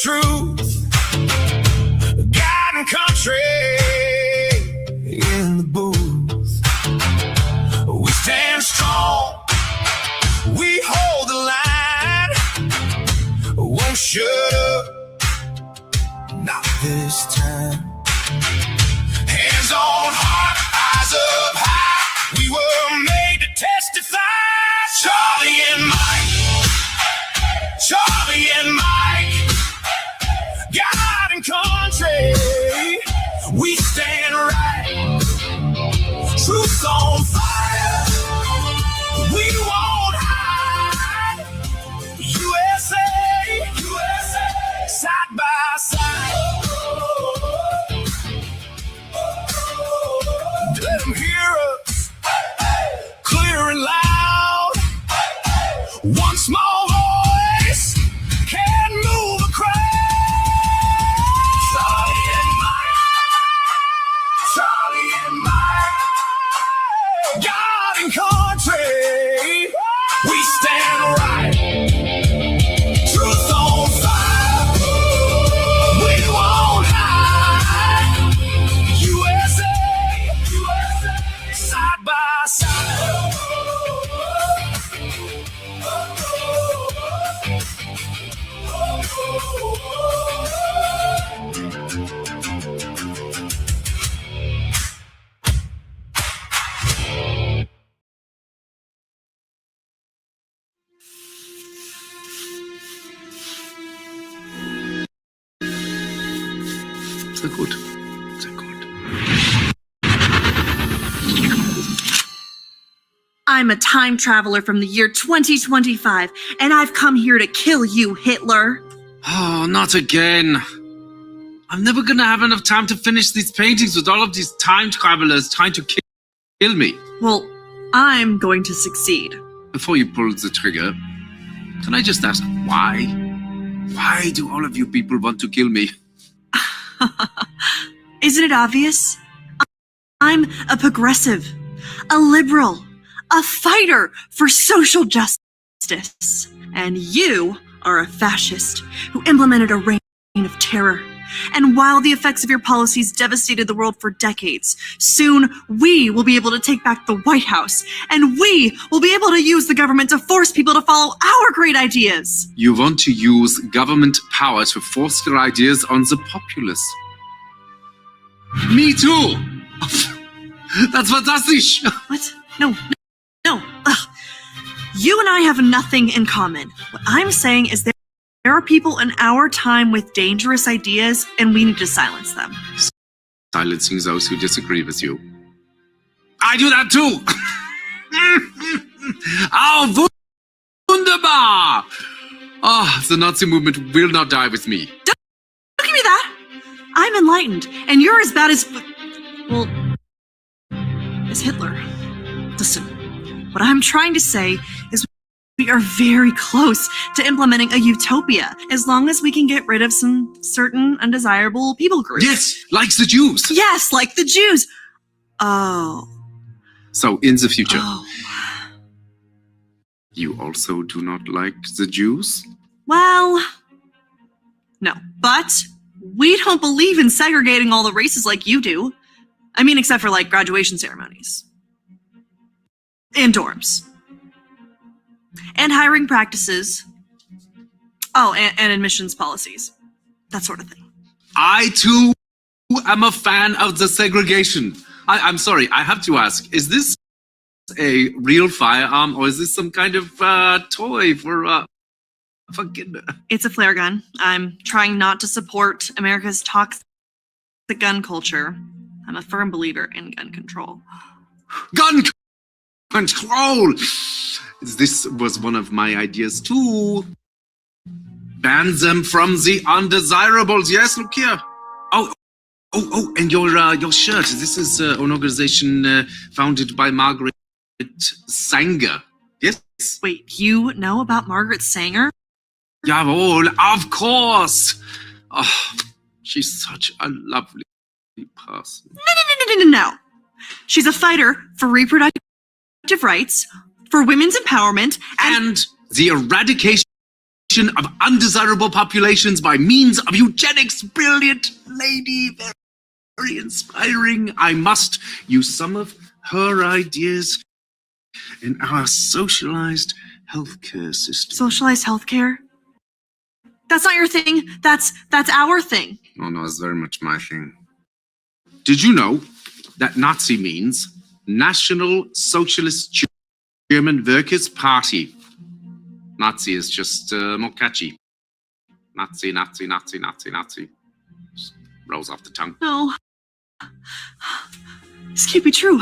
truth, guiding country in the booth. We stand strong, we hold the line, won't shut up, not this time. Hands on heart, eyes up high, we were made to testify. Charlie and Mike, Charlie and Mike, God and country, we stand right. Truth on fire, we won't hide. USA, USA, side by side. Let them hear us, clear and loud. One small voice can move a crowd. Charlie and Mike, Charlie and Mike, God and country, we stand right. Truth on fire, we won't hide. USA, USA, side by side. Sehr gut. Sehr gut. I'm a time traveler from the year 2025, and I've come here to kill you, Hitler. Oh, not again. I'm never gonna have enough time to finish these paintings with all of these time travelers trying to kill me. Well, I'm going to succeed. Before you pull the trigger, can I just ask why? Why do all of you people want to kill me? Isn't it obvious? I'm a progressive, a liberal, a fighter for social justice. And you are a fascist who implemented a reign of terror. And while the effects of your policies devastated the world for decades, soon we will be able to take back the White House, and we will be able to use the government to force people to follow our great ideas. You want to use government power to force your ideas on the populace. Me too! That's fantastic! What? No. Ugh. You and I have nothing in common. What I'm saying is there are people in our time with dangerous ideas, and we need to silence them. Silencing those who disagree with you. I do that too! Oh, wunderbar! Oh, the Nazi movement will not die with me. Don't give me that! I'm enlightened, and you're as bad as... well, as Hitler. Listen, what I'm trying to say is we are very close to implementing a utopia, as long as we can get rid of some certain undesirable people groups. Yes, like the Jews. Yes, like the Jews. Oh. So in the future, Oh. you also do not like the Jews? Well, no. But we don't believe in segregating all the races like you do. I mean, except for like graduation ceremonies. And dorms. And hiring practices. Oh, and admissions policies. That sort of thing. I too am a fan of the segregation. I'm sorry, I have to ask, is this a real firearm or is this some kind of toy for kinder? It's a flare gun. I'm trying not to support America's toxic gun culture. I'm a firm believer in gun control. Gun control! This was one of my ideas too. Ban them from the undesirables. Yes, look here. Oh, and your shirt. This is an organization founded by Margaret Sanger. Yes? Wait, you know about Margaret Sanger? Jawohl, of course. Oh, she's such a lovely person. No. She's a fighter for reproductive rights, for women's empowerment, And the eradication of undesirable populations by means of eugenics. Brilliant lady, very inspiring. I must use some of her ideas in our socialized healthcare system. Socialized healthcare? That's not your thing. That's our thing. Oh no, it's very much my thing. Did you know that Nazi means National Socialist German Workers' Party? Nazi is just more catchy. Nazi, Nazi, Nazi, Nazi, Nazi. Just rolls off the tongue. No. This can't be true.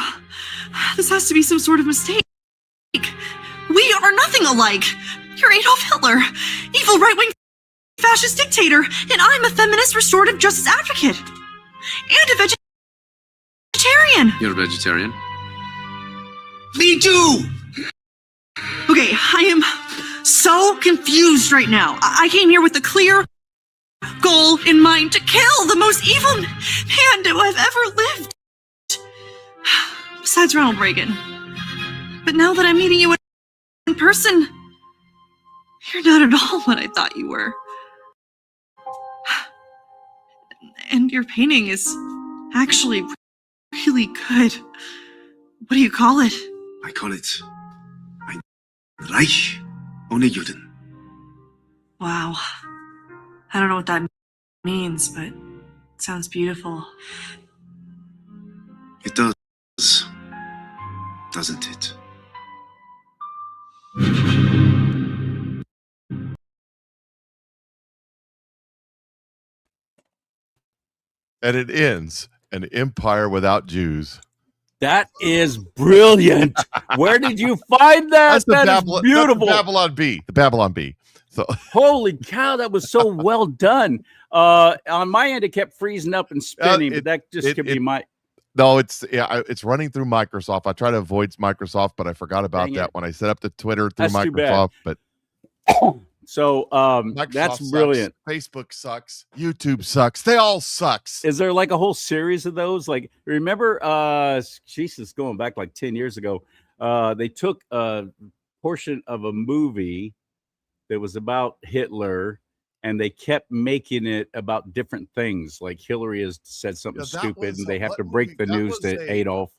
This has to be some sort of mistake. We are nothing alike. You're Adolf Hitler, evil right-wing fascist dictator, and I'm a feminist restorative justice advocate. And a vegetarian. You're a vegetarian? Me too! Okay, I am so confused right now. I came here with a clear goal in mind to kill the most evil man to have ever lived. Besides Ronald Reagan. But now that I'm meeting you in person, you're not at all what I thought you were. And your painting is actually really good. What do you call it? I call it ein Reich ohne Juden. Wow. I don't know what that means, but it sounds beautiful. It does, doesn't it? And it ends an empire without Jews. That is brilliant. Where did you find that? That is beautiful. That's Babylon Bee. The Babylon Bee. So holy cow, that was so well done. On my end, it kept freezing up and spinning, but that just could be my. No, it's running through Microsoft. I try to avoid Microsoft, but I forgot about that when I set up the Twitter through Microsoft. But so that's sucks. Brilliant. Facebook sucks. YouTube sucks. They all sucks. Is there like a whole series of those? Like, remember, Jesus, going back like 10 years ago, they took a portion of a movie that was about Hitler, and they kept making it about different things. Like Hillary has said something stupid, and they have to break the news to Adolf.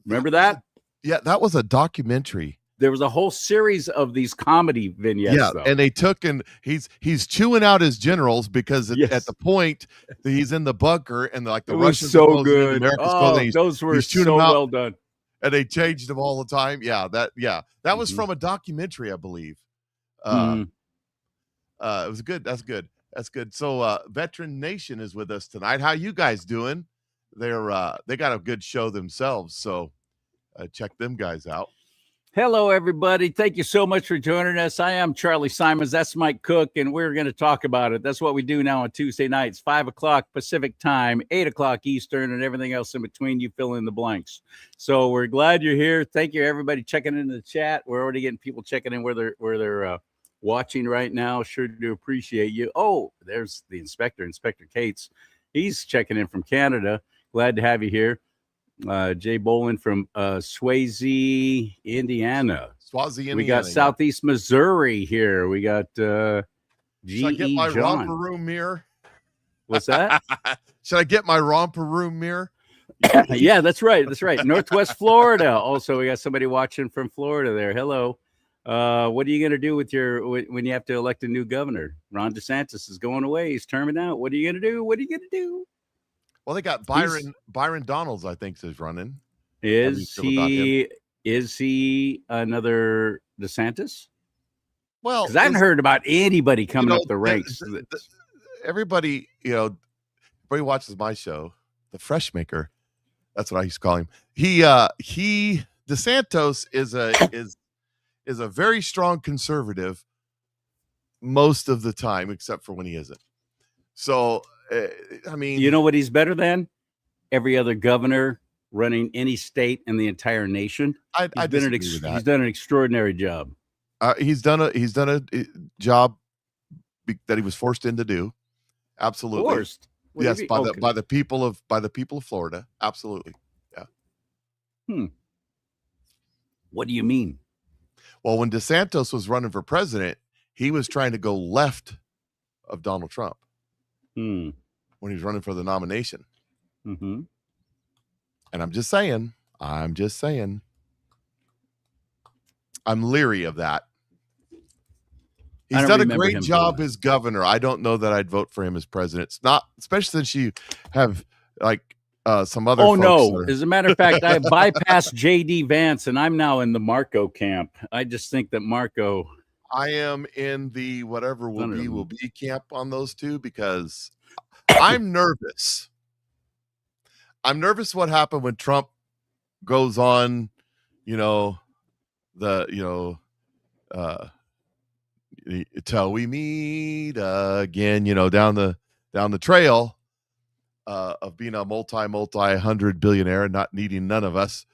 Remember that? That was a documentary. There was a whole series of these comedy vignettes. Yeah, though. And they took and he's chewing out his generals because at the point that he's in the bunker and like the Russians so good. Those were so well done. And they changed them all the time. Yeah, that was from a documentary, I believe. It was good. That's good. So Veteran Nation is with us tonight. How you guys doing? They got a good show themselves, so check them guys out. Hello, everybody. Thank you so much for joining us. I am Charlie Simons. That's Mike Cook, and we're going to talk about it. That's what we do now on Tuesday nights, 5 o'clock Pacific time, 8 o'clock Eastern, and everything else in between. You fill in the blanks. So we're glad you're here. Thank you, everybody, checking into the chat. We're already getting people checking in where they're watching right now. Sure do appreciate you. Oh, there's the Inspector Cates. He's checking in from Canada. Glad to have you here. Jay Bolin from Swayze, Indiana. We got Southeast Missouri here. We got G.E. Should I get my John. romper room mirror? What's that? Should I get my romper room mirror? Yeah, that's right. Northwest Florida. Also, we got somebody watching from Florida there. Hello. What are you going to do with when you have to elect a new governor? Ron DeSantis is going away. He's terming out. What are you going to do? Well, they got Byron Donalds, I think, is running. Is he another DeSantis? Well, because I haven't heard about anybody coming up the ranks. Everybody, everybody watches my show, The Freshmaker. That's what I used to call him. DeSantis is a very strong conservative most of the time, except for when he isn't. So, I mean, you know what he's better than? Every other governor running any state in the entire nation. He's done an extraordinary job. He's done a job that he was forced in to do. Absolutely. Forced? Yes, by the people of Florida. Absolutely. Yeah. What do you mean? Well, when DeSantis was running for president, He was trying to go left of Donald Trump Hmm. when he was running for the nomination. Mm-hmm. And I'm just saying, I'm leery of that. He's done a great job as governor. I don't know that I'd vote for him as president. It's not, especially since you have like some other. Oh, folks no. As a matter of fact, I bypassed J.D. Vance, and I'm now in the Marco camp. I just think that Marco. I am in the whatever will be camp on those two because I'm nervous. I'm nervous what happened when Trump goes on, till we meet again, down the trail of being a multi-hundred billionaire and not needing none of us.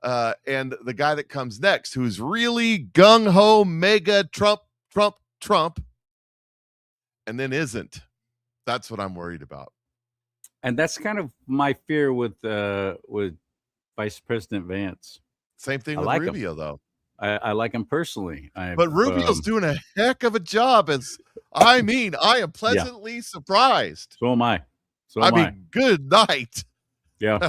And the guy that comes next, who's really gung-ho, mega Trump, and then isn't. That's what I'm worried about. And that's kind of my fear with Vice President Vance. Same thing with Rubio, though. I like him personally. But Rubio's doing a heck of a job. I am pleasantly surprised. So am I. Good night. Yeah.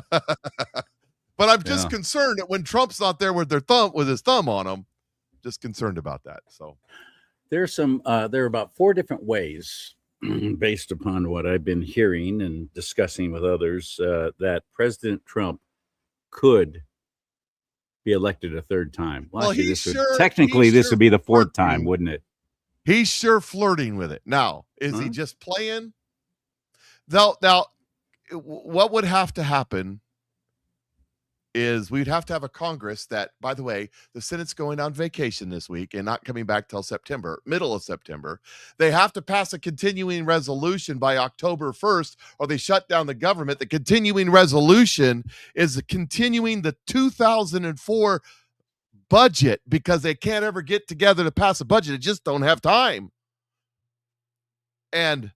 But I'm just concerned that when Trump's not there with his thumb on him, just concerned about that. So there are about 4 different ways, based upon what I've been hearing and discussing with others, that President Trump could be elected a third time. Well, actually, this would be the 4th time, wouldn't it? He's sure flirting with it. Now, is he just playing? Now, what would have to happen is we'd have to have a Congress that, by the way, the Senate's going on vacation this week and not coming back till middle of September. They have to pass a continuing resolution by October 1st, or they shut down the government. The continuing resolution is continuing the 2004 budget because they can't ever get together to pass a budget. They just don't have time. And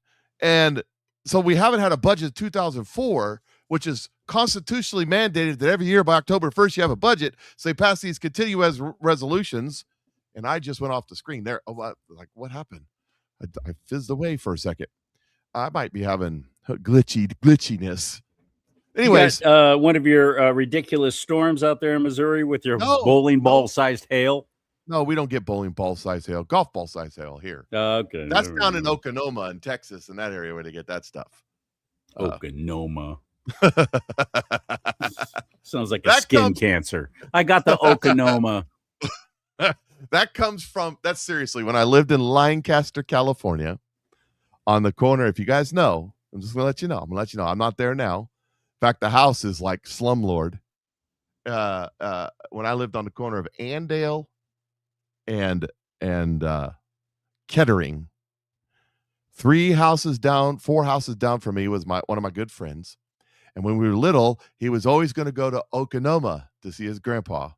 so we haven't had a budget of 2004, which is constitutionally mandated that every year by October 1st you have a budget. So they pass these continuous resolutions, and I just went off the screen there. Oh, what happened? I fizzed away for a second. I might be having glitchiness. Anyways, you got, one of your ridiculous storms out there in Missouri with your bowling ball sized hail. No, we don't get bowling ball size hail. Golf ball size hail here. Okay, that's down in Oklahoma in Texas and that area where they get that stuff. Oklahoma. Sounds like a skin cancer. I got the Oklahoma. That's seriously, when I lived in Lancaster, California, on the corner, if you guys know, I'm just gonna let you know. I'm not there now. In fact, the house is like slumlord. When I lived on the corner of Andale and Kettering, 4 houses down from me was one of my good friends. And when we were little, he was always going to go to Oklahoma to see his grandpa.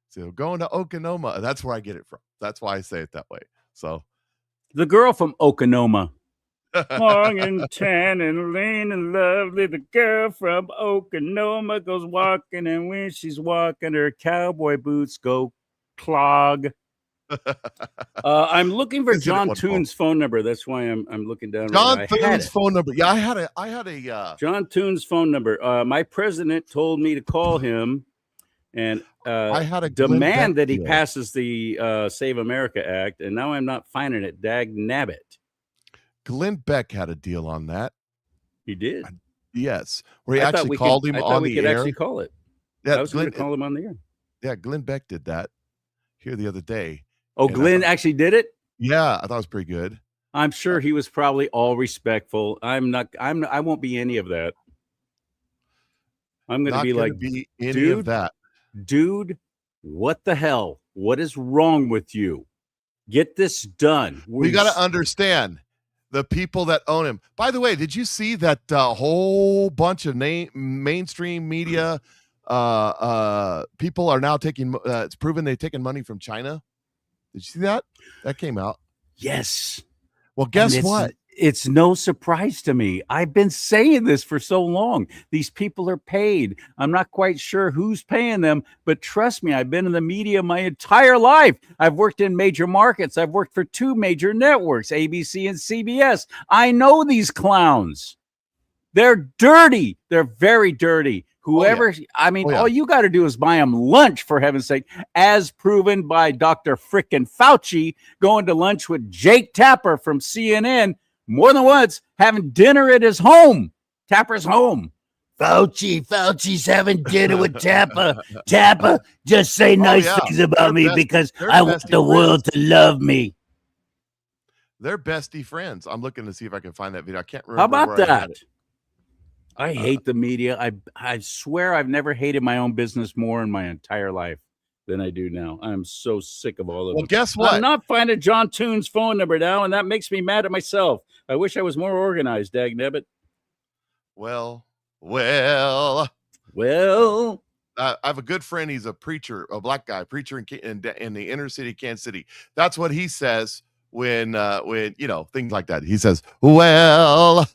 So going to Oklahoma, that's where I get it from. That's why I say it that way. So the girl from Oklahoma. Long and tan and lean and lovely. The girl from Oklahoma goes walking, and when she's walking, her cowboy boots go clog. I'm looking for John Toon's phone number. That's why I'm looking down. John Toon's phone number. Yeah, I had a John Toon's phone number. My president told me to call him and I had a demand that he passes the Save America Act, and now I'm not finding it. Dag nabbit. Glenn Beck had a deal on that. He did. Yes, where he actually called him on the air. I thought we could actually call it. Yeah, I was going to call him on the air. Yeah, Glenn Beck did that here the other day. Oh, Glenn actually did it? Yeah, I thought it was pretty good. I'm sure he was probably all respectful. I won't be any of that. I'm going to be like, dude, what the hell? What is wrong with you? Get this done. We got to understand the people that own him. By the way, did you see that whole bunch of mainstream media people are now taking, it's proven they've taken money from China? Did you see that? That came out. Yes. Well, guess what? it's no surprise to me. I've been saying this for so long. These people are paid. I'm not quite sure who's paying them, but trust me, I've been in the media my entire life. I've worked in major markets. I've worked for 2 major networks, ABC and CBS. I know these clowns. They're dirty. They're very dirty. Whoever, all you got to do is buy them lunch, for heaven's sake, as proven by Dr. frickin' Fauci going to lunch with Jake Tapper from CNN more than once, having dinner at his home, Tapper's home. Fauci's having dinner with Tapper. Tapper, just say nice things about me because I want the world to love me. They're bestie friends. I'm looking to see if I can find that video. I can't remember. How about that? I hate the media. I swear I've never hated my own business more in my entire life than I do now. I'm so sick of all of them. Well, guess what? I'm not finding John Toon's phone number now, and that makes me mad at myself. I wish I was more organized, dagnabbit. Well. Well. I have a good friend. He's a preacher, a black guy, preacher in the inner city, Kansas City. That's what he says when things like that. He says, well.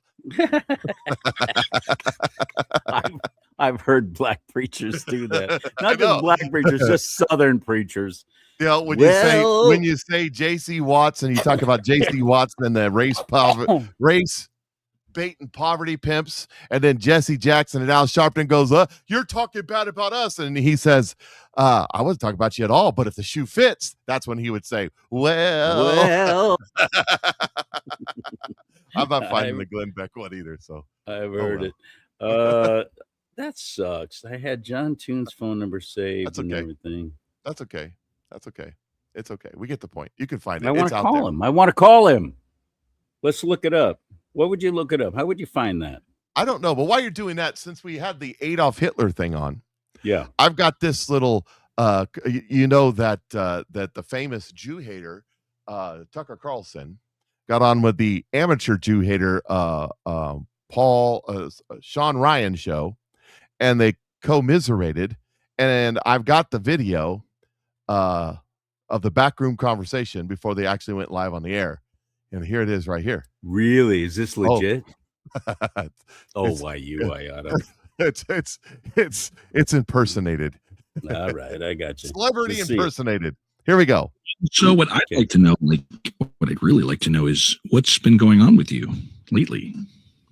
I've heard black preachers do that. Not just black preachers, just Southern preachers. When you say J.C. Watts and you talk about J.C. Watts and the race bait and poverty pimps, and then Jesse Jackson and Al Sharpton goes, you're talking bad about us, and he says, I wasn't talking about you at all, but if the shoe fits, that's when he would say, well. I'm not finding the Glenn Beck one either, so I've heard it. That sucks. I had John Toon's phone number saved and everything. That's okay. It's okay. We get the point. You can find it. I want to call him. I want to call him. Let's look it up. What would you look it up? How would you find that? I don't know, but while you're doing that, since we had the Adolf Hitler thing on, I've got this little that the famous Jew hater Tucker Carlson got on with the amateur Jew hater Sean Ryan show, and they commiserated. And I've got the video of the backroom conversation before they actually went live on the air, and here it is right here. Really? Is this legit? Why you? I oughta. It's impersonated. All right, I got you. Celebrity impersonated. Here we go. So what I'd like to know, what I'd really like to know is what's been going on with you lately?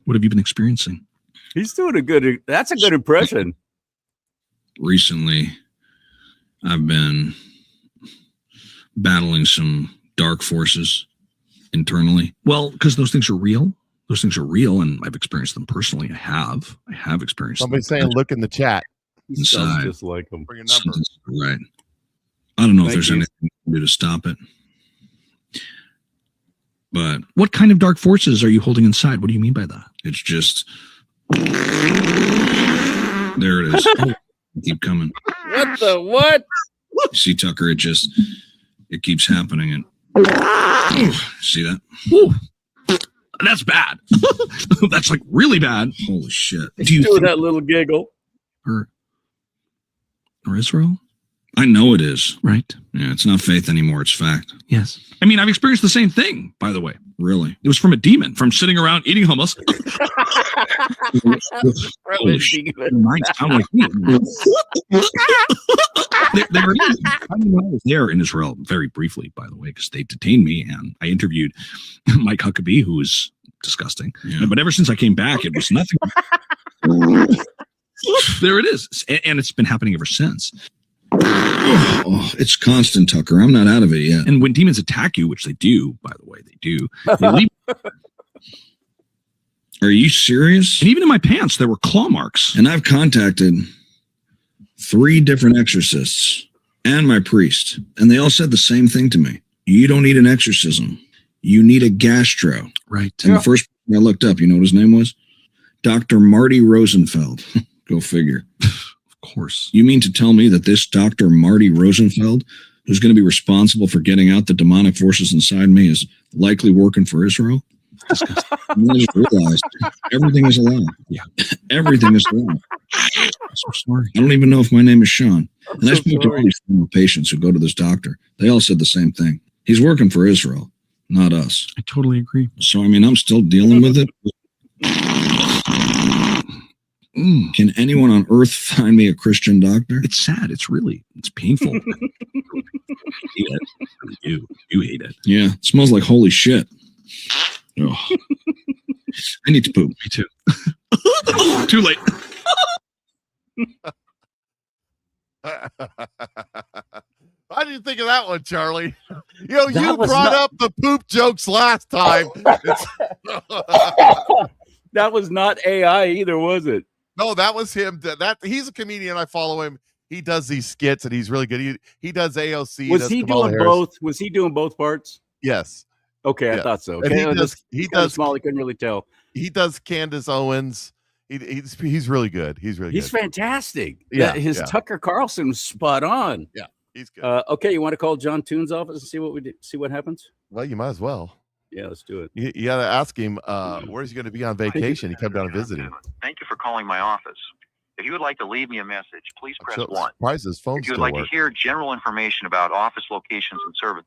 What have you been experiencing? He's doing that's a good impression. Recently, I've been battling some dark forces internally. Well, because those things are real. Those things are real, and I've experienced them personally. I have experienced Somebody saying, look in the chat. He sounds just like him. For your number. Right. I don't know if there's anything you can do to stop it. But what kind of dark forces are you holding inside? What do you mean by that? It's just... There it is. Keep coming. What the what? See, Tucker, it keeps happening. And see that? Whew. That's bad. That's like really bad. Holy shit. Do you do that little giggle? Or Israel? I know it is, right? Yeah, it's not faith anymore. It's fact. Yes. I mean, I've experienced the same thing, by the way. Really? It was from a demon, from sitting around eating hummus. Holy shit. Mine sound like me. I was there in Israel very briefly, by the way, because they detained me, and I interviewed Mike Huckabee, who was disgusting. Yeah. But ever since I came back, it was nothing. There it is. And it's been happening ever since. Oh, it's constant, Tucker. I'm not out of it yet. And when demons attack you, which they do, by the way, they do. They leave. Are you serious? And even in my pants, there were claw marks. And I've contacted 3 different exorcists and my priest, and they all said the same thing to me. You don't need an exorcism. You need a gastro. Right. And the first person I looked up, you know what his name was? Dr. Marty Rosenfeld. Go figure. Of course. You mean to tell me that this Dr. Marty Rosenfeld, who's going to be responsible for getting out the demonic forces inside me, is likely working for Israel? I just realized everything is a lie. Yeah, everything is a lie. I'm so sorry. I don't even know if my name is Sean. And I spoke to all these former patients who go to this doctor. They all said the same thing. He's working for Israel. not us. I totally agree. So, I mean, I'm still dealing with it. Can anyone on earth find me a Christian doctor? It's sad. It's painful. You hate it. Yeah, it smells like holy shit. Oh. I need to poop. Me too. Too late. I didn't think of that one, Charlie. You was brought not- up the poop jokes last time. That was not AI either, was it? No, that was him. He's a comedian. I follow him. He does these skits, and he's really good. He does AOC. Was he Kamala doing Harris. both? Was he doing both parts? Yes. Okay, Yeah. I thought so. And he does small. I couldn't really tell. He does Candace Owens. He's really good. He's really He's good. fantastic. Yeah, His yeah. Tucker Carlson was spot on. Yeah, he's good. Okay, you want to call John Toon's office and see what happens? Well, you might as well. Yeah, let's do it. You got to ask him where's he going to be on vacation. He come down and visit him. Thank you for calling my office. If you would like to leave me a message, please press 1. Surprised his phone If you would still like works. to hear general information about office locations and service.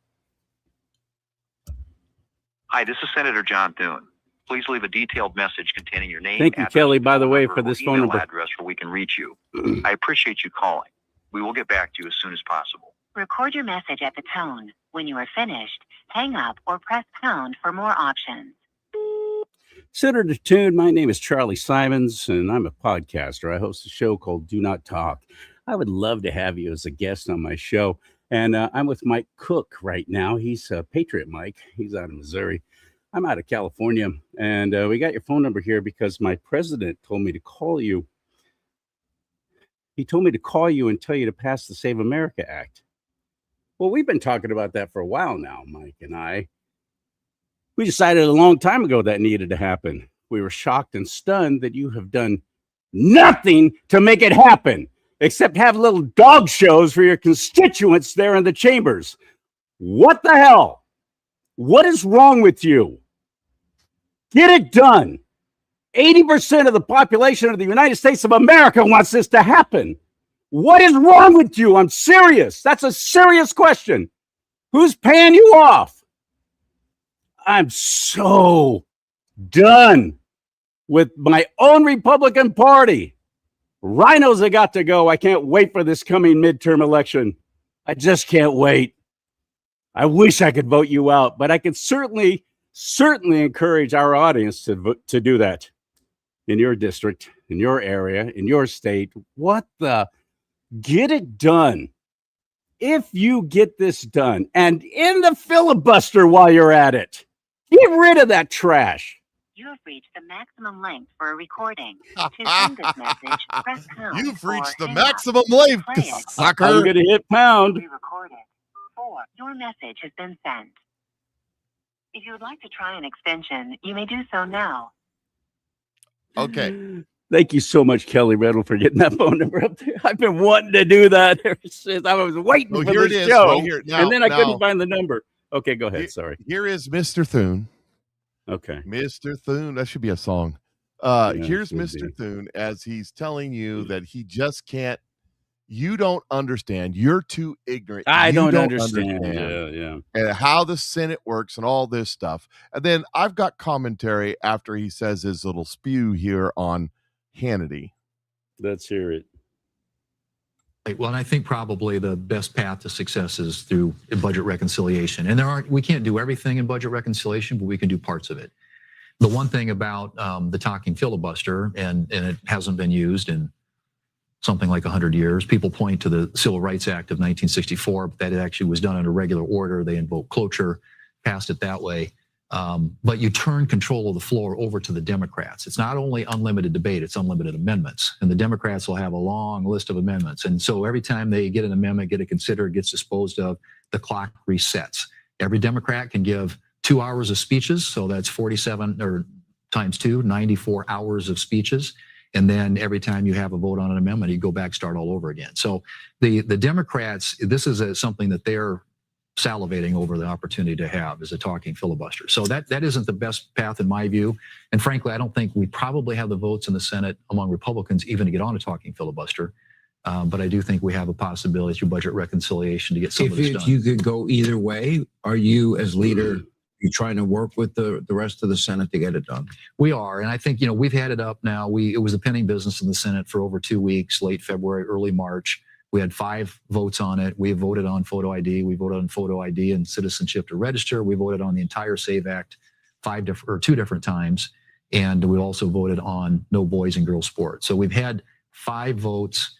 Hi, this is Senator John Thune. Please leave a detailed message containing your name. Thank you, address, Kelly, by the phone way, number, for or this phone email number. address where we can reach you. I appreciate you calling. We will get back to you as soon as possible. Record your message at the tone. When you are finished, hang up or press pound for more options. Senator Toon, my name is Charlie Simons, and I'm a podcaster. I host a show called Do Not Talk. I would love to have you as a guest on my show. And I'm with Mike Cook right now. He's Patriot Mike. He's out of Missouri. I'm out of California. And we got your phone number here because my president told me to call you. He told me to call you and tell you to pass the Save America Act. Well, we've been talking about that for a while now, Mike and I. We decided a long time ago that needed to happen. We were shocked and stunned that you have done nothing to make it happen, except have little dog shows for your constituents there in the chambers. What the hell? What is wrong with you? Get it done. 80% of the population of the United States of America wants this to happen. What is wrong with you? I'm serious. That's a serious question. Who's paying you off? I'm so done with my own Republican Party. Rhinos have got to go. I can't wait for this coming midterm election. I just can't wait. I wish I could vote you out, but I could certainly encourage our audience to do that in your district, in your area, in your state. Get it done. If you get this done and in the filibuster while you're at it, get rid of that trash. You have reached the maximum length for a recording. To send this message, press pound. You've reached or the hang up. maximum length, Play it. sucker. I'm going to hit pound. Re-record it. 4. Your message has been sent. If you would like to try an extension, you may do so now. Okay. Thank you so much, Kelly Riddle, for getting that phone number up there. I've been wanting to do that ever since I was waiting Oh, for here it this is. show, Right here. Now, and then I now, couldn't find the number. Okay, go ahead. Sorry. Here is Mr. Thune. Okay. Mr. Thune. That should be a song. Here's should Mr. be. Thune as he's telling you that he just can't. You don't understand. You're too ignorant. I You don't understand. understand. Yeah. And how the Senate works and all this stuff. And then I've got commentary after he says his little spew here on Hannity. Let's hear it. Well, and I think probably the best path to success is through budget reconciliation. And we can't do everything in budget reconciliation, but we can do parts of it. The one thing about the talking filibuster, and it hasn't been used in something like 100 years, people point to the Civil Rights Act of 1964, but that it actually was done under regular order. They invoked cloture, passed it that way. But you turn control of the floor over to the Democrats. It's not only unlimited debate, it's unlimited amendments. And the Democrats will have a long list of amendments. And so every time they get an amendment, get it considered, gets disposed of, the clock resets. Every Democrat can give 2 hours of speeches. So that's 47 or times 2, 94 hours of speeches. And then every time you have a vote on an amendment, you go back, start all over again. So the Democrats, this is something that they're salivating over the opportunity to have is a talking filibuster. So that isn't the best path in my view. And frankly, I don't think we probably have the votes in the Senate among Republicans even to get on a talking filibuster. But I do think we have a possibility through budget reconciliation to get some of this done. If you could go either way, are you as leader You trying to work with the rest of the Senate to get it done? We are, and I think we've had it up now. It was a pending business in the Senate for over 2 weeks, late February, early March. We had 5 votes on it. We voted on photo ID. We voted on photo ID and citizenship to register. We voted on the entire SAVE Act 2 different times, and we also voted on no boys and girls sports. So we've had 5 votes,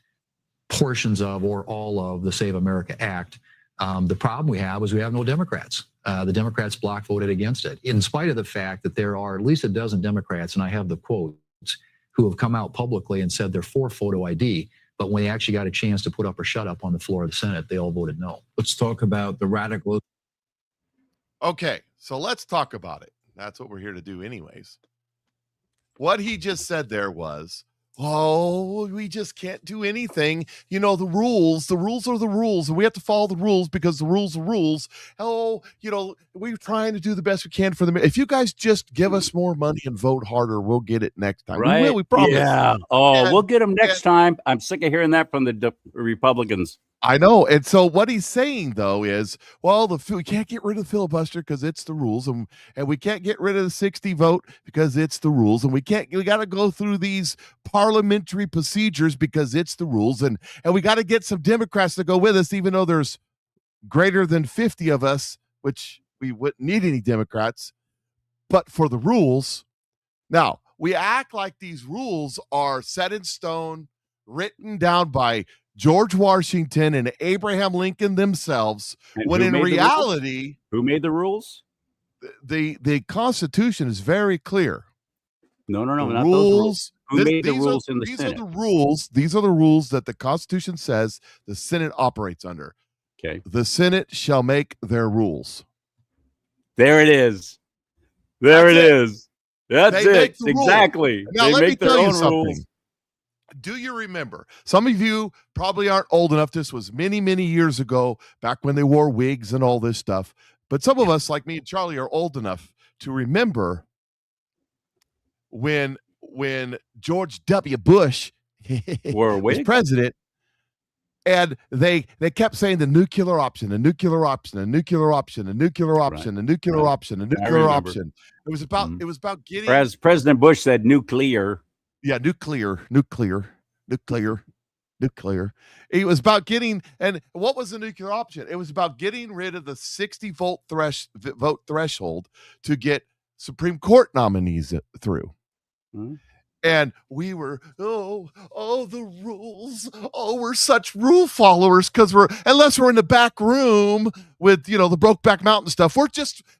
portions of or all of the Save America Act. The problem we have is we have no Democrats. The Democrats block voted against it, in spite of the fact that there are at least a dozen Democrats, and I have the quotes, who have come out publicly and said they're for photo ID. But when they actually got a chance to put up or shut up on the floor of the Senate, they all voted no. Let's talk about the radical. Okay, so let's talk about it. That's what we're here to do anyways. What he just said there was, oh, we just can't do anything. The rules are the rules, and we have to follow the rules because the rules are rules. Oh, we're trying to do the best we can for them. If you guys just give us more money and vote harder, we'll get it next time. Right? We will, we promise. Yeah. We'll get them next time. I'm sick of hearing that from the Republicans. I know. And so what he's saying, though, is, well, we can't get rid of the filibuster because it's the rules. And we can't get rid of the 60 vote because it's the rules. And we got to go through these parliamentary procedures because it's the rules. And we got to get some Democrats to go with us, even though there's greater than 50 of us, which we wouldn't need any Democrats, but for the rules. Now, we act like these rules are set in stone, written down by George Washington and Abraham Lincoln themselves, And when who in made the reality, Who made the rules? the Constitution is very clear. No, The not those rules. Who made the these rules are, in the these Senate? are the rules. These are the rules that the Constitution says the Senate operates under. Okay. The Senate shall make their rules. There it is. That's They make it. the rules. Exactly. Now, They let me make their tell you own something. rules. Do you remember? Some of you probably aren't old enough. This was many, many years ago, back when they wore wigs and all this stuff. But some of us, like me and Charlie, are old enough to remember when George W. Bush was president, and they kept saying the nuclear option, the nuclear option, the nuclear option, the nuclear option, the nuclear option, the nuclear option. It was about getting. President Bush said nuclear. Yeah, nuclear. It was about getting, and what was the nuclear option? It was about getting rid of the 60 vote threshold to get Supreme Court nominees through. Mm-hmm. And we were, the rules. Oh, we're such rule followers because unless we're in the back room with, the Brokeback Mountain stuff,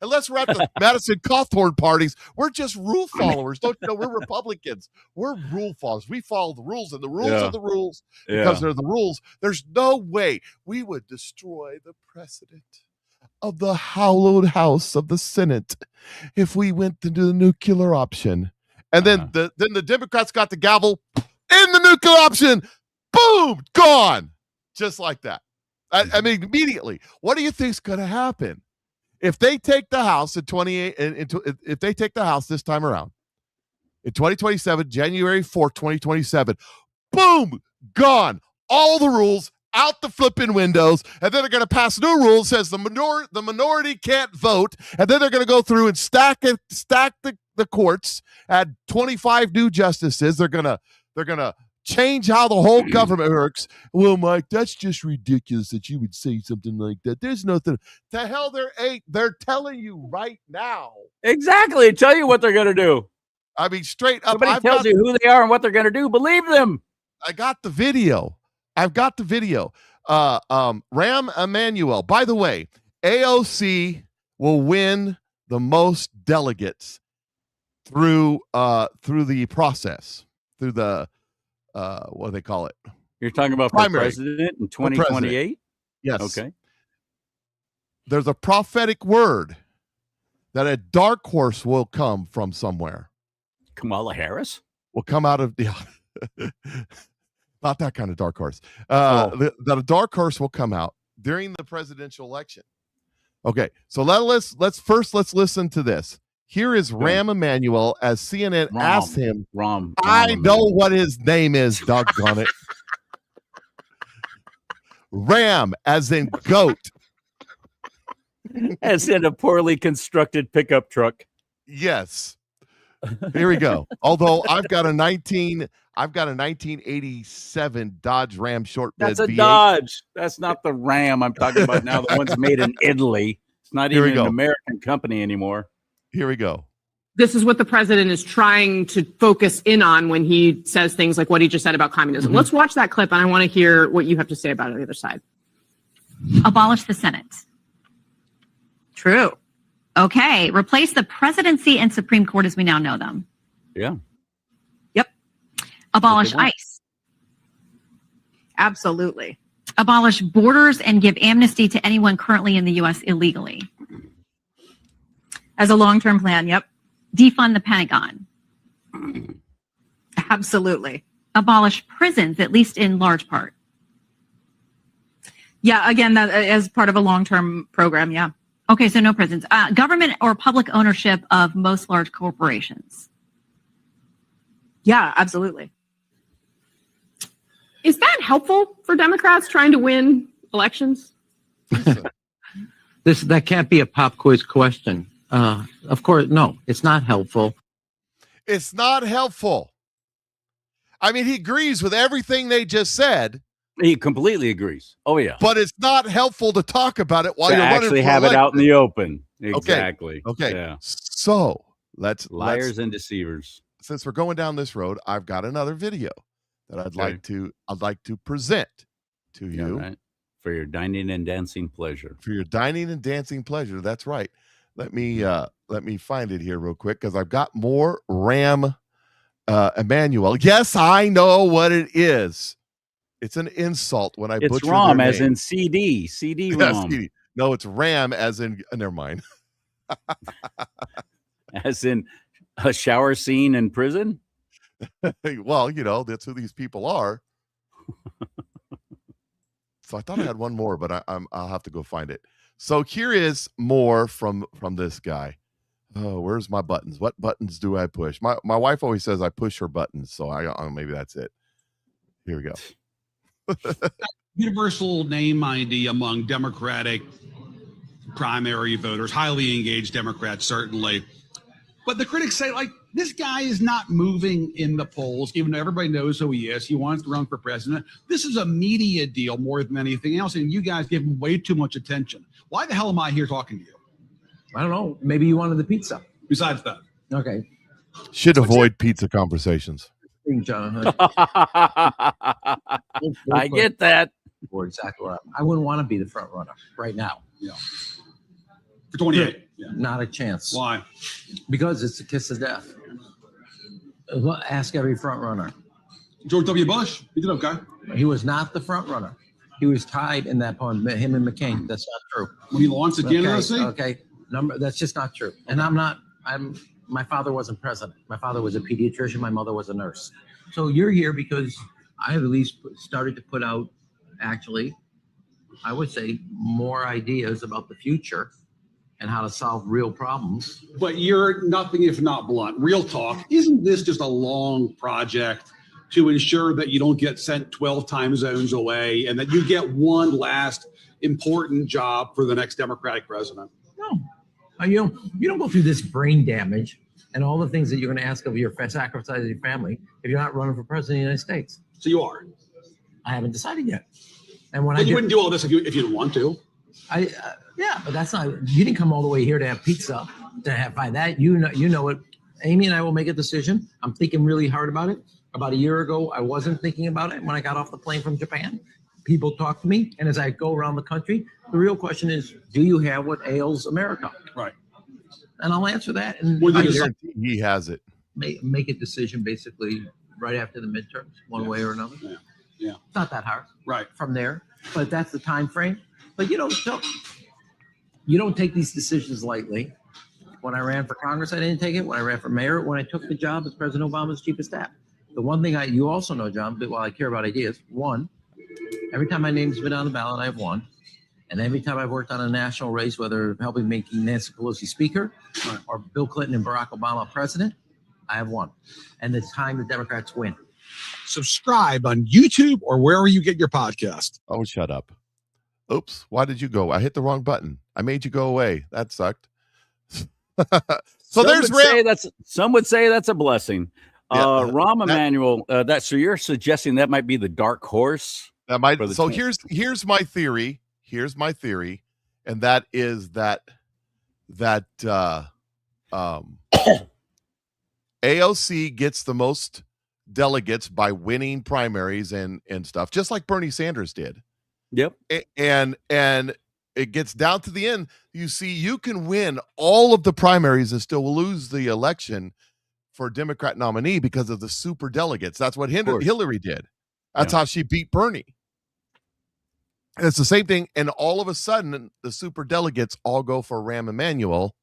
unless we're at the Madison Cawthorn parties, we're just rule followers. Don't you know, we're Republicans. We're rule followers. We follow the rules, and the rules are the rules because they're the rules. There's no way we would destroy the precedent of the hallowed house of the Senate if we went to do the nuclear option. And then the Democrats got the gavel in the nuclear option. Boom, gone. Just like that. I mean, immediately. What do you think's going to happen if they take the House in 28? If they take the House this time around in 2027, January 4th, 2027, boom, gone. All the rules out the flipping windows, and then they're going to pass new rules says the minority can't vote, and then they're going to go through and stack the courts, add 25 new justices. They're gonna change how the whole government works. Well, Mike, that's just ridiculous that you would say something like that. There's nothing. To hell there ain't. They're telling you right now. Exactly. Tell you what they're gonna do. I mean, straight up. Somebody tells you who they are and what they're gonna do. Believe them. I got the video. Rahm Emanuel. By the way, AOC will win the most delegates through the process, through the what do they call it? You're talking about primary. For president in 2028? Yes. Okay. There's a prophetic word that a dark horse will come from somewhere. Kamala Harris? Will come out of not that kind of dark horse. That a dark horse will come out during the presidential election. Okay, so let's listen to this. Here is Rahm Emanuel as CNN asked him. I know what his name is, doggone it. Ram, as in goat. As in a poorly constructed pickup truck. Yes. Here we go. Although I've got a 1987 Dodge Ram short bed That's a V8. Dodge. That's not the Ram I'm talking about now. The one's made in Italy. It's not Here we even an go. American company anymore. Here we go. This is what the president is trying to focus in on when he says things like what he just said about communism. Mm-hmm. Let's watch that clip, and I want to hear what you have to say about it on the other side. Abolish the Senate. True. Okay. Replace the presidency and Supreme Court as we now know them. Yeah. Yep. Abolish want. ICE. Absolutely. Abolish borders and give amnesty to anyone currently in the U.S. illegally. As a long-term plan, yep. Defund the Pentagon. Absolutely. Abolish prisons, at least in large part. Yeah, again, that as part of a long-term program, yeah. Okay, so no prisons. Government or public ownership of most large corporations. Yeah, absolutely. Is that helpful for Democrats trying to win elections? That can't be a pop quiz question. Of course, no, it's not helpful. It's not helpful. I mean, he agrees with everything they just said. He completely agrees. Oh, yeah. But it's not helpful to talk about it while To you're running actually for have election. it out in the open. Exactly. Okay. Yeah. So let's Liars and deceivers. Since we're going down this road, I've got another video that I'd like to present to you. Right. For your dining and dancing pleasure. For your dining and dancing pleasure. That's right. Let me find it here real quick because I've got more Ram Emanuel. Yes, I know what it is. It's an insult when I butcher It's ROM their as name. in CD. CD Yeah, ROM. CD. No, it's RAM as in never mind. As in a shower scene in prison? Well, that's who these people are. So I thought I had one more, but I'll have to go find it. So here is more from this guy. Oh, where's my buttons? What buttons do I push? My wife always says I push her buttons, so maybe that's it. Here we go. Universal name ID among Democratic primary voters, highly engaged Democrats, certainly. But the critics say, this guy is not moving in the polls, even though everybody knows who he is. He wants to run for president. This is a media deal more than anything else, and you guys give him way too much attention. Why the hell am I here talking to you? I don't know. Maybe you wanted the pizza. Besides that. Okay. Should avoid pizza conversations. Jonathan. I get that. Or exactly where I wouldn't want to be the front runner right now. Yeah. For 28. Yeah. Not a chance. Why? Because it's a kiss of death. Ask every front runner. George W. Bush, he did okay. He was not the front runner. He was tied in that point. Him and McCain. That's not true. When he launched the candidacy? Okay. That's just not true. And my father wasn't president. My father was a pediatrician. My mother was a nurse. So you're here because I have at least started to put out, actually, I would say, more ideas about the future and how to solve real problems. But you're nothing if not blunt. Real talk. Isn't this just a long project to ensure that you don't get sent 12 time zones away and that you get one last important job for the next Democratic president? No. You don't go through this brain damage and all the things that you're going to ask of your sacrifice of your family if you're not running for president of the United States. So you are. I haven't decided yet. And when but you wouldn't do all this if you didn't want to. Yeah, but that's not. You didn't come all the way here to have pizza to have by that. You know it. Amy and I will make a decision. I'm thinking really hard about it. About a year ago, I wasn't thinking about it when I got off the plane from Japan. People talk to me, and as I go around the country, the real question is, do you have what ails America? Right. And I'll answer that. And I guarantee he has it. Make a decision basically right after the midterms, one way or another. Yeah. Yeah. It's not that hard. Right. From there, but that's the time frame. But you don't take these decisions lightly. When I ran for Congress, I didn't take it. When I ran for mayor, when I took the job as President Obama's chief of staff. The one thing you also know, John, but while I care about ideas, one, every time my name's been on the ballot, I've won. And every time I've worked on a national race, whether helping making Nancy Pelosi speaker or Bill Clinton and Barack Obama president, I have won. And it's time the Democrats win. Subscribe on YouTube or wherever you get your podcast. Oh, shut up. Oops, why did you go? I hit the wrong button. I made you go away. That sucked. So some would say that's a blessing. Yeah, Rahm Emanuel, so you're suggesting that might be the dark horse? That might. So here's my theory. Here's my theory, and that is that AOC gets the most delegates by winning primaries and stuff, just like Bernie Sanders did. Yep. And it gets down to the end. You see, you can win all of the primaries and still lose the election for Democrat nominee because of the super delegates. That's what Hillary did. That's how she beat Bernie. And it's the same thing. And all of a sudden, the super delegates all go for Rahm Emanuel.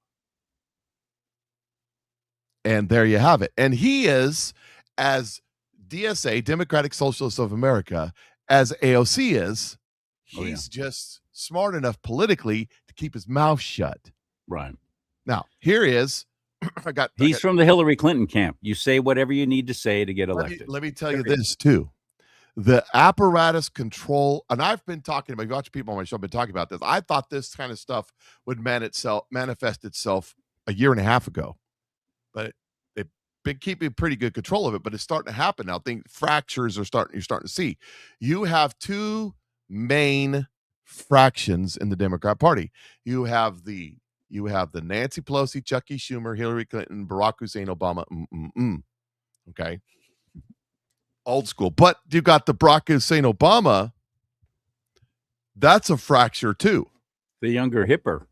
And there you have it. And he is, as DSA, Democratic Socialists of America, as AOC is, he's just smart enough politically to keep his mouth shut. Right. Now, here is, he's from the Hillary Clinton camp. You say whatever you need to say to get elected. Let me tell you this, too. The apparatus control, and I've been talking about, you watch people on my show, I've been talking about this. I thought this kind of stuff would manifest itself a year and a half ago. But they've been keeping pretty good control of it, but it's starting to happen now. Fractures are you're starting to see. You have two main fractions in the Democrat Party. You have the Nancy Pelosi, Chuck E. Schumer, Hillary Clinton, Barack Hussein Obama. Okay. Old school. But you got the Barack Hussein Obama. That's a fracture too. The younger, hipper.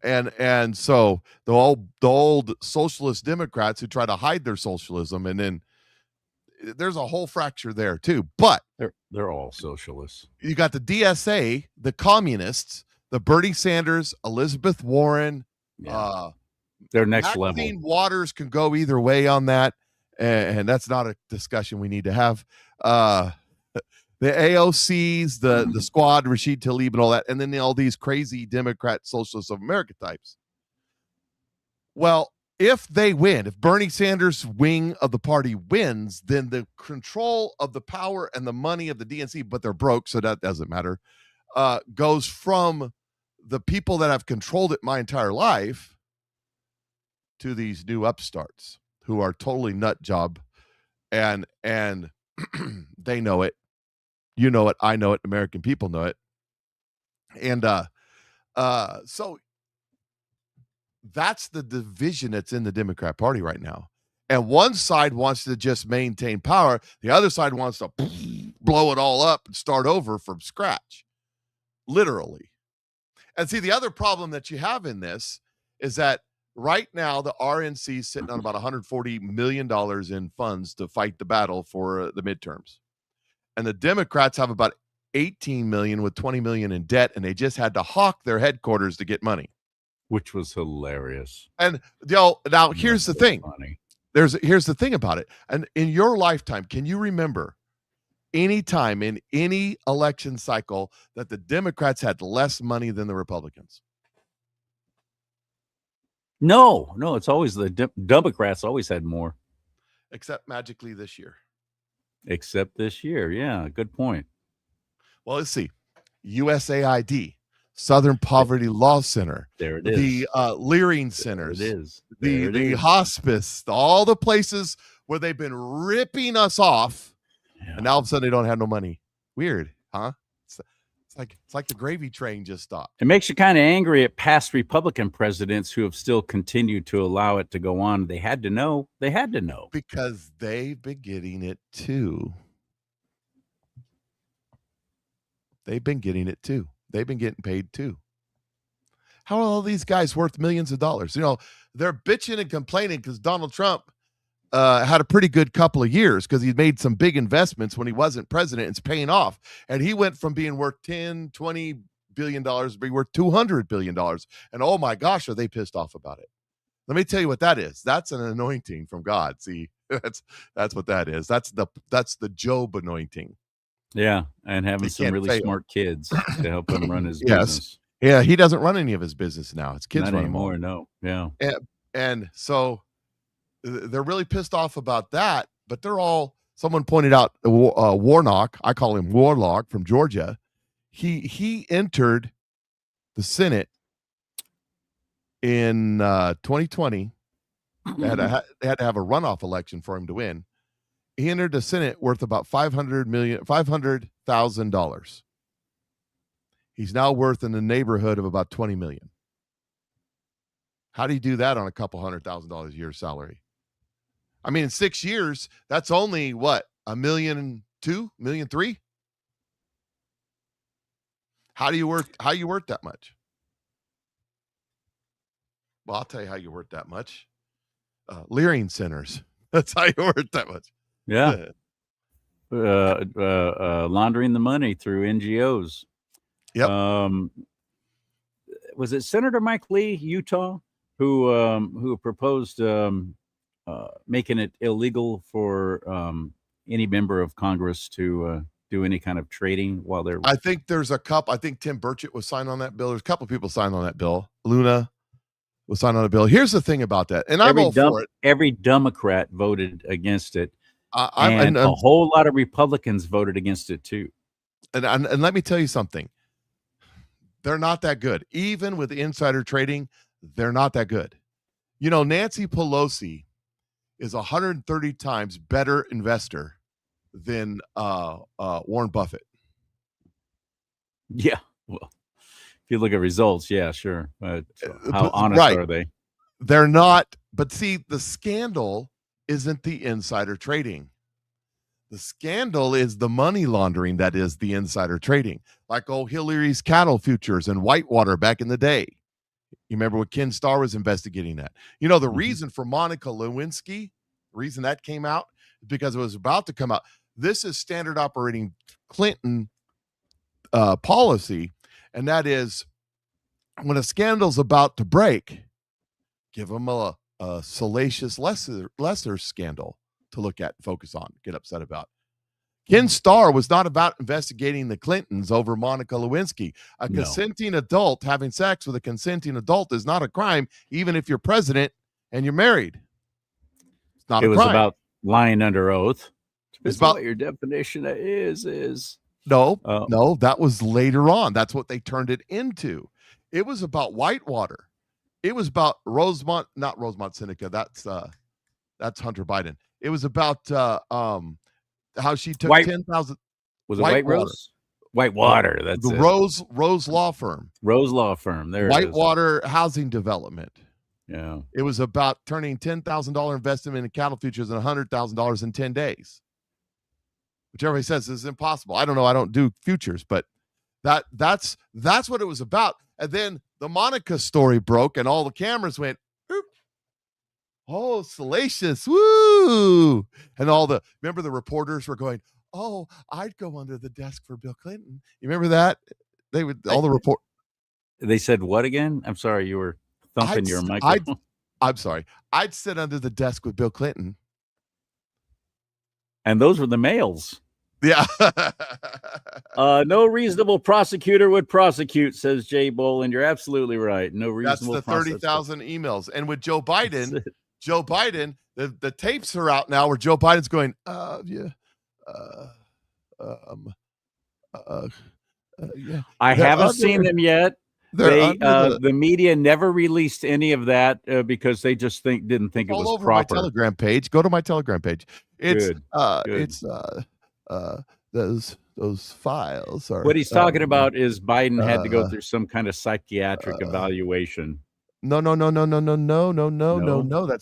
And so the old socialist Democrats who try to hide their socialism, and then there's a whole fracture there too. But they're all socialists. You got the DSA, the communists, the Bernie Sanders, Elizabeth Warren. They're next level. Maxine Waters can go either way on that, and that's not a discussion we need to have. The AOCs, the squad, Rashid Tlaib, and all that, and then all these crazy Democrat Socialists of America types. Well, if they win, if Bernie Sanders' wing of the party wins, then the control of the power and the money of the DNC, but they're broke, so that doesn't matter, goes from the people that have controlled it my entire life to these new upstarts who are totally nut job, and they know it. You know it. I know it. American people know it. And so that's the division that's in the Democrat Party right now. And one side wants to just maintain power. The other side wants to blow it all up and start over from scratch, literally. And see, the other problem that you have in this is that right now the RNC is sitting on about $140 million in funds to fight the battle for the midterms. And the Democrats have about 18 million with 20 million in debt, and they just had to hawk their headquarters to get money, which was hilarious. And now here's the thing. Funny. Here's the thing about it. And in your lifetime, can you remember any time in any election cycle that the Democrats had less money than the Republicans? No, it's always the Democrats always had more. Except magically this year. Except this year. Yeah, good point. Well, let's see. USAID, Southern Poverty Law Center. There it is. The Leering Centers. There it is. The hospice, all the places where they've been ripping us off. Yeah. And now all of a sudden they don't have no money. Weird, huh? It's like the gravy train just stopped. It makes you kind of angry at past Republican presidents who have still continued to allow it to go on. They had to know. Because they've been getting it too. They've been getting it too. They've been getting paid too. How are all these guys worth millions of dollars? You know, they're bitching and complaining because Donald Trump had a pretty good couple of years because he made some big investments when he wasn't president. It's paying off. And he went from being worth 10, 20 billion dollars to being worth $200 billion. And oh my gosh, are they pissed off about it? Let me tell you what that is. That's an anointing from God. See, that's what that is. That's the Job anointing. Yeah. And having some really smart kids to help him run his yes. business. Yeah. He doesn't run any of his business now. His kids Not run anymore. them all. No. Yeah. And so they're really pissed off about that, but someone pointed out Warnock, I call him Warlock from Georgia. He entered the Senate in 2020. They had to have a runoff election for him to win. He entered the Senate worth about $500,000. He's now worth in the neighborhood of about 20 million. How do you do that on a couple $100,000 a year salary? I mean, in 6 years, that's only what, $1.2 million, $1.3 million? How you worth that much? Well, I'll tell you how you worth that much. Leering centers. That's how you worth that much. Yeah. Laundering the money through NGOs. Yep. Was it Senator Mike Lee, Utah, who proposed making it illegal for any member of Congress to do any kind of trading while they're? I think there's a couple. I think Tim Burchett was signed on that bill. There's a couple of people signed on that bill. Luna was signed on the bill. Here's the thing about that, and I'm all for it. Every Democrat voted against it, and a whole lot of Republicans voted against it too. And let me tell you something. They're not that good. Even with insider trading, they're not that good. You know, Nancy Pelosi is 130 times better investor than Warren Buffett. Yeah. Well, if you look at results, yeah, sure. But how honest are they? They're not. But see, the scandal isn't the insider trading. The scandal is the money laundering that is the insider trading. Like Hillary's cattle futures and Whitewater back in the day. You remember when Ken Starr was investigating that? You know, the reason for Monica Lewinsky, the reason that came out is because it was about to come out. This is standard operating Clinton policy. And that is, when a scandal's about to break, give them a salacious lesser scandal to look at, focus on, get upset about. Ken Starr was not about investigating the Clintons over Monica Lewinsky. A consenting adult having sex with a consenting adult is not a crime, even if you're president and you're married. It's not a crime. It was about lying under oath. It's about what your definition is. No, that was later on. That's what they turned it into. It was about Whitewater. It was about not Rosemont Seneca. That's Hunter Biden. It was about how she took 10,000. Was it White Rose? Whitewater. That's the it. Rose Law Firm. Rose Law Firm. There. Whitewater Housing Development. Yeah. It was about turning $10,000 investment in cattle futures and $100,000 in 10 days. Which everybody says is impossible. I don't know. I don't do futures, but that's what it was about. And then the Monica story broke, and all the cameras went, oop. Oh, salacious, woo! And remember the reporters were going, oh, I'd go under the desk for Bill Clinton. You remember that? They said what again? I'm sorry, you were thumping your microphone. I'm sorry. I'd sit under the desk with Bill Clinton. And those were the males. Yeah. No reasonable prosecutor would prosecute, says Jay Boland. You're absolutely right. No reasonable. That's the 30,000 emails. And with Joe Biden, the tapes are out now where Joe Biden's going, yeah. I haven't seen them yet. The media never released any of that because they just didn't think it was all over proper. My Telegram page. Go to my Telegram page. It's those files are. What he's talking about is Biden had to go through some kind of psychiatric evaluation. No. That's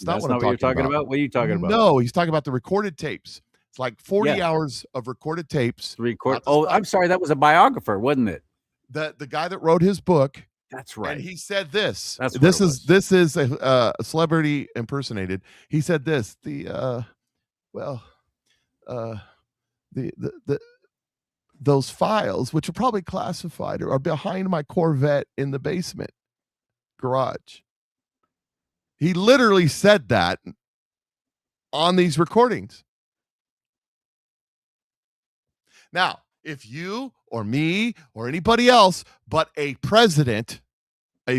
not what you're talking about. What are you talking about? No, he's talking about the recorded tapes. It's like 40 hours of recorded tapes. I'm sorry, that was a biographer, wasn't it? The guy that wrote his book. That's right. And he said this. This is a celebrity impersonated. He said this. Those files, which are probably classified, are behind my Corvette in the basement garage. He literally said that on these recordings. Now, if you or me or anybody else but a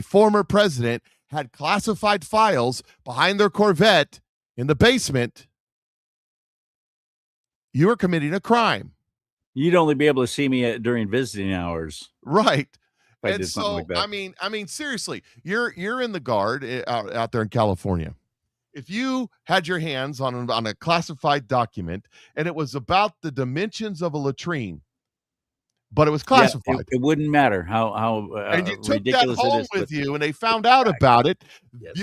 former president, had classified files behind their Corvette in the basement, you are committing a crime. You'd only be able to see me during visiting hours. Right. If I And did something so, like that. I mean, seriously, you're in the Guard out there in California. If you had your hands on a classified document and it was about the dimensions of a latrine, but it was Yeah, classified, it wouldn't matter how and you took that ridiculous it home is. with you, and they found out about it, Yes.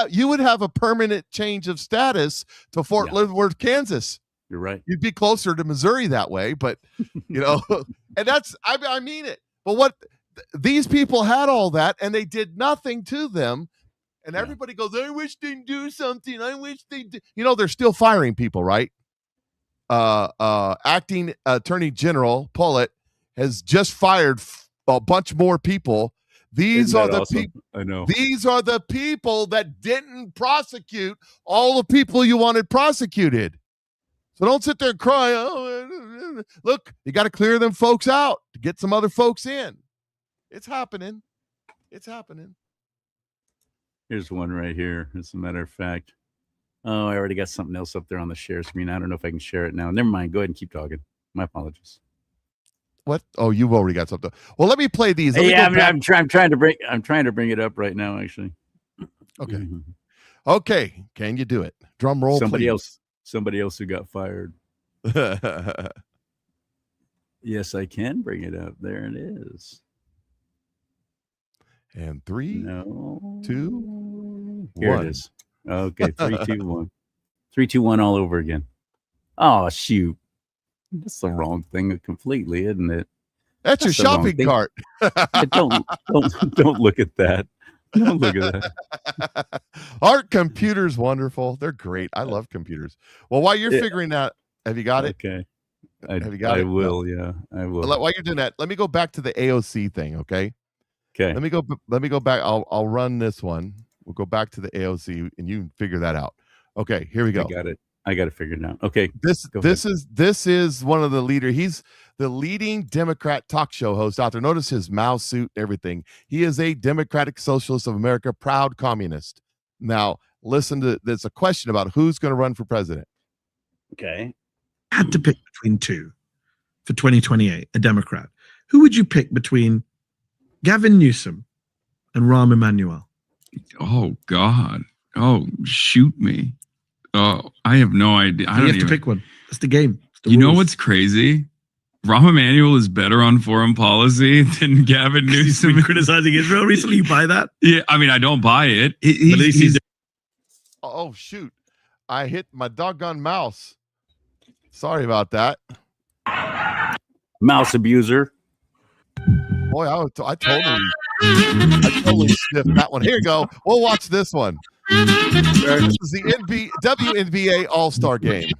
you would have a permanent change of status to Fort Leavenworth, Kansas. You're right. You'd be closer to Missouri that way, but you know, and that's I mean it. But what these people had all that, and they did nothing to them. And everybody goes, I wish they'd do something. I wish they did. You know, they're still firing people, right? Acting Attorney General Pollitt has just fired a bunch more people. These are the people. I know. These are the people that didn't prosecute all the people you wanted prosecuted. So don't sit there and cry. Oh, look, you got to clear them folks out to get some other folks in. It's happening. It's happening. Here's one right here. As a matter of fact. Oh, I already got something else up there on the share screen. I don't know if I can share it now. Never mind. Go ahead and keep talking. My apologies. What? Oh, you've already got something. Well, let me play these. I'm trying to bring it up right now, actually. Okay. Mm-hmm. Okay. Can you do it? Drum roll. Somebody please. else who got fired. Yes, I can bring it up. There it is. And 3, 2, Here 1. it is. Okay, 3, 2, 1. 3, 2, 1 all over again. Oh, shoot. That's the wrong thing completely, isn't it? That's your shopping cart. Don't look at that. Don't look at that. Aren't computers wonderful? They're great. I love computers. Well, while you're figuring out, have you got it? Okay. Have you got it? I will, yeah. I will. While you're doing that, let me go back to the AOC thing, okay? Okay. Let me go back. I'll run this one. We'll go back to the AOC and you can figure that out. Okay, here we go. I got it. I got to figure it out. Okay. This is one of the leader. He's the leading Democrat talk show host out there. Notice his mouse suit, everything. He is a Democratic Socialist of America, proud communist. Now, listen to there's a question about who's going to run for president. Okay. Had to pick between two for 2028, a Democrat. Who would you pick between Gavin Newsom and Rahm Emanuel? Oh God. Oh, shoot me. Oh, I have no idea. You have to pick one. That's the game. You know what's crazy? Rahm Emanuel is better on foreign policy than Gavin Newsom. He's been criticizing Israel recently. You buy that? Yeah, I mean, I don't buy it. Oh shoot! I hit my doggone mouse. Sorry about that. Mouse abuser. Boy, I totally sniffed that one. Here you go. We'll watch this one. This is the WNBA All-Star Game.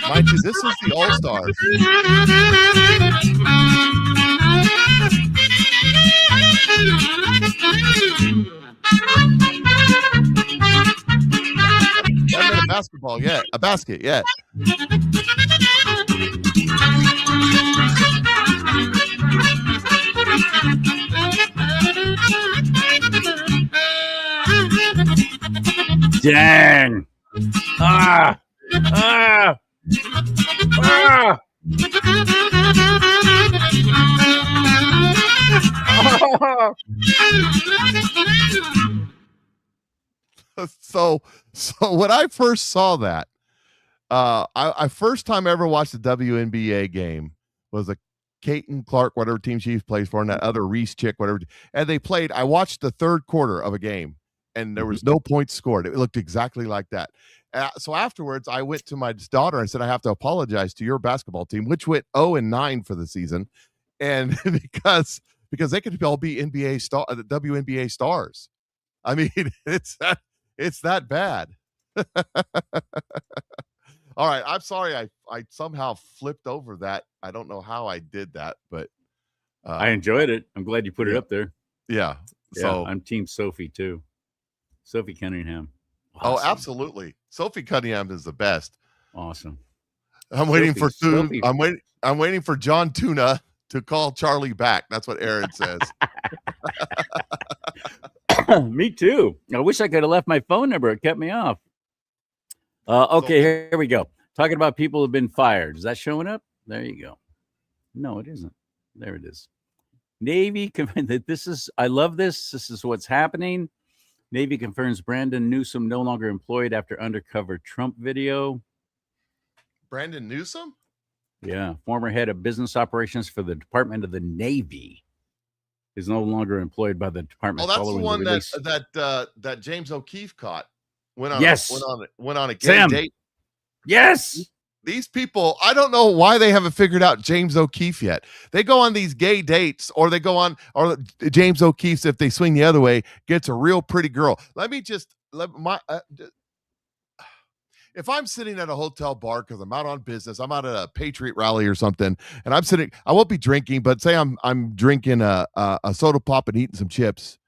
Mind you, this is the All-Stars. Haven't been a basketball yet. A basket yet. Dang. Ah. Ah. Ah. So when I first saw that, I first time I ever watched a WNBA game was a Caitlin Clark, whatever team she plays for, and that other Reese chick, whatever. And they played. I watched the third quarter of a game, and there was no points scored. It looked exactly like that. So afterwards, I went to my daughter and said, I have to apologize to your basketball team, which went 0-9 for the season, and because they could all be WNBA stars. I mean, it's that bad. All right, I'm sorry I somehow flipped over that. I don't know how I did that, but I enjoyed it. I'm glad you put it up there. Yeah. So I'm Team Sophie too. Sophie Cunningham. Awesome. Oh, absolutely. Sophie Cunningham is the best. Awesome. I'm waiting for John Tuna to call Charlie back. That's what Aaron says. Me too. I wish I could have left my phone number. It kept me off. Okay, here we go. Talking about people who've been fired. Is that showing up? There you go. No, it isn't. There it is. Navy. This is. I love this. This is what's happening. Navy confirms Brandon Newsom no longer employed after undercover Trump video. Brandon Newsom? Yeah, former head of business operations for the Department of the Navy is no longer employed by the department. Oh, that's the one release. that James O'Keefe caught. Went on a gay Sam. date. Yes. These people, I don't know why they haven't figured out James O'Keefe yet. They go on these gay dates, or James O'Keefe's, if they swing the other way, gets a real pretty girl. If I'm sitting at a hotel bar because I'm out on business, I'm out at a Patriot rally or something, and I'm sitting, I won't be drinking, but say I'm drinking a soda pop and eating some chips,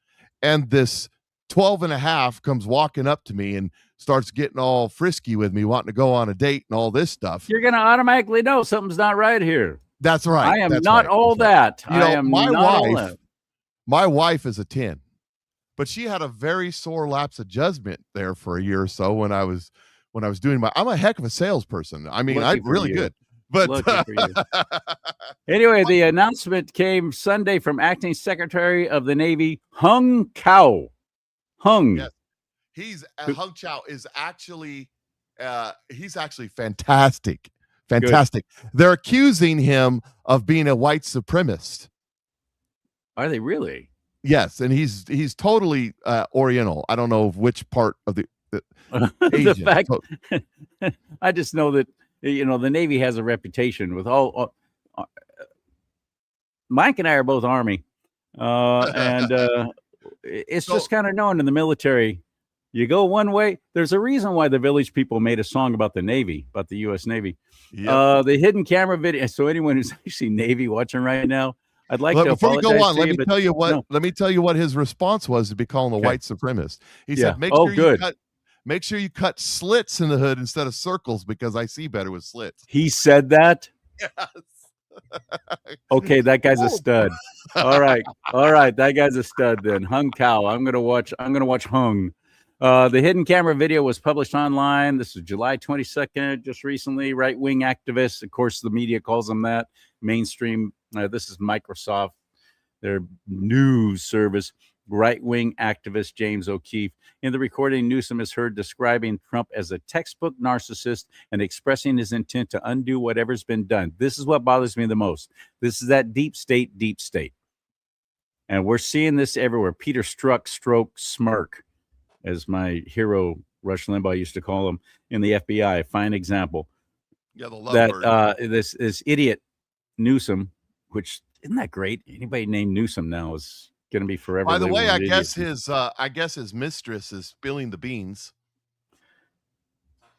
and this 12 and a half comes walking up to me and starts getting all frisky with me, wanting to go on a date and all this stuff. You're going to automatically know something's not right here. That's right. I am not all that. You know, My my wife is a 10, but she had a very sore lapse of judgment there for a year or so when I was doing I'm a heck of a salesperson. I mean, I'm really good. But anyway, the announcement came Sunday from Acting Secretary of the Navy, Hung Cao. Yes. Hung Chow is actually he's actually fantastic. Fantastic. Good. They're accusing him of being a white supremacist. Are they really? Yes, and he's totally Oriental. I don't know which part of the the fact I just know that the Navy has a reputation with all Mike and I are both Army, and it's just kind of known in the military. You go one way. There's a reason why the Village People made a song about the Navy, about the U.S. Navy. Yep. The hidden camera video. So anyone who's actually Navy watching right now, I'd like to. Before you go on, let me tell you what his response was to be calling the white supremacist. He said, Make sure you cut slits in the hood instead of circles because I see better with slits. He said that? Yes. Okay, that guy's a stud. All right. That guy's a stud then. Hung Cao. I'm gonna watch Hung. The hidden camera video was published online. This is July 22nd, just recently. Right-wing activists, of course, the media calls them that. Mainstream. This is Microsoft, their news service. Right-wing activist James O'Keefe. In the recording, Newsom is heard describing Trump as a textbook narcissist and expressing his intent to undo whatever's been done. This is what bothers me the most. This is that deep state. And we're seeing this everywhere. Peter Strzok, stroke, smirk, as my hero Rush Limbaugh used to call him in the FBI. Fine example. Yeah, the lovebird. This idiot Newsom, which isn't that great? Anybody named Newsom now is going to be forever. By the way, I guess his mistress is spilling the beans.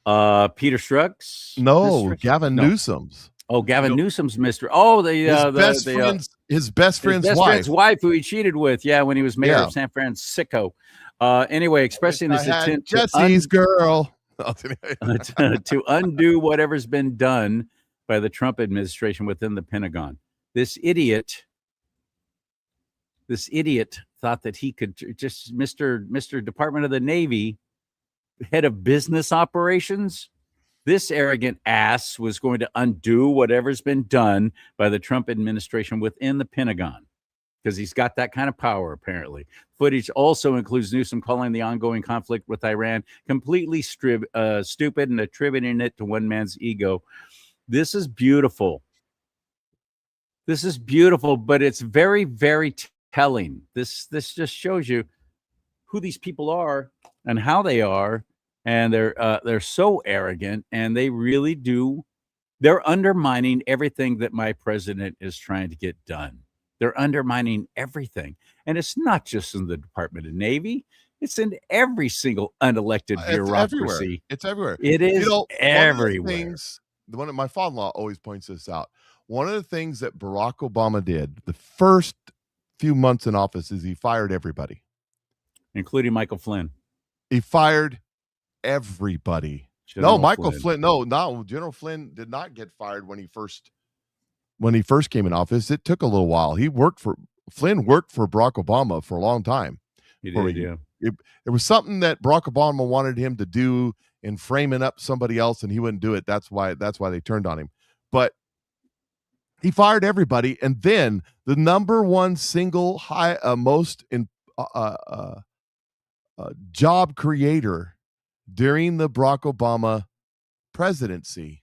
Peter Strzok's? No, Gavin Newsom's. Oh, Gavin Newsom's mistress. Oh, his best friend's wife who he cheated with. Yeah, when he was mayor of San Francisco. Anyway, expressing his intent Jesse's girl to undo whatever's been done by the Trump administration within the Pentagon. This idiot thought that he could just Mr. Department of the Navy, head of business operations. This arrogant ass was going to undo whatever's been done by the Trump administration within the Pentagon because he's got that kind of power, apparently. Footage also includes Newsom calling the ongoing conflict with Iran completely stupid and attributing it to one man's ego. This is beautiful. But it's very, very telling. This just shows you who these people are and how they are, and they're so arrogant, and they really do. They're undermining everything that my president is trying to get done. They're undermining everything, and it's not just in the Department of Navy. It's in every single unelected bureaucracy. It's everywhere. It is everywhere. One of my father-in-law always points this out. One of the things that Barack Obama did the first few months in office is he fired everybody, including Michael Flynn. He fired everybody. General Flynn did not get fired when he first when he first came in office, it took a little while. Flynn worked for Barack Obama for a long time. He did, yeah. There was something that Barack Obama wanted him to do in framing up somebody else, and he wouldn't do it. That's why they turned on him. But he fired everybody, and then the number one single job creator during the Barack Obama presidency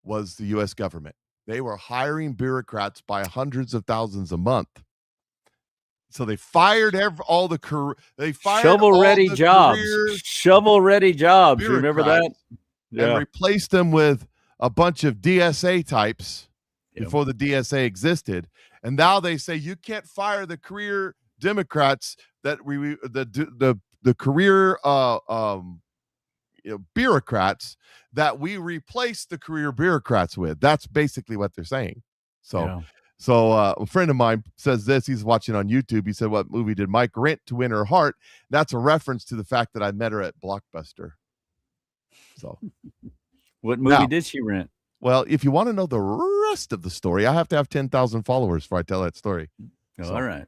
was the U.S. government. They were hiring bureaucrats by hundreds of thousands a month. So they fired shovel-ready jobs. Shovel-ready jobs. Remember that? Yeah. And replaced them with a bunch of DSA types before the DSA existed. And now they say you can't fire the career Democrats that the career bureaucrats that we replaced the career bureaucrats with. That's basically what they're saying. So a friend of mine says this. He's watching on YouTube. He said, "What movie did Mike rent to win her heart?" That's a reference to the fact that I met her at Blockbuster. So, what movie did she rent? Well, if you want to know the rest of the story, I have to have 10,000 followers before I tell that story. All right.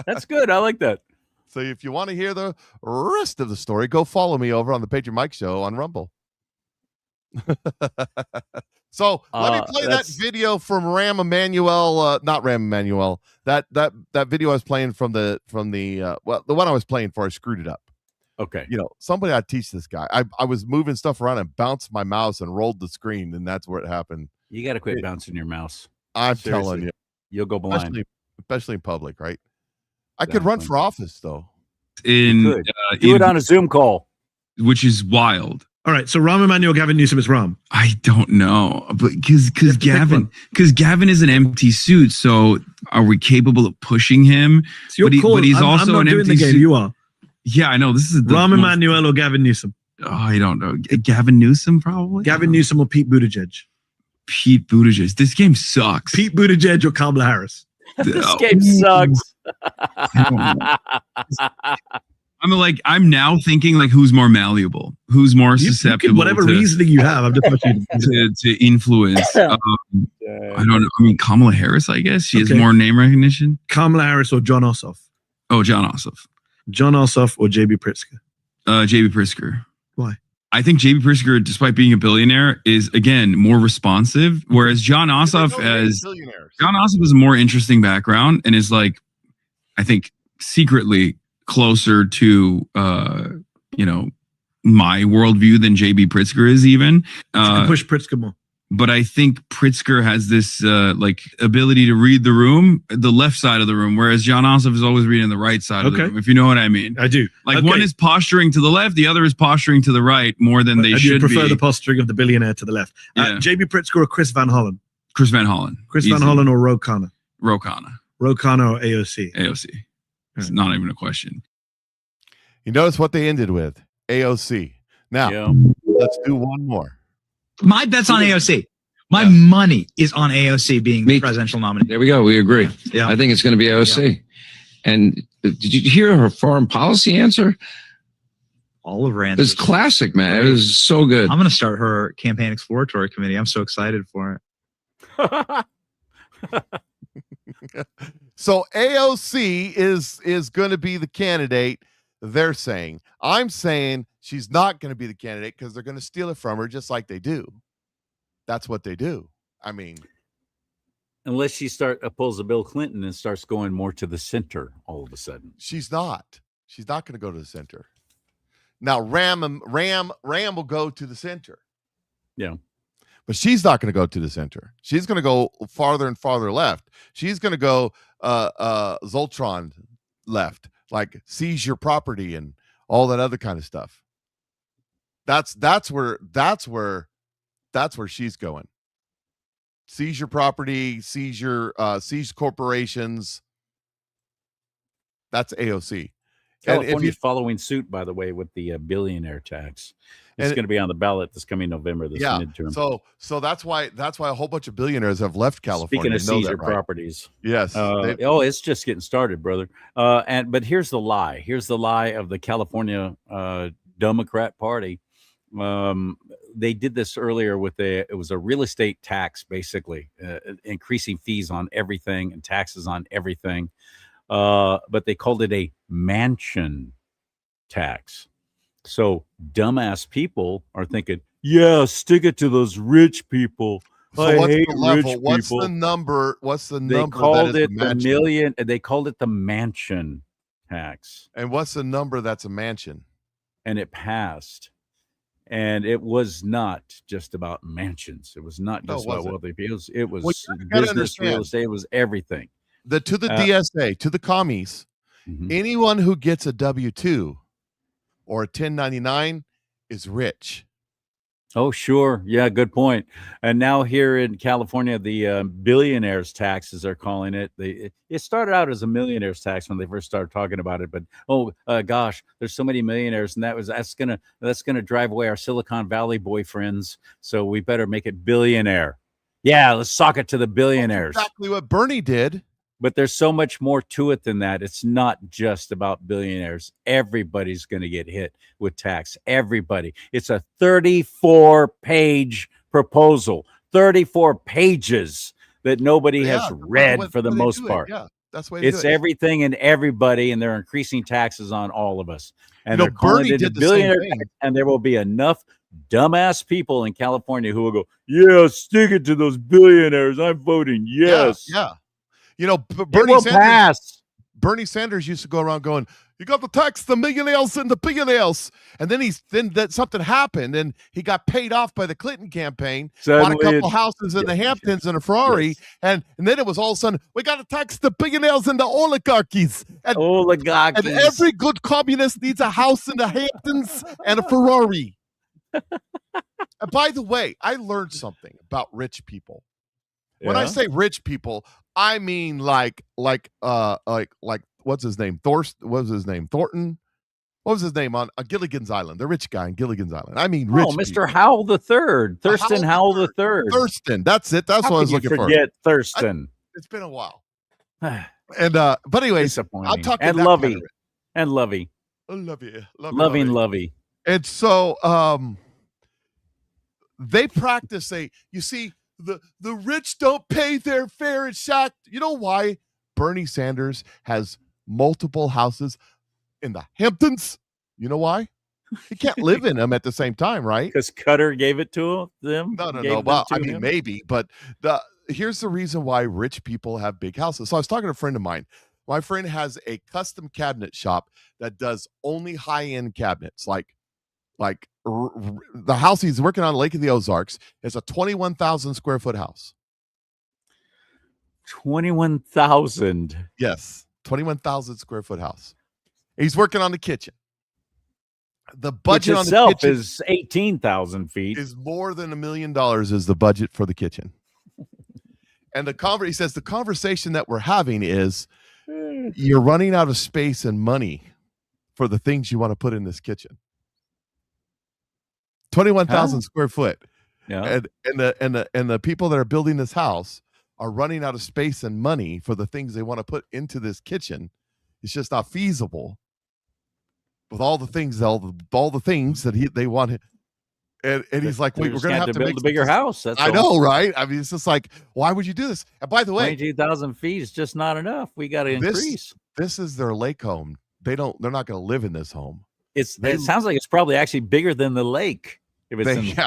That's good. I like that. So if you want to hear the rest of the story, go follow me over on the Patriot Mike Show on Rumble. So let me play that video from Rahm Emanuel, not Rahm Emanuel. That video I was playing from the the one I was playing for, I screwed it up. Okay. Somebody I'd teach this guy. I was moving stuff around and bounced my mouse and rolled the screen, and that's where it happened. You got to quit bouncing your mouse. I'm telling you. You'll go blind. Especially in public, right? I could run for office, though. Do it on a Zoom call. Which is wild. All right, so Rahm Emanuel, Gavin Newsom is Rahm. I don't know, but because Gavin is an empty suit, so are we capable of pushing him? It's your call. But he's also I'm not an doing empty the game. suit. You are. Yeah, I know. This is Rahm Emanuel or Gavin Newsom. Oh, I don't know. Gavin Newsom, probably. Gavin Newsom or Pete Buttigieg. Pete Buttigieg. This game sucks. Pete Buttigieg or Kamala Harris. This game sucks. I'm now thinking who's more malleable, who's more susceptible. Whatever reasoning you have, I'm just to influence. I don't know. I mean, Kamala Harris, I guess she has more name recognition. Kamala Harris or John Ossoff. Oh, John Ossoff. John Ossoff or JB Pritzker. JB Pritzker. Why? I think JB Pritzker, despite being a billionaire, is again more responsive, whereas John Ossoff has a more interesting background and is I think secretly closer to my worldview than JB Pritzker is even. You can push Pritzker more. But I think Pritzker has this ability to read the room, the left side of the room, whereas John Ossoff is always reading the right side of the room, if you know what I mean. I do. One is posturing to the left, the other is posturing to the right more than they should be. You prefer the posturing of the billionaire to the left. JB Pritzker or Chris Van Hollen? Chris Van Hollen. Chris Van Hollen or Ro Khanna? Ro Khanna. Ro Khanna or AOC? AOC. It's not even a question. You notice what they ended with? AOC. Now, let's do one more. My bet's on AOC. My money is on AOC being the presidential nominee. There we go. We agree. Yeah. I think it's going to be AOC. Yeah. And did you hear her foreign policy answer? All of her answers. It's classic, man. It was so good. I'm going to start her campaign exploratory committee. I'm so excited for it. So AOC is going to be the candidate, they're saying. I'm saying she's not going to be the candidate because they're going to steal it from her just like they do. That's what they do. I mean, unless she pulls a Bill Clinton and starts going more to the center all of a sudden. She's not going to go to the center. Now Ram will go to the center. Yeah. But she's not going to go to the center. She's going to go farther and farther left. She's going to go Zoltron left, seize your property and all that other kind of stuff. That's where she's going. Seize your property, seize corporations. That's AOC. California's following suit, by the way, with the billionaire tax. It's going to be on the ballot this coming November, this midterm. So that's why a whole bunch of billionaires have left California. Speaking of seize your properties. Yes. It's just getting started, brother. But here's the lie. Here's the lie of the California Democrat Party. They did this earlier with it was a real estate tax, basically, increasing fees on everything and taxes on everything. But they called it a mansion tax. So dumbass people are thinking, yeah, stick it to those rich people. So I what's hate the level? rich What's people. the number? What's the They number that called is it a the mansion? million. They called it the mansion tax, And what's the number that's a mansion? and it passed. And it was not just about mansions. It was not No, just it about wasn't. wealthy people. It was Well, you gotta business, real understand. estate. It was everything. To the DSA, to the commies, anyone who gets a W-2 or a 1099 is rich. Oh, sure. Yeah, good point. And now here in California, the billionaires taxes they're calling it. It started out as a millionaires tax when they first started talking about it, but gosh, there's so many millionaires, and that's gonna drive away our Silicon Valley boyfriends. So we better make it billionaire. Yeah, let's sock it to the billionaires. That's exactly what Bernie did. But there's so much more to it than that. It's not just about billionaires. Everybody's going to get hit with tax. Everybody. It's a 34-page proposal, 34 pages that nobody has read for the most part. Yeah, that's the way to It's do it. everything and everybody, and they're increasing taxes on all of us. And You know, they're calling Bernie it a did the same billionaire thing. tax, and there will be enough dumbass people in California who will go, yeah, stick it to those billionaires. I'm voting yes. Yeah. You know, Bernie Sanders used to go around going, "You got to tax the millionaires and the billionaires," and then that something happened, and he got paid off by the Clinton campaign. Suddenly bought a couple houses in the Hamptons and a Ferrari, and then it was all of a sudden we got to tax the billionaires and the oligarchies. And every good communist needs a house in the Hamptons and a Ferrari. And by the way, I learned something about rich people. When I say rich people, I mean like what's his name? What was his name? Thornton? What was his name on Gilligan's Island? The rich guy in Gilligan's Island. I mean rich Mr. people. Howell the Third. Thurston Howell the Third. Thurston. That's it. That's what I was looking for. Forget Thurston. It's been a while. And but anyways, I'm talking and that Lovey. kind of rich. And Lovey. I love you. Loving Lovey. And so they practice you see, the rich don't pay their fair and shack. You know why Bernie Sanders has multiple houses in the Hamptons? You know why? He can't live in them at the same time, right? Because Cutter gave it to them? No. Well, I mean, maybe, but here's the reason why rich people have big houses. So I was talking to a friend of mine. My friend has a custom cabinet shop that does only high-end cabinets, like the house he's working on, Lake of the Ozarks, is a 21,000 square foot house. 21,000. Yes, 21,000 square foot house. He's working on the kitchen. The budget on the itself kitchen is 18,000 feet. Is more than $1 million is the budget for the kitchen. And he says the conversation that we're having is you're running out of space and money for the things you want to put in this kitchen. 21,000 square foot. Yeah. And the people that are building this house are running out of space and money for the things they want to put into this kitchen. It's just not feasible with all the things that they want. And he's like, wait, we're going to have to build make a bigger house. That's I know, right? I mean, it's just like, why would you do this? And by the way, 22,000 feet is just not enough. We got to increase. This is their lake home. They're not going to live in this home. It sounds like it's probably actually bigger than the lake. If it's Lake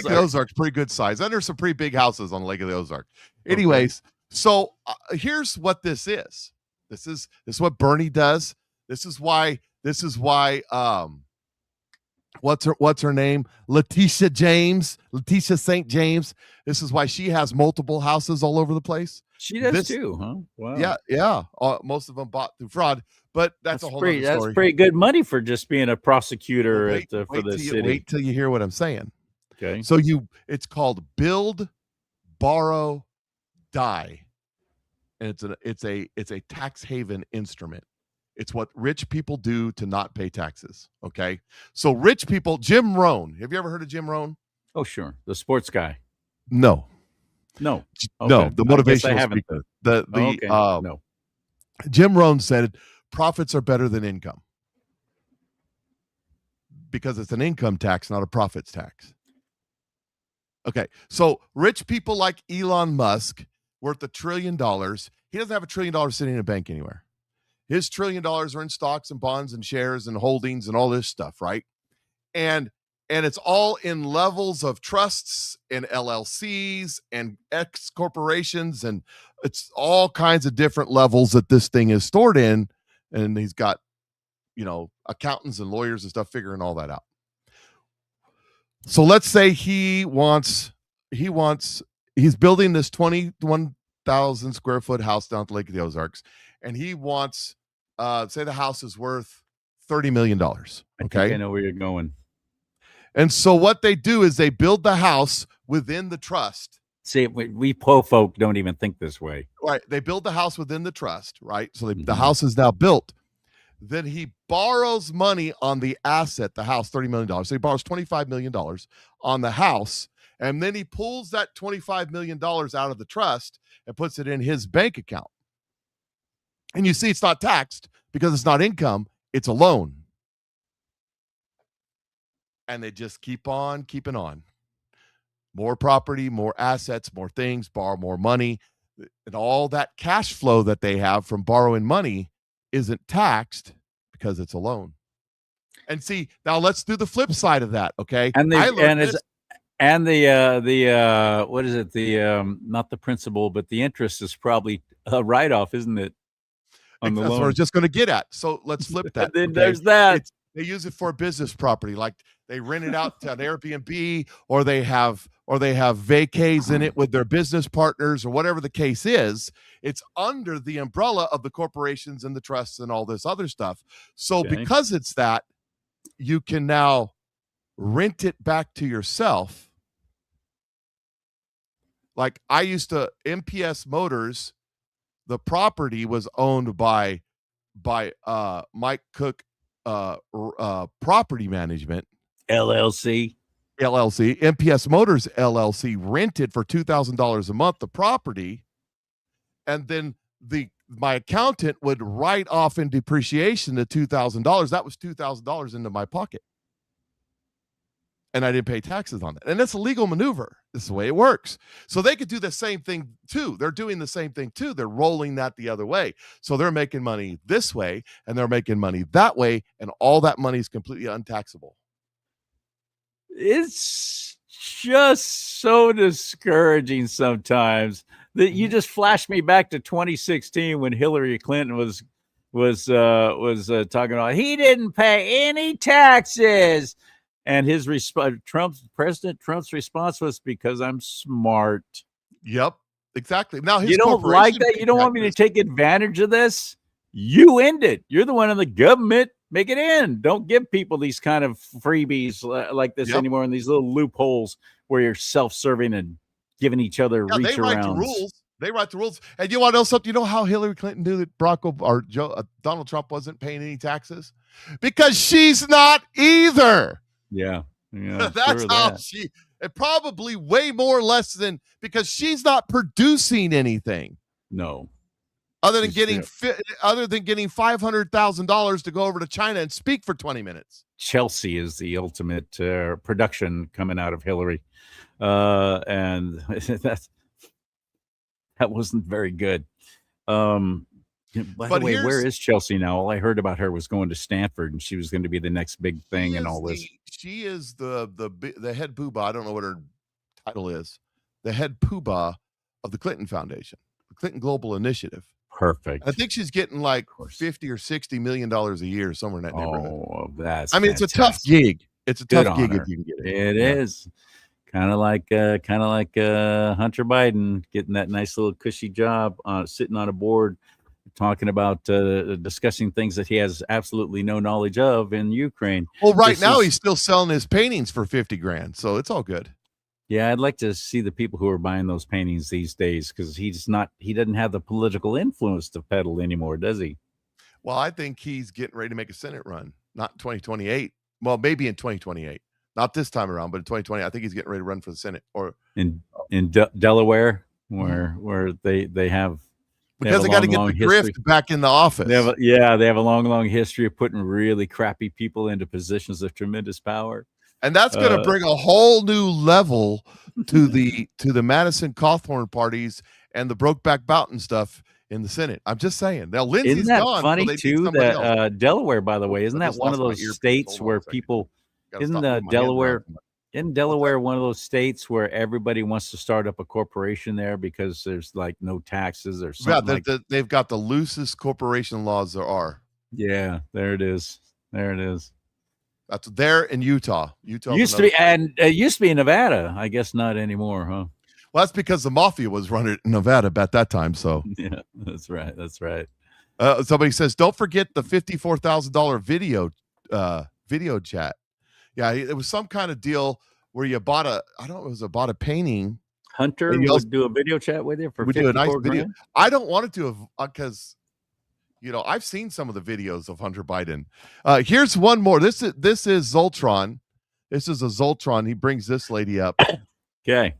of the Ozark's pretty good size. And there's some pretty big houses on Lake of the Ozark. Anyways, so here's what this is. This is what Bernie does. This is why what's her name? Letitia St. James. This is why she has multiple houses all over the place. She does too, huh? Wow. Yeah. Most of them bought through fraud, but that's a whole other story. That's pretty good money for just being a prosecutor for the city. Wait till you hear what I'm saying. Okay. So it's called Build, Borrow, Die. And it's a tax haven instrument. It's what rich people do to not pay taxes. Okay. So rich people, Jim Rohn. Have you ever heard of Jim Rohn? Oh, sure. The sports guy. No. Okay. No, the motivational speaker. No. Jim Rohn said profits are better than income. because it's an income tax, not a profits tax. Okay, so rich people like Elon Musk, worth $1 trillion, he doesn't have $1 trillion sitting in a bank anywhere. His $1 trillion are in stocks and bonds and shares and holdings and all this stuff, right? And it's all in levels of trusts and LLCs and X corporations, and it's all kinds of different levels that this thing is stored in. And he's got, accountants and lawyers and stuff figuring all that out. So let's say he's building this 21,000 square foot house down at the Lake of the Ozarks, and he wants, say the house is worth $30 million. Okay. I think I know where you're going. And so what they do is they build the house within the trust. See, we po folk don't even think this way. Right. They build the house within the trust, right? So the house is now built. Then he borrows money on the asset, the house, $30 million. So he borrows $25 million on the house. And then he pulls that $25 million out of the trust and puts it in his bank account. And you see it's not taxed because it's not income. It's a loan. And they just keep on keeping on. More property, more assets, more things, borrow more money. And all that cash flow that they have from borrowing money isn't taxed because it's a loan. And see, now let's do the flip side of that, okay? And what is it? Not the principal, but the interest is probably a write-off, isn't it? That's what I was just going to get at. So let's flip that. Then there's that. They use it for business property, like they rent it out to an Airbnb, or they have vacays in it with their business partners, or whatever the case is. It's under the umbrella of the corporations and the trusts and all this other stuff. So because it's that, you can now rent it back to yourself. Like I used to, MPS Motors, the property was owned by Mike Cook Property Management LLC. MPS Motors LLC rented for $2,000 a month the property, and then my accountant would write off in depreciation the $2,000. That was $2,000 into my pocket, and I didn't pay taxes on that. And it's a legal maneuver. This is the way it works. So they could do the same thing too. They're doing the same thing too. They're rolling that the other way. So they're making money this way and they're making money that way, and all that money is completely untaxable. It's just so discouraging sometimes that you just flash me back to 2016 when Hillary Clinton was talking about he didn't pay any taxes. And his President Trump's response was, because I'm smart. Yep, exactly. Now you don't like that. You don't want me to take advantage of this. You end it. You're the one in the government. Make it end. Don't give people these kind of freebies like this anymore, and these little loopholes where you're self-serving and giving each other reach arounds. They write the rules. They write the rules. And you want to know something? You know how Hillary Clinton knew that Donald Trump wasn't paying any taxes? Because she's not either. Yeah. That's how and probably way more less than, because she's not producing anything. No. Other than getting $500,000 to go over to China and speak for 20 minutes. Chelsea is the ultimate production coming out of Hillary. And that wasn't very good. By the way, where is Chelsea now? All I heard about her was going to Stanford, and she was going to be the next big thing and all this. She is the head poobah. I don't know what her title is. The head poobah of the Clinton Foundation, the Clinton Global Initiative. Perfect. I think she's getting like $50 or $60 million a year, somewhere in that neighborhood. Oh, that's fantastic. It's a tough gig. It's a tough gig if you can get it. It is. Kind of like Hunter Biden getting that nice little cushy job sitting on a board talking about discussing things that he has absolutely no knowledge of in Ukraine. Well, now he's still selling his paintings for $50,000, so it's all good. Yeah, I'd like to see the people who are buying those paintings these days, because he doesn't have the political influence to peddle anymore, does he? Well, I think he's getting ready to make a Senate run, not in 2028. Well, maybe in 2028. Not this time around, but in 2020, I think he's getting ready to run for the Senate, or in Delaware, where they have Because they got to get the grift back in the office. They have a long history of putting really crappy people into positions of tremendous power. And that's going to bring a whole new level to the Madison Cawthorn parties and the Brokeback Mountain stuff in the Senate. I'm just saying. Now Lindsey's isn't that gone. funny so too that Delaware, by the way, isn't that one of those states where people Isn't Delaware one of those states where everybody wants to start up a corporation there because there's like no taxes or something? They've got the loosest corporation laws there are. Yeah, there it is. That's there in Utah. Used to be, and it used to be in Nevada. I guess not anymore, huh? Well, that's because the mafia was running in Nevada at that time. So yeah, that's right. Somebody says, don't forget the $54,000 video chat. Yeah, it was some kind of deal where you bought a painting. Hunter would do a video chat with you for $54,000. Do a nice video. I don't want it to because I've seen some of the videos of Hunter Biden. Here's one more. This is Zoltron. This is a Zoltron. He brings this lady up. Okay.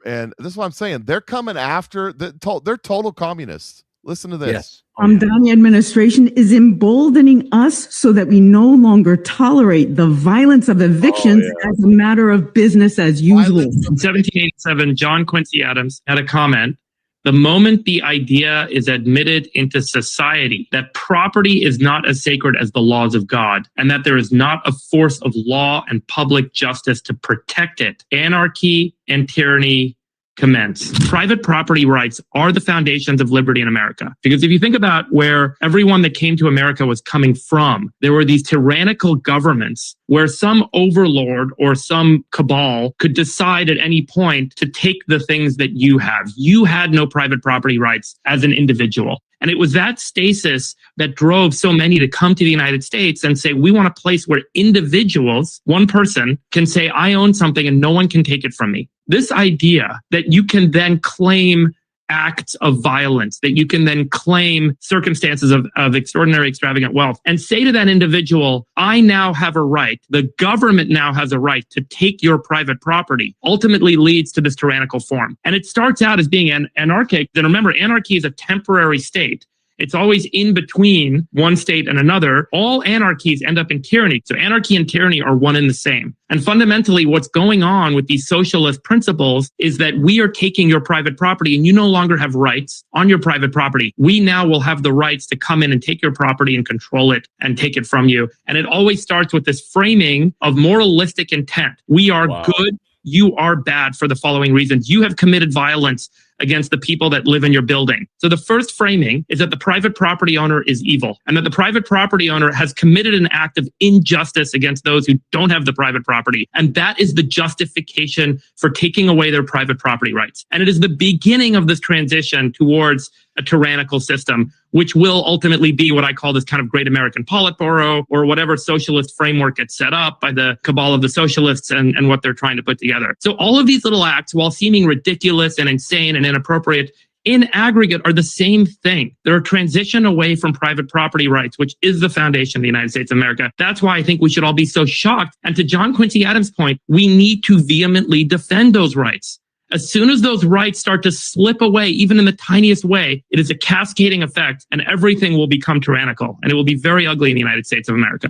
And this is what I'm saying. They're coming after they're total communists. Listen to this. Yes. The administration is emboldening us so that we no longer tolerate the violence of evictions as a matter of business as usual. In 1787, John Quincy Adams had a comment. The moment the idea is admitted into society that property is not as sacred as the laws of God, and that there is not a force of law and public justice to protect it, anarchy and tyranny commence. Private property rights are the foundations of liberty in America. Because if you think about where everyone that came to America was coming from, there were these tyrannical governments where some overlord or some cabal could decide at any point to take the things that you have. You had no private property rights as an individual. And it was that stasis that drove so many to come to the United States and say, we want a place where individuals, one person, can say, I own something and no one can take it from me. This idea that you can then claim acts of violence, that you can then claim circumstances of extraordinary, extravagant wealth, and say to that individual, I now have a right, the government now has a right to take your private property, ultimately leads to this tyrannical form. And it starts out as being anarchic. Then remember, anarchy is a temporary state. It's always in between one state and another. All anarchies end up in tyranny. So anarchy and tyranny are one and the same. And fundamentally, what's going on with these socialist principles is that we are taking your private property and you no longer have rights on your private property. We now will have the rights to come in and take your property and control it and take it from you. And it always starts with this framing of moralistic intent. We are good. You are bad for the following reasons. You have committed violence against the people that live in your building. So the first framing is that the private property owner is evil and that the private property owner has committed an act of injustice against those who don't have the private property. And that is the justification for taking away their private property rights. And it is the beginning of this transition towards a tyrannical system, which will ultimately be what I call this kind of great American Politburo or whatever socialist framework gets set up by the cabal of the socialists and what they're trying to put together. So all of these little acts, while seeming ridiculous and insane and inappropriate, in aggregate are the same thing. They're a transition away from private property rights, which is the foundation of the United States of America. That's why I think we should all be so shocked. And to John Quincy Adams' point, we need to vehemently defend those rights. As soon as those rights start to slip away, even in the tiniest way, it is a cascading effect and everything will become tyrannical and it will be very ugly in the United States of America.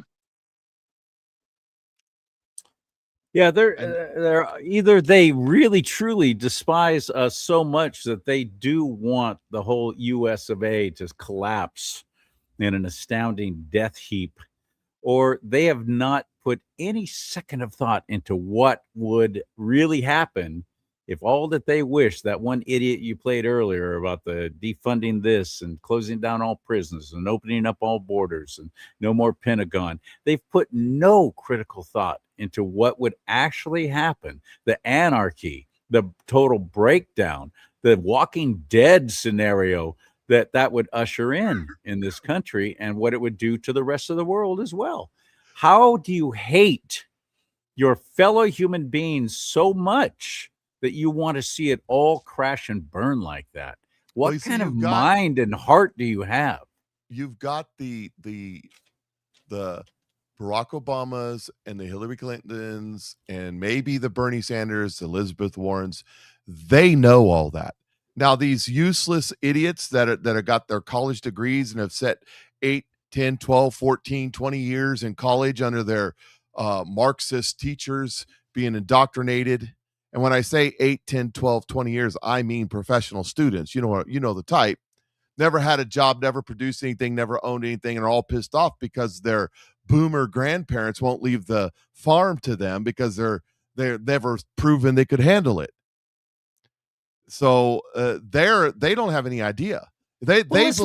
Yeah, they're either they really truly despise us so much that they do want the whole US of A to collapse in an astounding death heap, or they have not put any second of thought into what would really happen if all that they wish, that one idiot you played earlier about the defunding this and closing down all prisons and opening up all borders and no more Pentagon, they've put no critical thought into what would actually happen, the anarchy, the total breakdown, the Walking Dead scenario that would usher in this country and what it would do to the rest of the world as well. How do you hate your fellow human beings so much that you want to see it all crash and burn like that? What kind of mind and heart do you have? You've got the Barack Obamas and the Hillary Clintons and maybe the Bernie Sanders, Elizabeth Warrens. They know all that. Now, these useless idiots that have got their college degrees and have set 8, 10, 12, 14, 20 years in college under their Marxist teachers being indoctrinated. And when I say 8, 10, 12, 20 years, I mean professional students. You know the type. Never had a job, never produced anything, never owned anything, and are all pissed off because their boomer grandparents won't leave the farm to them because they're never proven they could handle it. So they don't have any idea. They believe.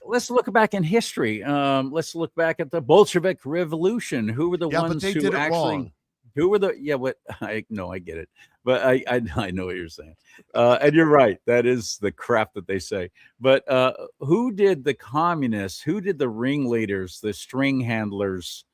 Let's look back in history. Let's look back at the Bolshevik Revolution. Who were the ones but they who did it actually? Wrong. Who were the? Yeah, what? I get it, but I know what you're saying, and you're right. That is the crap that they say. But who did the communists? Who did the ringleaders? The string handlers?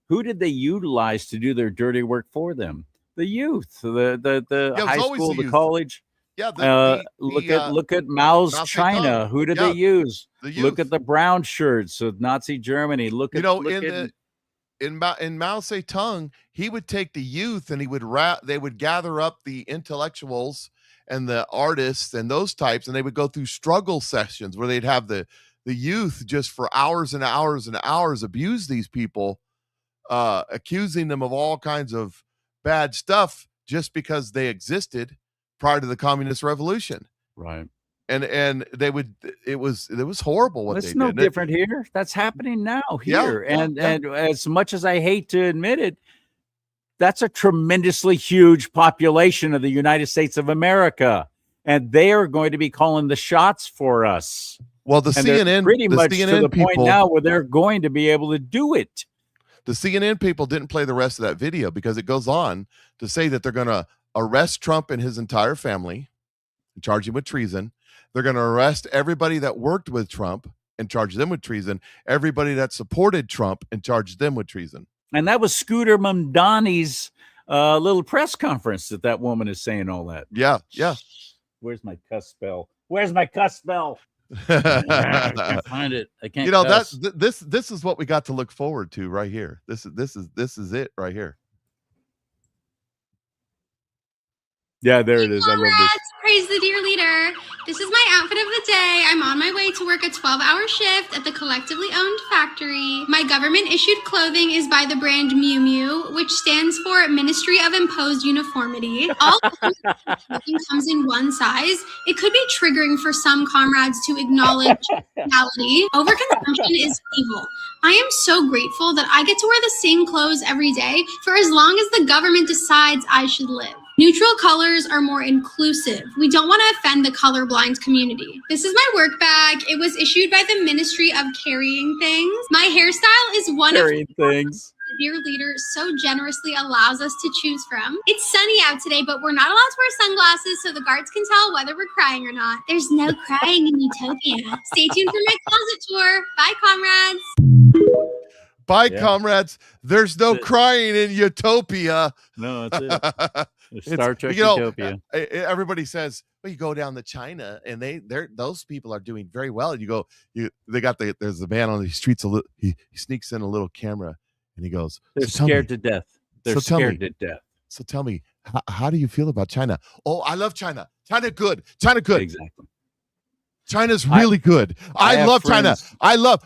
Who did they utilize to do their dirty work for them? The youth, the high school, the college. Yeah, look at Mao's Mao China. Zedong. Who did they use? The Look youth. at the brown shirts of Nazi Germany. Look at in Mao Zedong, he would take the youth and they would gather up the intellectuals and the artists and those types, and they would go through struggle sessions where they'd have the youth just for hours and hours and hours abuse these people, accusing them of all kinds of bad stuff just because they existed prior to the communist revolution. Right. And they would, it was horrible what they did. It's no different here. That's happening now here. And as much as I hate to admit it, that's a tremendously huge population of the United States of America. And they are going to be calling the shots for us. Well, the CNN pretty much CNN to the people, point now where they're going to be able to do it. The CNN people didn't play the rest of that video because it goes on to say that they're going to arrest Trump and his entire family and charge him with treason. They're going to arrest everybody that worked with Trump and charge them with treason. Everybody that supported Trump and charge them with treason. And that was Scooter Mamdani's little press conference that woman is saying all that. Yeah. Where's my cuss spell? Where's my cuss spell? I can't find it. I can't. This is what we got to look forward to right here. This is it right here. Yeah, there it is. I love this. Praise the dear leader. This is my outfit of the day. I'm on my way to work a 12-hour shift at the collectively owned factory. My government-issued clothing is by the brand Miu Miu, which stands for Ministry of Imposed Uniformity. All clothing comes in one size. It could be triggering for some comrades to acknowledge reality. Overconsumption is evil. I am so grateful that I get to wear the same clothes every day for as long as the government decides I should live. Neutral colors are more inclusive. We don't want to offend the colorblind community. This is my work bag. It was issued by the Ministry of Carrying Things. My hairstyle is one of things the dear leader so generously allows us to choose from. It's sunny out today, but we're not allowed to wear sunglasses so the guards can tell whether we're crying or not. There's no crying in Utopia. Stay tuned for my closet tour. Bye, comrades. Bye, comrades. There's no crying in Utopia. No, that's it. Star Trek Utopia. Everybody says, well, you go down to China and those people are doing very well. And there's a man on the streets. He sneaks in a little camera and he goes, they're scared to death. They're scared to death. So tell me, how do you feel about China? Oh, I love China. China good. China good. Exactly. China's really good. I love China. I love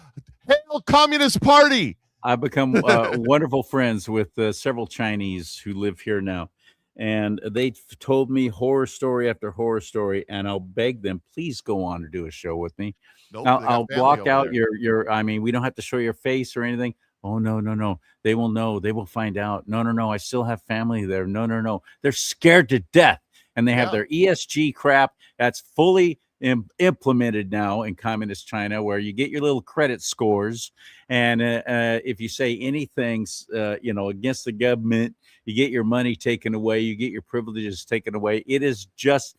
Hail Communist Party. I've become wonderful friends with several Chinese who live here now. And they told me horror story after horror story. And I'll beg them, please go on to do a show with me. Nope, I'll block out your, I mean, we don't have to show your face or anything. Oh, no. They will know. They will find out. No. I still have family there. No. They're scared to death. And they have their ESG crap that's fully implemented now in communist China, where you get your little credit scores, and if you say anything against the government, you get your money taken away, you get your privileges taken away. It is just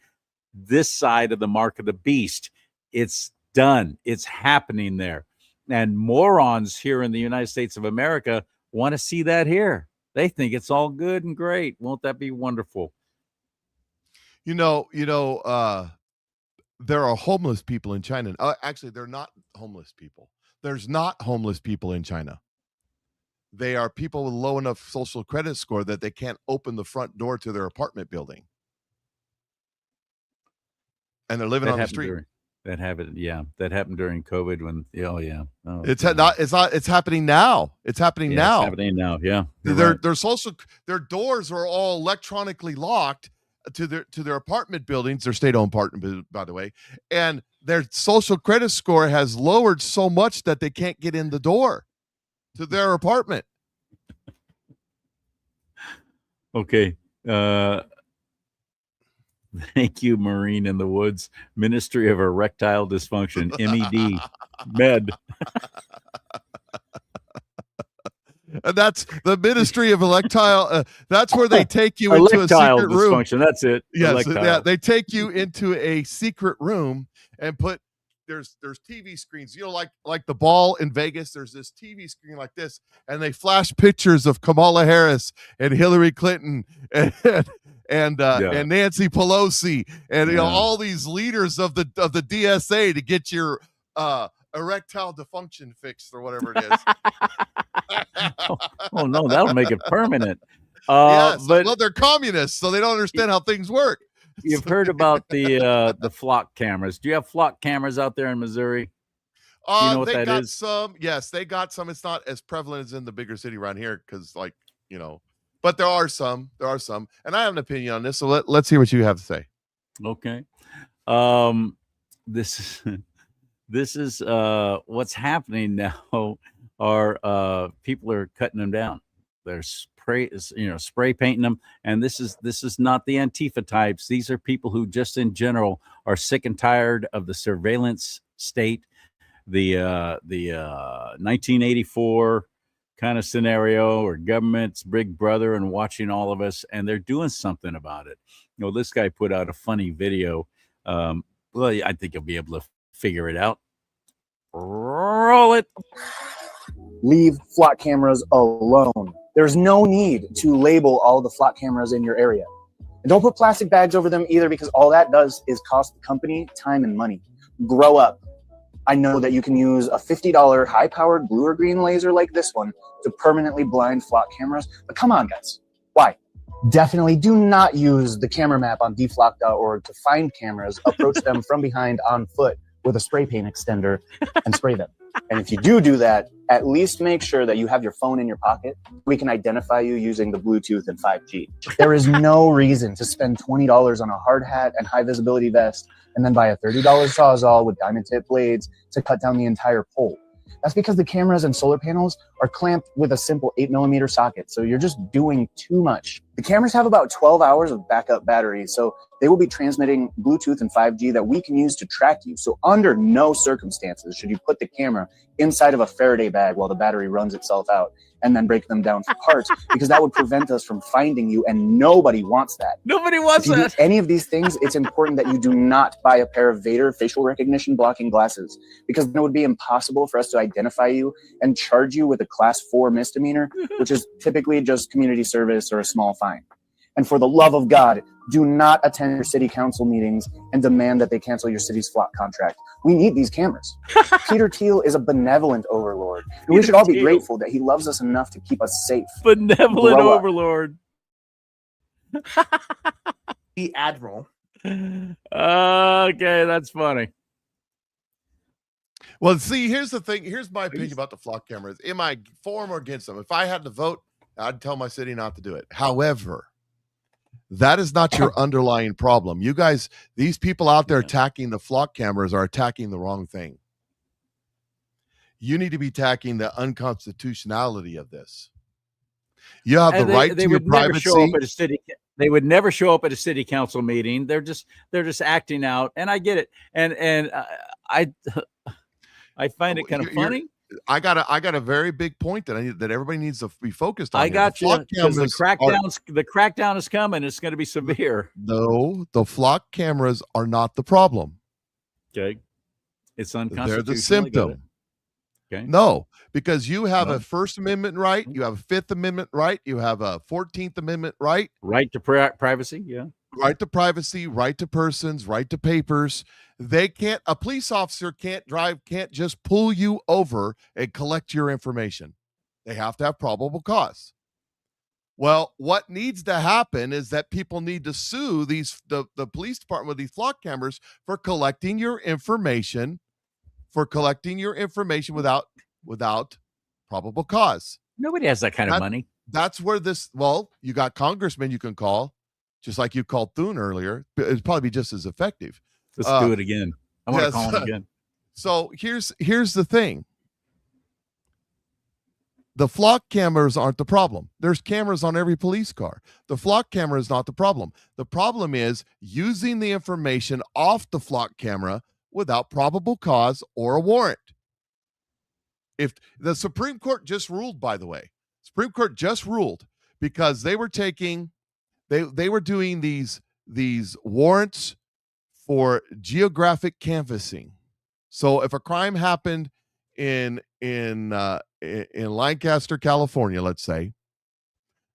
this side of the mark of the beast. It's done. It's happening there, and morons here in the United States of America want to see that here. They think it's all good and great. Won't that be wonderful? There are homeless people in China. Actually, they're not homeless people. There's not homeless people in China. They are people with low enough social credit score that they can't open the front door to their apartment building. and they're living on the street. That happened during COVID when. It's happening now. It's happening now. It's happening now. Yeah. Their doors are all electronically locked to their apartment buildings, their state-owned apartment, by the way, and their social credit score has lowered so much that they can't get in the door to their apartment. Okay. Thank you, Marine in the Woods. Ministry of Erectile Dysfunction, MED, Med. And that's the Ministry of Electile. That's where they take you into a secret room. Dysfunction. That's it. Yes, yeah. They take you into a secret room and put there's TV screens. You know, like the ball in Vegas. There's this TV screen like this, and they flash pictures of Kamala Harris and Hillary Clinton and Nancy Pelosi and all these leaders of the DSA to get your erectile dysfunction fixed or whatever it is. Oh no, that'll make it permanent. Yes, but they're communists, so they don't understand how things work. You've heard about the flock cameras. Do you have flock cameras out there in Missouri? Do you know what that is? Some. Yes, they got some. It's not as prevalent as in the bigger city around here because, but there are some. And I have an opinion on this, so let's hear what you have to say. Okay. This is what's happening now. Are people are cutting them down? They're spray painting them, and this is not the Antifa types. These are people who just in general are sick and tired of the surveillance state, the 1984 kind of scenario, or government's big brother and watching all of us, and they're doing something about it. This guy put out a funny video. Well, I think you'll be able to figure it out. Roll it. Leave flock cameras alone. There's no need to label all the flock cameras in your area. And don't put plastic bags over them either, because all that does is cost the company time and money. Grow up. I know that you can use a $50 high-powered blue or green laser like this one to permanently blind flock cameras, but come on, guys. Why? Definitely do not use the camera map on deflock.org to find cameras, approach them from behind on foot with a spray paint extender, and spray them. And if you do that, at least make sure that you have your phone in your pocket. We can identify you using the Bluetooth and 5G. There is no reason to spend $20 on a hard hat and high visibility vest and then buy a $30 Sawzall with diamond tip blades to cut down the entire pole. That's because the cameras and solar panels are clamped with a simple 8mm socket, so you're just doing too much. The cameras have about 12 hours of backup battery, so they will be transmitting Bluetooth and 5G that we can use to track you. So under no circumstances should you put the camera inside of a Faraday bag while the battery runs itself out and then break them down for parts, because that would prevent us from finding you, and nobody wants that. Nobody wants that. If you that. do any of these things, it's important that you do not buy a pair of Vader facial recognition blocking glasses, because then it would be impossible for us to identify you and charge you with a class 4 misdemeanor, which is typically just community service or a small fine. And for the love of God, do not attend your city council meetings and demand that they cancel your city's flock contract. We need these cameras. Peter Thiel is a benevolent overlord, and we should all be grateful that he loves us enough to keep us safe. Benevolent overlord. The Admiral. Okay, that's funny. Well, see, here's the thing. Here's my opinion about the flock cameras. Am I for them or against them? If I had to vote, I'd tell my city not to do it. However, that is not your underlying problem. You guys, these people out there attacking the flock cameras are attacking the wrong thing. You need to be attacking the unconstitutionality of this. You have the right to your privacy. They would never show up at a city council meeting. They're just acting out, and I get it. And I find it kind of funny. I got a very big point that everybody needs to be focused on. I got you, because the crackdown is coming. It's going to be severe. No, the flock cameras are not the problem. Okay, it's unconstitutional. They're the symptom. Okay. No, because you have a First Amendment right, you have a Fifth Amendment right, you have a 14th Amendment right. Right to privacy, yeah. Right to privacy, right to persons, right to papers. A police officer can't just pull you over and collect your information. They have to have probable cause. Well, what needs to happen is that people need to sue the police department with these flock cameras for collecting your information, without probable cause. Nobody has that kind of money. That's where you got congressmen you can call, just like you called Thune earlier. It'd probably be just as effective. Let's do it again. I want to call him again. So here's the thing. The flock cameras aren't the problem. There's cameras on every police car. The flock camera is not the problem. The problem is using the information off the flock camera without probable cause or a warrant. If the Supreme Court just ruled, by the way, Supreme Court just ruled because they were taking, they were doing these warrants for geographic canvassing. So if a crime happened in Lancaster, California, let's say,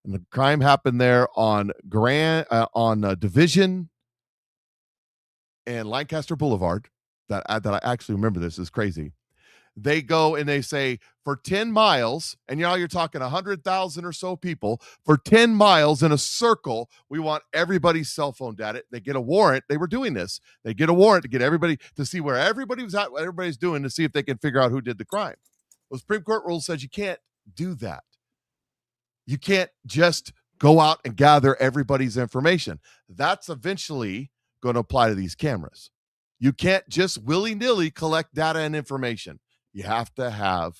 and the crime happened there on Division and Lancaster Boulevard, that I actually remember, this is crazy. They go and they say for 10 miles, and you're talking 100,000 or so people, for 10 miles in a circle, we want everybody's cell phone data. They get a warrant. They were doing this. They get a warrant to get everybody to see where everybody was at, what everybody's doing, to see if they can figure out who did the crime. The Supreme Court rule says you can't do that. You can't just go out and gather everybody's information. That's eventually going to apply to these cameras. You can't just willy-nilly collect data and information. You have to have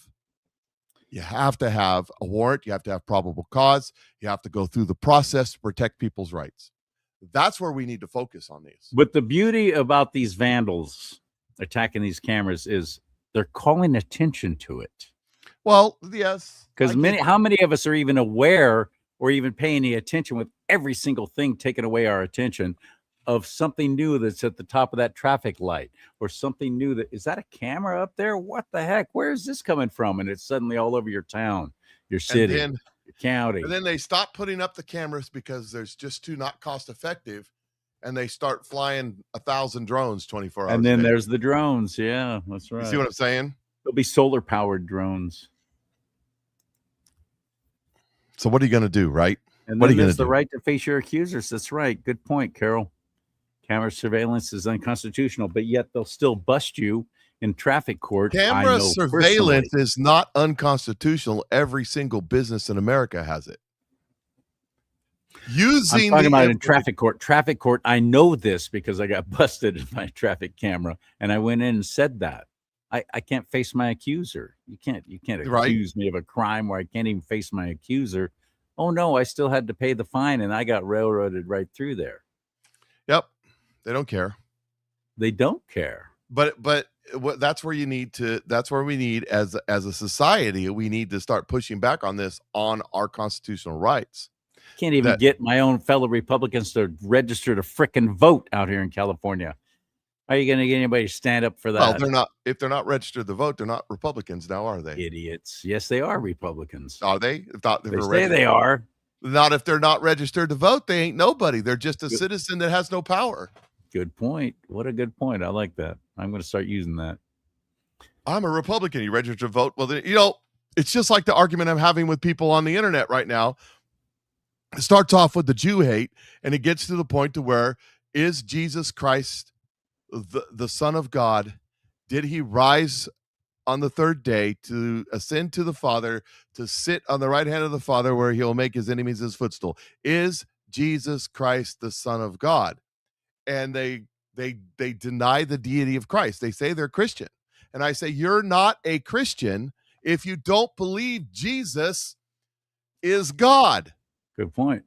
a warrant. You have to have probable cause. You have to go through the process to protect people's rights. That's where we need to focus on these. But the beauty about these vandals attacking these cameras is they're calling attention to it. Well, yes. Because how many of us are even aware or even paying any attention with every single thing taking away our attention of something new that's at the top of that traffic light, or something new is that a camera up there? What the heck? Where is this coming from? And it's suddenly all over your town, your city, your county. And then they stop putting up the cameras because there's just too not cost effective. And they start flying 1,000 drones 24 hours. And then there's the drones. Yeah, that's right. You see what I'm saying? There'll be solar powered drones. So what are you going to do, right? And what are then you going there's to do? the right to face your accusers. That's right. Good point, Carol. Camera surveillance is unconstitutional, but yet they'll still bust you in traffic court. Camera surveillance is not unconstitutional. Every single business in America has it. I'm talking about in traffic court. Traffic court, I know this because I got busted in my traffic camera, and I went in and said that. I can't face my accuser. You can't accuse me of a crime where I can't even face my accuser. Oh no, I still had to pay the fine, and I got railroaded right through there. Yep. They don't care. They don't care. But that's where we need as a society, we need to start pushing back on this, on our constitutional rights. Can't even get my own fellow Republicans to register to frickin' vote out here in California. How are you going to get anybody to stand up for that? Well, if they're not registered to vote, they're not Republicans now, are they? Idiots. Yes, they are Republicans. Are they? They say they are. Not if they're not registered to vote. They ain't nobody. They're just a citizen that has no power. Good point. What a good point. I like that. I'm going to start using that. I'm a Republican. You registered to vote? Well, it's just like the argument I'm having with people on the internet right now. It starts off with the Jew hate, and it gets to the point to where, is Jesus Christ the Son of God? Did he rise on the third day to ascend to the Father, to sit on the right hand of the Father where he'll make his enemies his footstool? Is Jesus Christ the Son of God? And they deny the deity of Christ. They say they're Christian. And I say, you're not a Christian if you don't believe Jesus is God. Good point.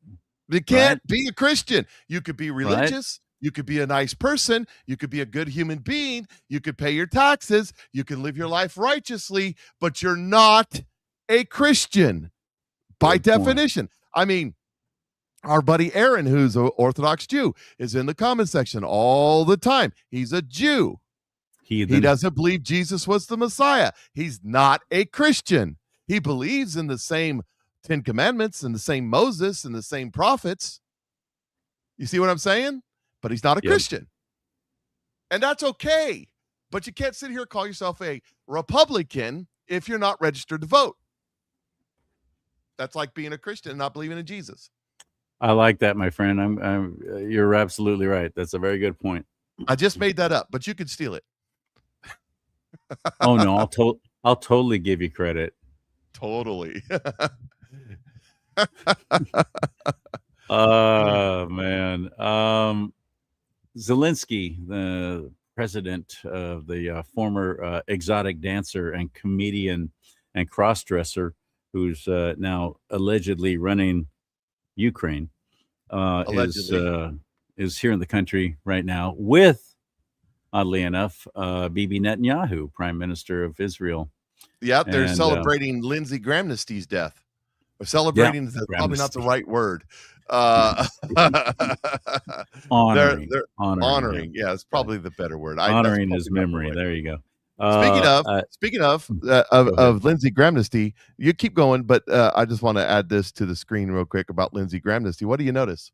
You can't be a Christian. You could be religious. You could be a nice person. You could be a good human being. You could pay your taxes. You can live your life righteously, but you're not a Christian by definition. I mean, our buddy Aaron, who's an Orthodox Jew, is in the comment section all the time. He's a Jew. He doesn't believe Jesus was the Messiah. He's not a Christian. He believes in the same 10 Commandments and the same Moses and the same prophets. You see what I'm saying? But he's not a Christian. And that's okay. But you can't sit here and call yourself a Republican if you're not registered to vote. That's like being a Christian and not believing in Jesus. I like that, my friend. You're absolutely right. That's a very good point. I just made that up, but you could steal it. Oh no, I'll totally give you credit. Totally. Oh man. Zelensky, the president of the former exotic dancer and comedian and crossdresser, who's now allegedly running Ukraine, is here in the country right now with, oddly enough, Bibi Netanyahu, Prime Minister of Israel. Yeah, they're celebrating Lindsey Grahamnesty's death. Or celebrating is probably not the right word. Honoring. Honoring. Yeah, it's probably the better word. Honoring his memory. There you go. Speaking of Lindsey Grahamnesty, you keep going, but I just want to add this to the screen real quick about Lindsey Grahamnesty. What do you notice?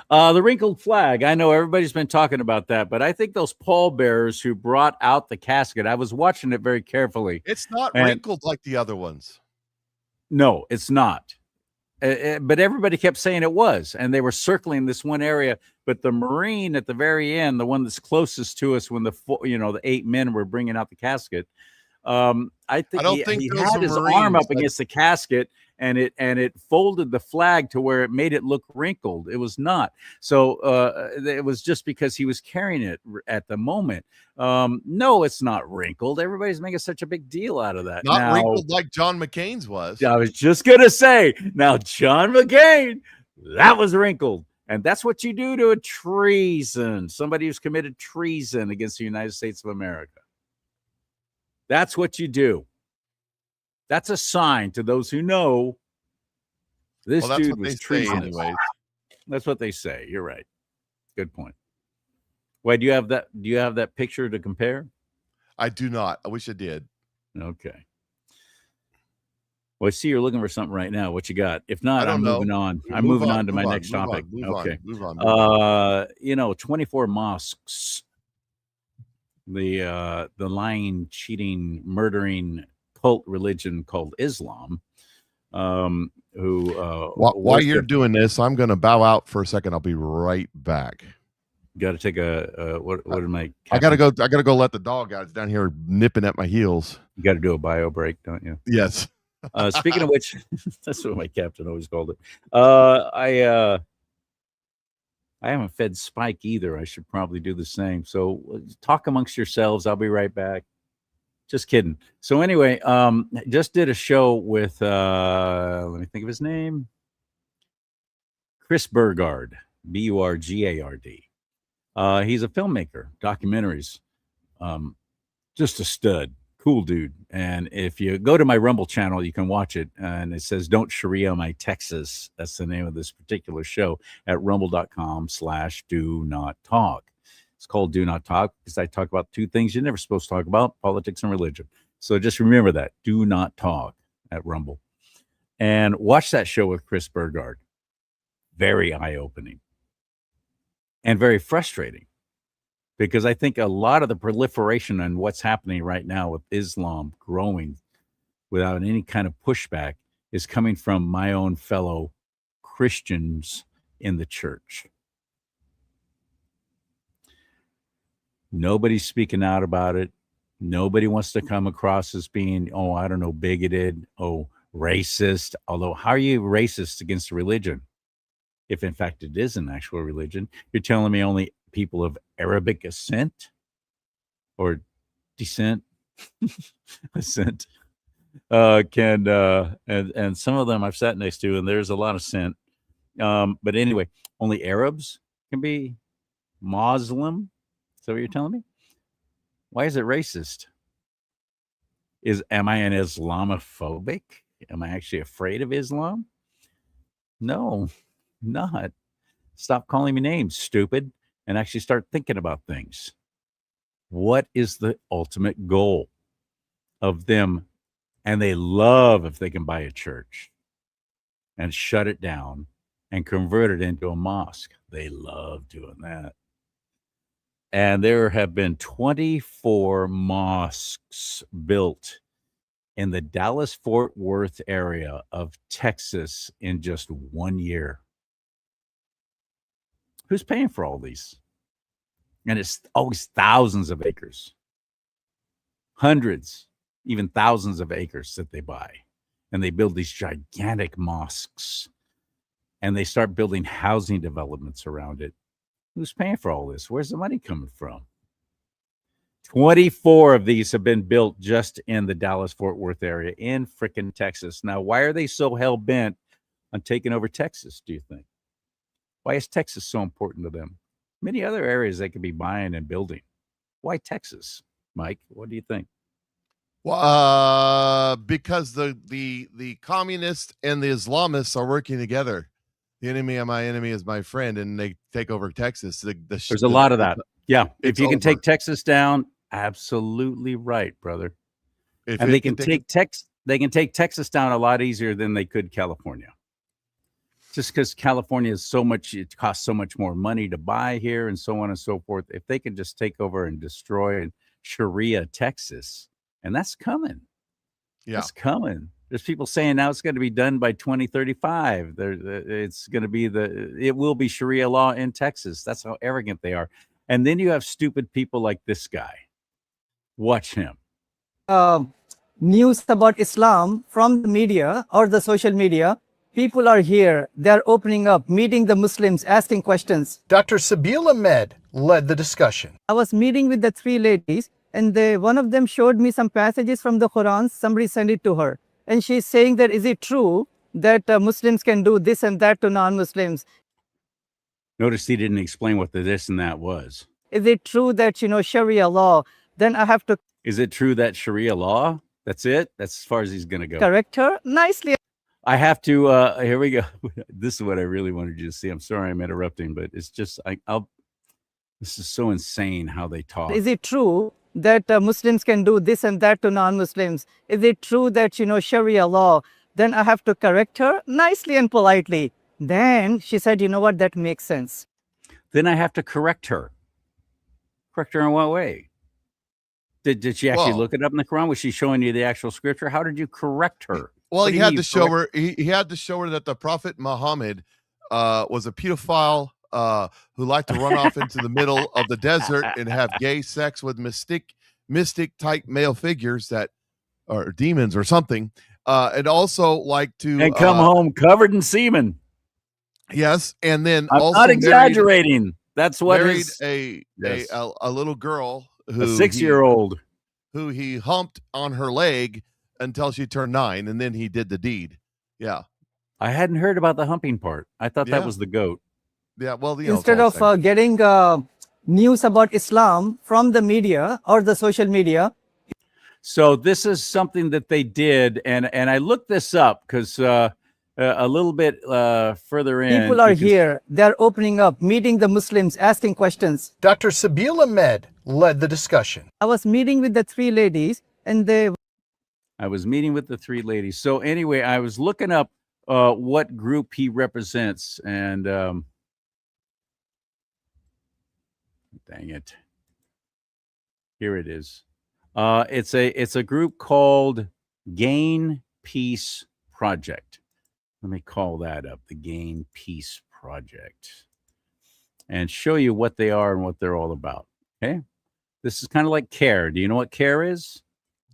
The wrinkled flag. I know everybody's been talking about that, but I think those pallbearers who brought out the casket, I was watching it very carefully. It's not wrinkled like the other ones. No, it's not. But everybody kept saying it was, and they were circling this one area. But the Marine at the very end, the one that's closest to us, when the 8 men were bringing out the casket, I think he had his arm up against the casket, and it folded the flag to where it made it look wrinkled. It was not. So it was just because he was carrying it at the moment. No, it's not wrinkled. Everybody's making such a big deal out of that. Not wrinkled like John McCain's was. I was just gonna say, now John McCain, that was wrinkled. And that's what you do to a treason, somebody who's committed treason against the United States of America. That's what you do. That's a sign to those who know this dude was treasonous. Anyways. That's what they say. You're right. Good point. Wait, do you have that picture to compare? I do not. I wish I did. Okay. Well, I see you're looking for something right now. What you got? If not, I'm moving on. I'm moving on to my next topic. Okay. Move on. 24 mosques. The lying, cheating, murdering cult religion called Islam. While you're doing this, I'm going to bow out for a second. I'll be right back. Got to take what am I? I got to go let the dog out. It's down here nipping at my heels. You got to do a bio break, don't you? Yes. Speaking of which, that's what my captain always called it. I haven't fed Spike either. I should probably do the same. So talk amongst yourselves. I'll be right back. Just kidding. So anyway, just did a show with, let me think of his name. Chris Burgard, Burgard. He's a filmmaker, documentaries. Just a stud. Cool dude. And if you go to my Rumble channel, you can watch it. And it says, Don't Sharia My Texas. That's the name of this particular show at rumble.com/do not talk. It's called Do Not Talk because I talk about two things you're never supposed to talk about, politics and religion. So just remember that. Do not talk at Rumble. And watch that show with Chris Burgard. Very eye-opening. And very frustrating. Because I think a lot of the proliferation and what's happening right now with Islam growing without any kind of pushback is coming from my own fellow Christians in the church. Nobody's speaking out about it. Nobody wants to come across as being, bigoted, racist. Although, how are you racist against a religion? If in fact it is an actual religion, you're telling me only people of Arabic ascent or descent, ascent, and some of them I've sat next to, and there's a lot of scent. But anyway, only Arabs can be Muslim. Is that what you're telling me? Why is it racist? Am I an Islamophobic? Am I actually afraid of Islam? No, not. Stop calling me names, stupid, and actually start thinking about things. What is the ultimate goal of them? And they love if they can buy a church and shut it down and convert it into a mosque. They love doing that. And there have been 24 mosques built in the Dallas-Fort Worth area of Texas in just 1 year. Who's paying for all these? And it's always thousands of acres, hundreds, even thousands of acres that they buy. And they build these gigantic mosques, and they start building housing developments around it. Who's paying for all this? Where's the money coming from? 24 of these have been built just in the Dallas-Fort Worth area in frickin' Texas. Now, why are they so hell-bent on taking over Texas, do you think? Why is Texas so important to them? Many other areas they could be buying and building. Why Texas, Mike? What do you think? Well, because the communists and the Islamists are working together. The enemy of my enemy is my friend, and they take over Texas. There's a lot of that. Yeah, if you can over. take Texas down, absolutely right, brother. And they can take Texas down a lot easier than they could California. Just because California is so much, it costs so much more money to buy here and so on and so forth. If they can just take over and destroy Sharia Texas, and that's coming. Yeah. That's coming. There's people saying now it's going to be done by 2035. It's going to be it will be Sharia law in Texas. That's how arrogant they are. And then you have stupid people like this guy. Watch him. News about Islam from the media or the social media. People are here. They're opening up, meeting the Muslims, asking questions. Dr. Sabil Ahmed led the discussion. I was meeting with the three ladies, and one of them showed me some passages from the Quran. Somebody sent it to her. And she's saying that, is it true that Muslims can do this and that to non-Muslims? Notice he didn't explain what the this and that was. Is it true that, Sharia law? Then I have to... Is it true that Sharia law? That's it? That's as far as he's going to go. Correct her nicely. I have to, here we go. This is what I really wanted you to see. I'm sorry I'm interrupting, but it's just, this is so insane how they talk. Is it true that Muslims can do this and that to non-Muslims? Is it true that, Sharia law? Then I have to correct her nicely and politely. Then she said, you know what, that makes sense. Then I have to correct her. Correct her in what way? Did she actually look it up in the Quran? Was she showing you the actual scripture? How did you correct her? Well, he had to show her. He had to show her that the Prophet Muhammad was a pedophile who liked to run off into the middle of the desert and have gay sex with mystic type male figures that are demons or something, and also like to come home covered in semen. Yes, and then I'm also not exaggerating. That's what married a little girl who a 6-year-old who he humped on her leg until she turned 9, and then he did the deed. Yeah. I hadn't heard about the humping part. I thought that was the goat. Yeah, well, instead of getting news about Islam from the media or the social media. So this is something that they did, and I looked this up because a little bit further in. People are here. They're opening up, meeting the Muslims, asking questions. Dr. Sabil Ahmed led the discussion. I was meeting with the three ladies, and I was meeting with the three ladies. So anyway, I was looking up what group he represents, and dang it, here it is. It's a group called Gain Peace Project. Let me call that up, the Gain Peace Project, and show you what they are and what they're all about. Okay, this is kind of like CARE. Do you know what CARE is?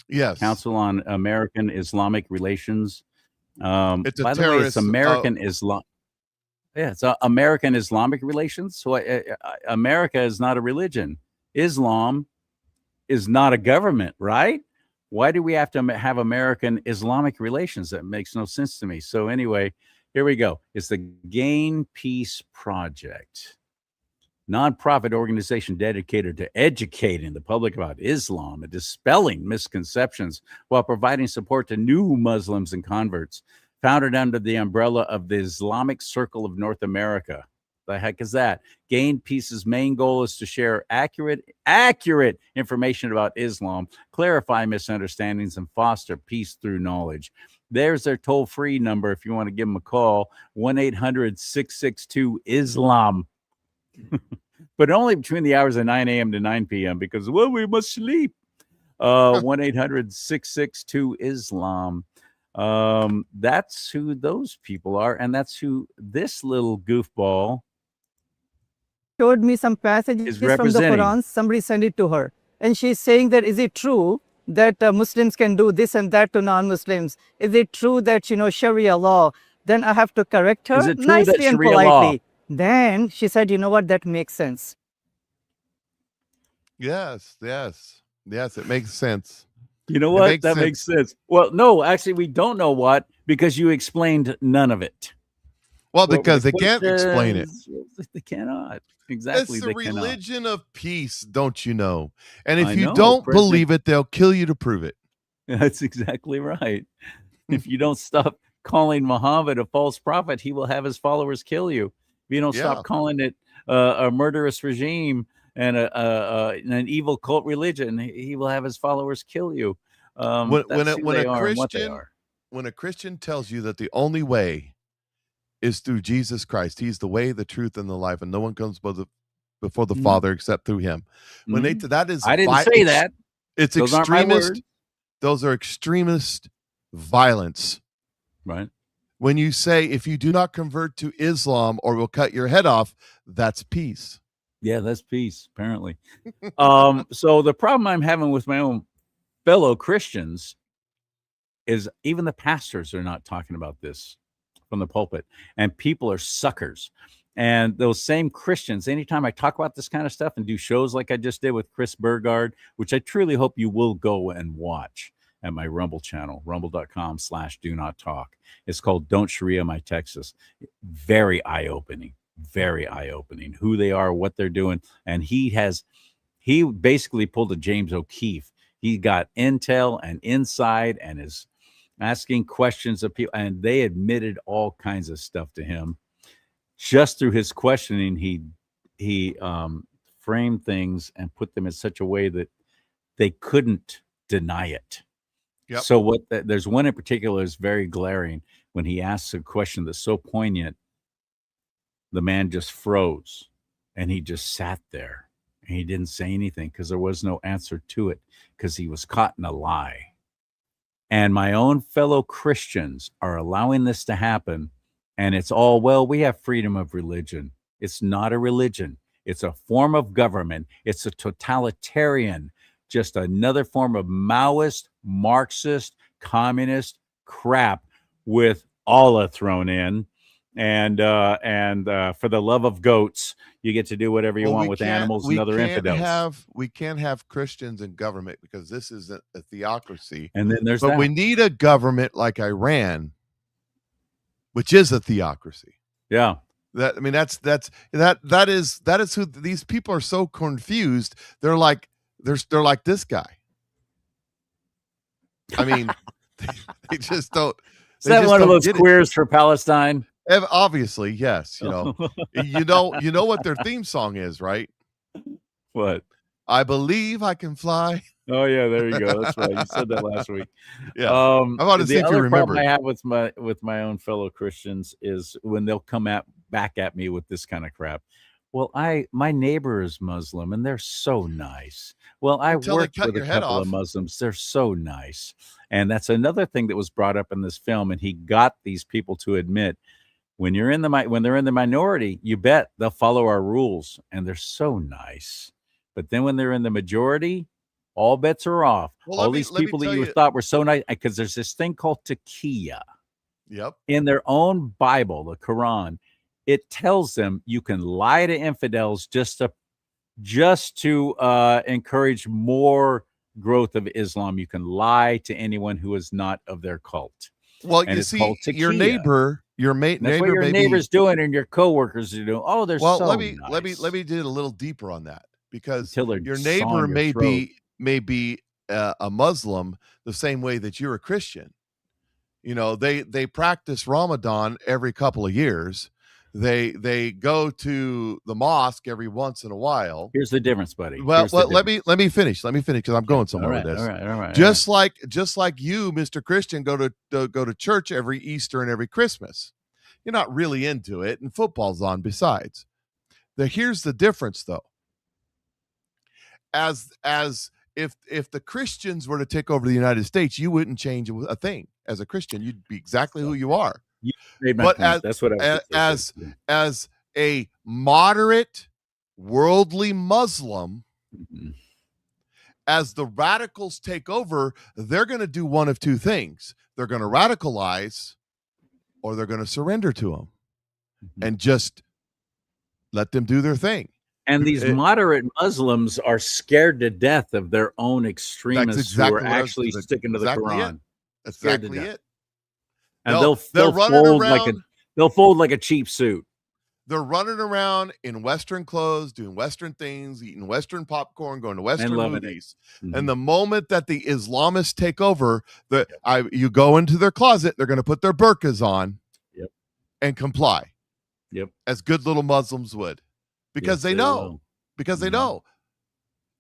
Yes. Council on American Islamic Relations. It's a by the way, it's American Islam. Yeah, it's American Islamic Relations. So America is not a religion. Islam is not a government, right? Why do we have to have American Islamic relations? That makes no sense to me. So anyway, here we go. It's the Gain Peace Project. Nonprofit organization dedicated to educating the public about Islam and dispelling misconceptions while providing support to new Muslims and converts. Founded under the umbrella of the Islamic Circle of North America. The heck is that? Gain Peace's main goal is to share accurate information about Islam, clarify misunderstandings, and foster peace through knowledge. There's their toll-free number if you want to give them a call, 1-800-662-ISLAM. But only between the hours of 9 a.m. to 9 p.m. because, well, we must sleep. 1-800-662-ISLAM. That's who those people are, and that's who this little goofball showed me some passages is from the representing. Quran. Somebody sent it to her, and she's saying that, is it true that Muslims can do this and that to non-Muslims? Is it true that, Sharia law? Then I have to correct Is her it true that nicely and Sharia law? politely. Then she said, you know what, that makes sense. Yes, it makes sense. You know It what? makes That sense. makes sense. Well, no, actually, we don't know what, because you explained none of it. Well, What were because the they can't explain it. questions? They cannot. Exactly, It's the they cannot. religion of peace, don't you know? And if I you know, don't President. believe it, they'll kill you to prove it. That's exactly right. If you don't stop calling Muhammad a false prophet, he will have his followers kill you. If you don't Yeah. stop calling it a murderous regime and an evil cult religion, he will have his followers kill you. That's who they are and what they are. When a Christian tells you that the only way is through Jesus Christ, he's the way, the truth, and the life, and no one comes before the Father except through him. When they that is I didn't say that. It's Those aren't my extremist. words. Those are extremist violence. Right. When you say, if you do not convert to Islam or we'll cut your head off, that's peace. Yeah, that's peace, apparently. So the problem I'm having with my own fellow Christians is even the pastors are not talking about this from the pulpit, and people are suckers. And those same Christians, anytime I talk about this kind of stuff and do shows like I just did with Chris Burgard, which I truly hope you will go and watch at my Rumble channel, rumble.com/do-not-talk. It's called Don't Sharia My Texas. Very eye-opening, who they are, what they're doing. And he basically pulled a James O'Keefe. He got intel and inside and is asking questions of people, and they admitted all kinds of stuff to him. Just through his questioning, he framed things and put them in such a way that they couldn't deny it. Yep. So there's one in particular is very glaring. When he asks a question that's so poignant, the man just froze and he just sat there and he didn't say anything because there was no answer to it, because he was caught in a lie. And my own fellow Christians are allowing this to happen. And it's all, well, we have freedom of religion. It's not a religion. It's a form of government. It's a totalitarian, just another form of Maoist, Marxist, communist crap with Allah thrown in. And for the love of goats, you get to do whatever you want with animals and other infidels. We can't have Christians in government because this is a theocracy. And then there's but that. we need a government like Iran, which is a theocracy. Yeah. That is who these people are. So confused. They're like this guy. I mean, they just don't. Is that one of those queers for Palestine? Obviously, yes. You know what their theme song is, right? What? I believe I can fly. Oh yeah, there you go. That's right. You said that last week. Yeah. I want to see if you remember. The other problem I have with my own fellow Christians is when they'll come back at me with this kind of crap. Well, my neighbor is Muslim and they're so nice. Well, I worked with a couple of Muslims. They're so nice. And that's another thing that was brought up in this film. And he got these people to admit, when they're in the minority, you bet they'll follow our rules and they're so nice. But then when they're in the majority, all bets are off. Well, all these people that you thought were so nice, because there's this thing called taqiyya. Yep. In their own Bible, the Quran, it tells them you can lie to infidels just to encourage more growth of Islam. You can lie to anyone who is not of their cult. Well, you see, your neighbor, that's what your neighbor's doing, and your coworkers are doing. Oh, they're so let nice. me dig a little deeper on that, because your neighbor may be a Muslim the same way that you're a Christian. You know, they practice Ramadan every couple of years. They go to the mosque every once in a while. Here's the difference, buddy. Well, let me finish because I'm going somewhere with this. All right. Just like you, Mr. Christian, go to church every Easter and every Christmas. You're not really into it, and football's on besides. Here's the difference, though. As if the Christians were to take over the United States, you wouldn't change a thing. As a Christian, you'd be exactly who you are. You made my But point. That's what I was as a moderate, worldly Muslim, as the radicals take over, they're going to do one of two things. They're going to radicalize, or they're going to surrender to them and just let them do their thing. And these moderate Muslims are scared to death of their own extremists who are actually sticking to the Quran. That's exactly it. And they'll fold like a cheap suit. They're running around in Western clothes, doing Western things, eating Western popcorn, going to Western movies. And the moment that the Islamists take over, you go into their closet, they're going to put their burqas on and comply. As good little Muslims would. Because they know. Because they know.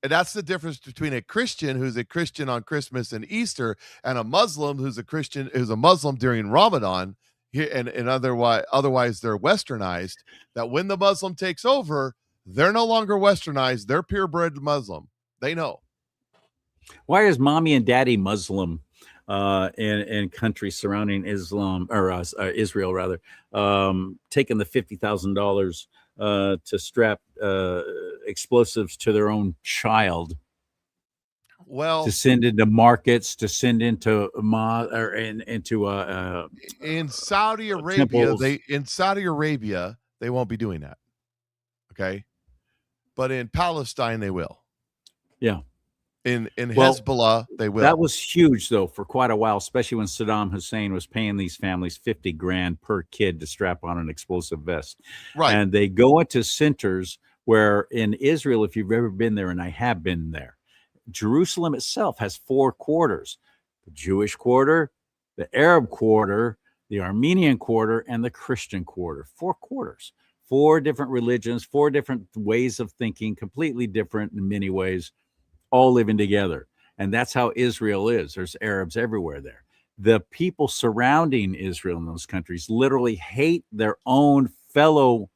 And that's the difference between a Christian who's a Christian on Christmas and Easter and a Muslim who's a Muslim during Ramadan. And otherwise they're westernized. That when the Muslim takes over, they're no longer westernized. They're purebred Muslim. They know. Why is mommy and daddy Muslim in countries surrounding Islam or Israel rather, taking the $50,000 to strap explosives to their own child? Well, to send into markets, to send into in Saudi Arabia, they won't be doing that. Okay, but in Palestine, they will. Yeah. In Hezbollah, they will. That was huge, though, for quite a while, especially when Saddam Hussein was paying these families $50,000 per kid to strap on an explosive vest. Right. And they go into centers where in Israel, if you've ever been there, and I have been there, Jerusalem itself has 4 quarters: the Jewish quarter, the Arab quarter, the Armenian quarter, and the Christian quarter. 4 quarters, 4 different religions, 4 different ways of thinking, completely different in many ways, all living together. And that's how Israel is. There's Arabs everywhere there. The people surrounding Israel in those countries literally hate their own fellow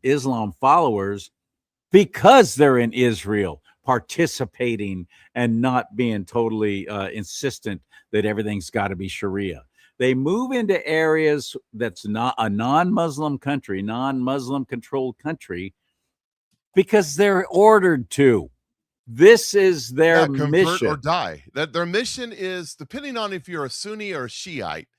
Islam followers because they're in Israel, participating and not being totally insistent that everything's got to be Sharia. They move into areas that's not a non-Muslim country, non-Muslim controlled country, because they're ordered to. This is their mission. Or die. That their mission is, depending on if you're a Sunni or a Shiite,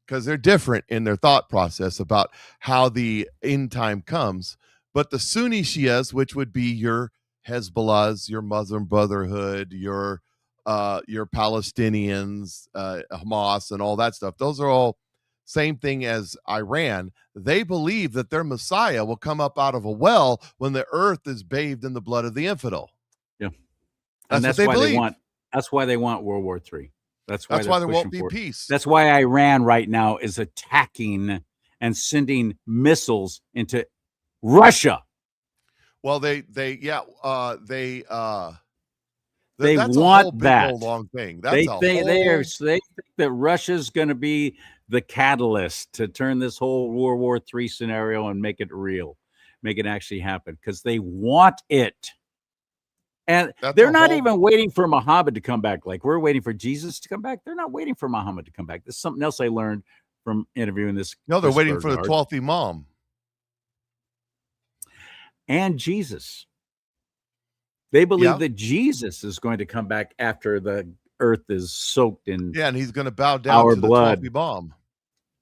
because they're different in their thought process about how the end time comes. But the Sunni Shias, which would be your Hezbollahs, your Muslim Brotherhood, your Palestinians, Hamas, and all that stuff. Those are all same thing as Iran. They believe that their Messiah will come up out of a well when the earth is bathed in the blood of the infidel. Yeah, that's what they believe. That's why they want World War III. That's why there won't be peace. That's why Iran right now is attacking and sending missiles into Russia. Well, they want whole that whole long thing. They think that Russia's going to be the catalyst to turn this whole World War III scenario and make it real, make it actually happen, because they want it. And they're not even waiting for Muhammad to come back. Like we're waiting for Jesus to come back. They're not waiting for Muhammad to come back. This is something else I learned from interviewing this. No, they're waiting for the 12th Imam. And Jesus. They believe that Jesus is going to come back after the earth is soaked in and he's going to bow down our to blood. the 12th Imam.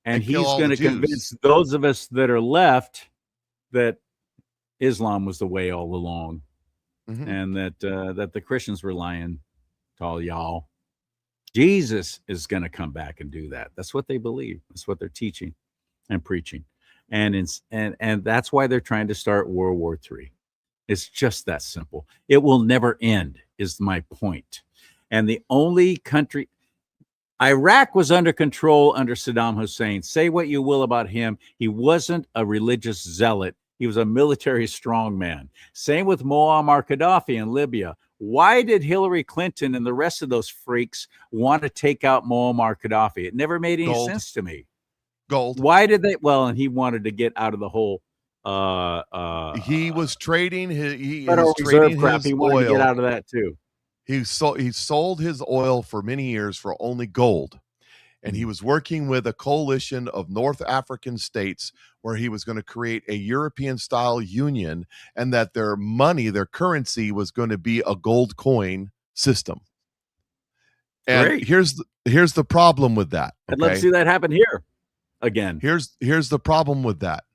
And he's going to convince those of us that are left that Islam was the way all along. And that the Christians were lying to all y'all. Jesus is going to come back and do that. That's what they believe. That's what they're teaching and preaching. And that's why they're trying to start World War III. It's just that simple. It will never end, is my point. And the only country, Iraq was under control under Saddam Hussein. Say what you will about him. He wasn't a religious zealot. He was a military strongman. Same with Muammar Gaddafi in Libya. Why did Hillary Clinton and the rest of those freaks want to take out Muammar Gaddafi? It never made any sense to me. Gold. Why did they? Well, and he wanted to get out of the whole. He was trading his Federal Reserve crap. He wanted to get out of that too. He sold his oil for many years for only gold. And he was working with a coalition of North African states where he was going to create a European-style union, and that their money, their currency, was going to be a gold coin system. And Great. here's the problem with that. I'd love to see that happen here again. Here's the problem with that,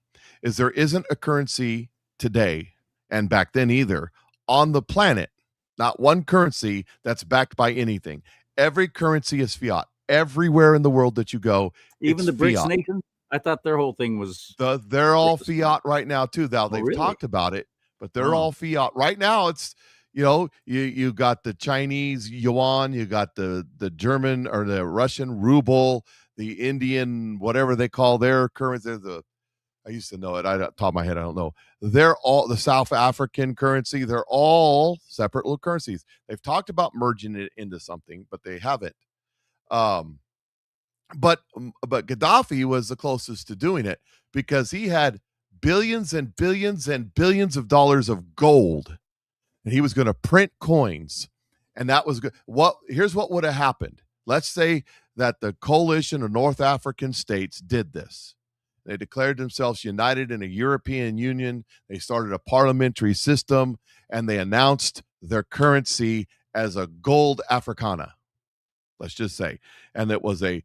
is there isn't a currency today, and back then either, on the planet, not one currency that's backed by anything. Every currency is fiat. Everywhere in the world that you go, Even the it's BRICS fiat. nations, I thought their whole thing was They're all fiat right now too. Now they've really? talked about it, but they're all fiat right now. It's, you know, you got the Chinese yuan, you got the German or the Russian ruble, the Indian whatever they call their currency. I used to know it. Top of my head, I don't know. They're all the South African currency. They're all separate little currencies. They've talked about merging it into something, but they haven't. But Gaddafi was the closest to doing it, because he had billions and billions and billions of dollars of gold, and he was going to print coins, and that was good. Here's what would have happened. Let's say that the coalition of North African states did this. They declared themselves united in a European Union. They started a parliamentary system, and they announced their currency as a gold Africana. Let's just say, and it was their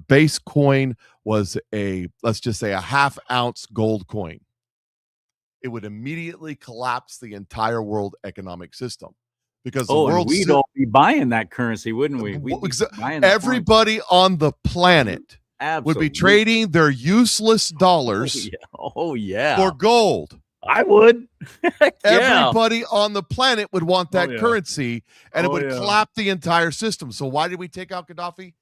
base coin was let's just say a half-ounce gold coin. It would immediately collapse the entire world economic system, because the world we'd all be buying that currency, wouldn't we? Everybody on the planet would be trading their useless dollars Oh yeah. for gold. I would. Everybody on the planet would want that yeah. currency, and it Oh, would yeah. collapse the entire system. So why did we take out Gaddafi?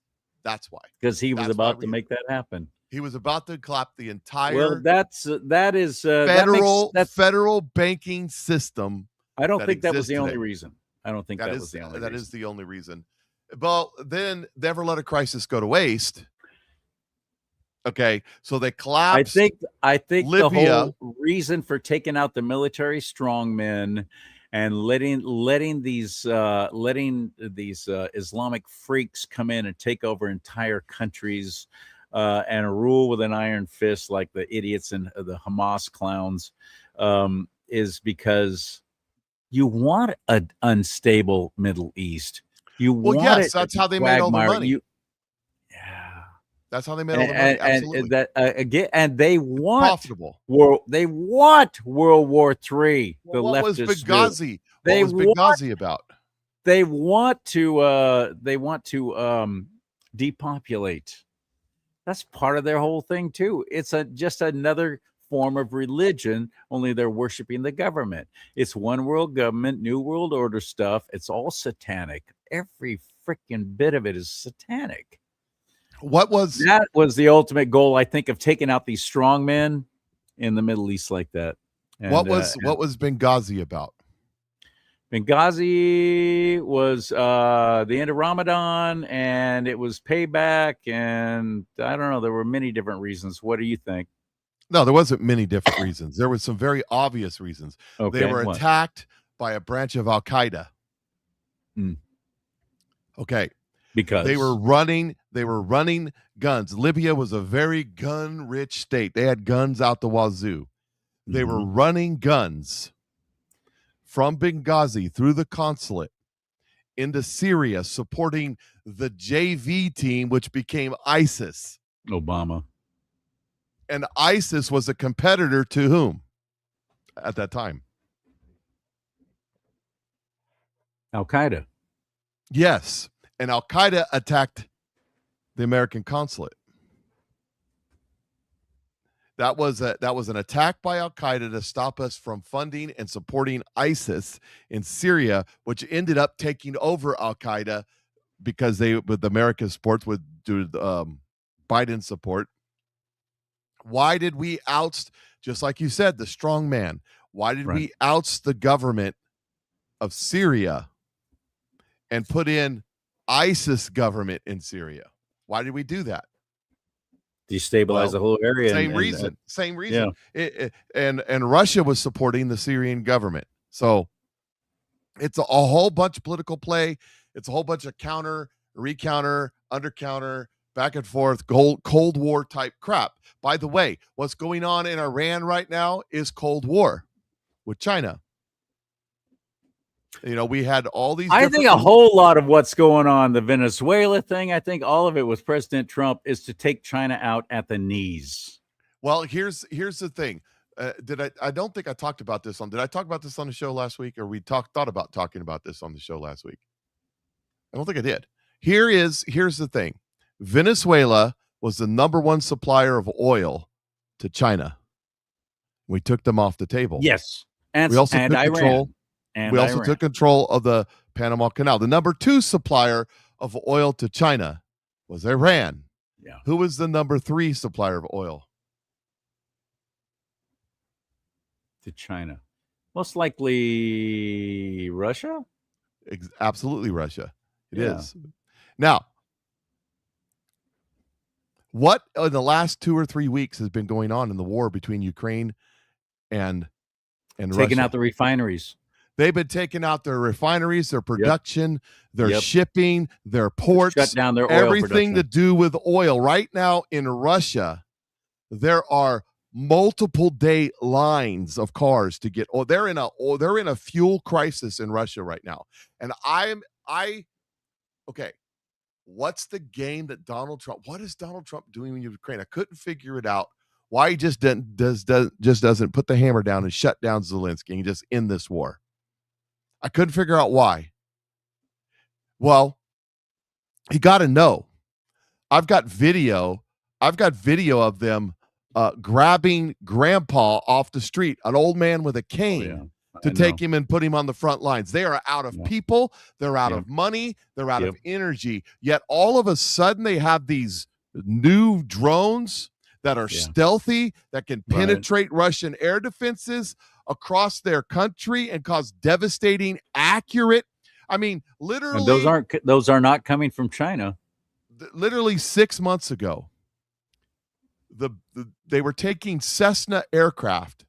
That's why. Because he was That's why about to make that happen. He was about to collapse the entire Well, that is federal banking system. I don't think that was exists the only today. reason. I don't think that was the only That reason. is the only reason. Well, then never let a crisis go to waste. Okay, so they collapsed. I think Libya. the whole reason for taking out the military strongmen and letting these Islamic freaks come in and take over entire countries and rule with an iron fist like the idiots and the Hamas clowns is because you want an unstable Middle East. That's how they made all the money. That's how they made all the money. Absolutely. And they want profitable. They want World War III. Well, what was Benghazi? What was Benghazi about? They want to depopulate. That's part of their whole thing too. It's just another form of religion, only they're worshiping the government. It's one world government, new world order stuff. It's all satanic. Every freaking bit of it is satanic. That was the ultimate goal, I think, of taking out these strong men in the Middle East like that. And, what was Benghazi about? Benghazi was the end of Ramadan, and it was payback, and I don't know. There were many different reasons. What do you think? No, there wasn't many different reasons. There were some very obvious reasons. Okay, they were what? attacked by a branch of Al Qaeda. Okay. Because they were running guns. Libya was a very gun-rich state. They had guns out the wazoo. They were running guns from Benghazi through the consulate into Syria, supporting the JV team, which became ISIS. Obama. And ISIS was a competitor to whom at that time? Al Qaeda. Yes. And Al Qaeda attacked the American consulate. That was an attack by Al Qaeda to stop us from funding and supporting ISIS in Syria, which ended up taking over Al Qaeda because with American support, with Biden support. Why did we oust, just like you said, the strong man? Why did we oust the government of Syria and put in ISIS government in Syria? Why did we do that? Destabilize the whole area. Same reason. Yeah. And Russia was supporting the Syrian government. So it's a whole bunch of political play. It's a whole bunch of counter, recounter, undercounter, back and forth, Cold War type crap. By the way, what's going on in Iran right now is Cold War with China. You know, we had all these. I think a whole lot of what's going on, the Venezuela thing, I think all of it with President Trump is to take China out at the knees. Well, here's the thing. I don't think I talked about this did I talk about this on the show last week, or we thought about talking about this on the show last week? I don't think I did. Here's the thing. Venezuela was the number one supplier of oil to China. We took them off the table. Yes. And we also and took Iran. control. And we also Iran. took control of the Panama Canal. The number two supplier of oil to China was Iran. Yeah. Who was the number three supplier of oil? To China. Most likely Russia? Absolutely Russia. It is. Now, what in the last 2 or 3 weeks has been going on in the war between Ukraine and Taking Russia? out the refineries. They've been taking out their refineries, their production, their Yep. shipping, their ports, Shut down their oil everything production. to do with oil. Right now in Russia, there are multiple day lines of cars to get oil. They're in a fuel crisis in Russia right now. And okay. What's the game that what is Donald Trump doing in Ukraine? I couldn't figure it out. Why he just doesn't put the hammer down and shut down Zelensky and just end this war. I couldn't figure out why. Well, you got to know. I've got video of them grabbing grandpa off the street, an old man with a cane, to take him and put him on the front lines. They are out of people. They're out of money. They're out of energy. Yet all of a sudden they have these new drones that are stealthy, that can penetrate Russian air defenses across their country and cause devastating, accurate. I mean, literally. And those are not coming from China. Literally 6 months ago, they were taking Cessna aircraft,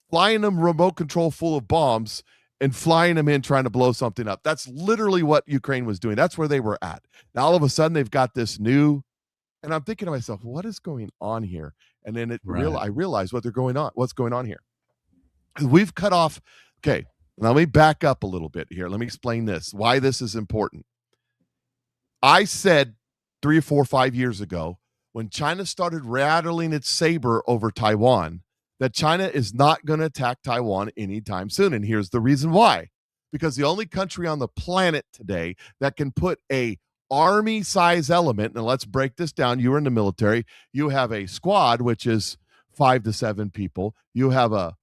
flying them remote control full of bombs, and flying them in trying to blow something up. That's literally what Ukraine was doing. That's where they were at. Now all of a sudden they've got this new, and I'm thinking to myself, what is going on here? And then I realized what's going on here. We've cut off. Okay, let me back up a little bit here. Let me explain why this is important. I said 3 or 4 or 5 years ago, when China started rattling its saber over Taiwan, that China is not going to attack Taiwan anytime soon. And here's the reason why. Because the only country on the planet today that can put a army size element, and let's break this down. You were in the military. You have a squad, which is 5 to 7 people. You have a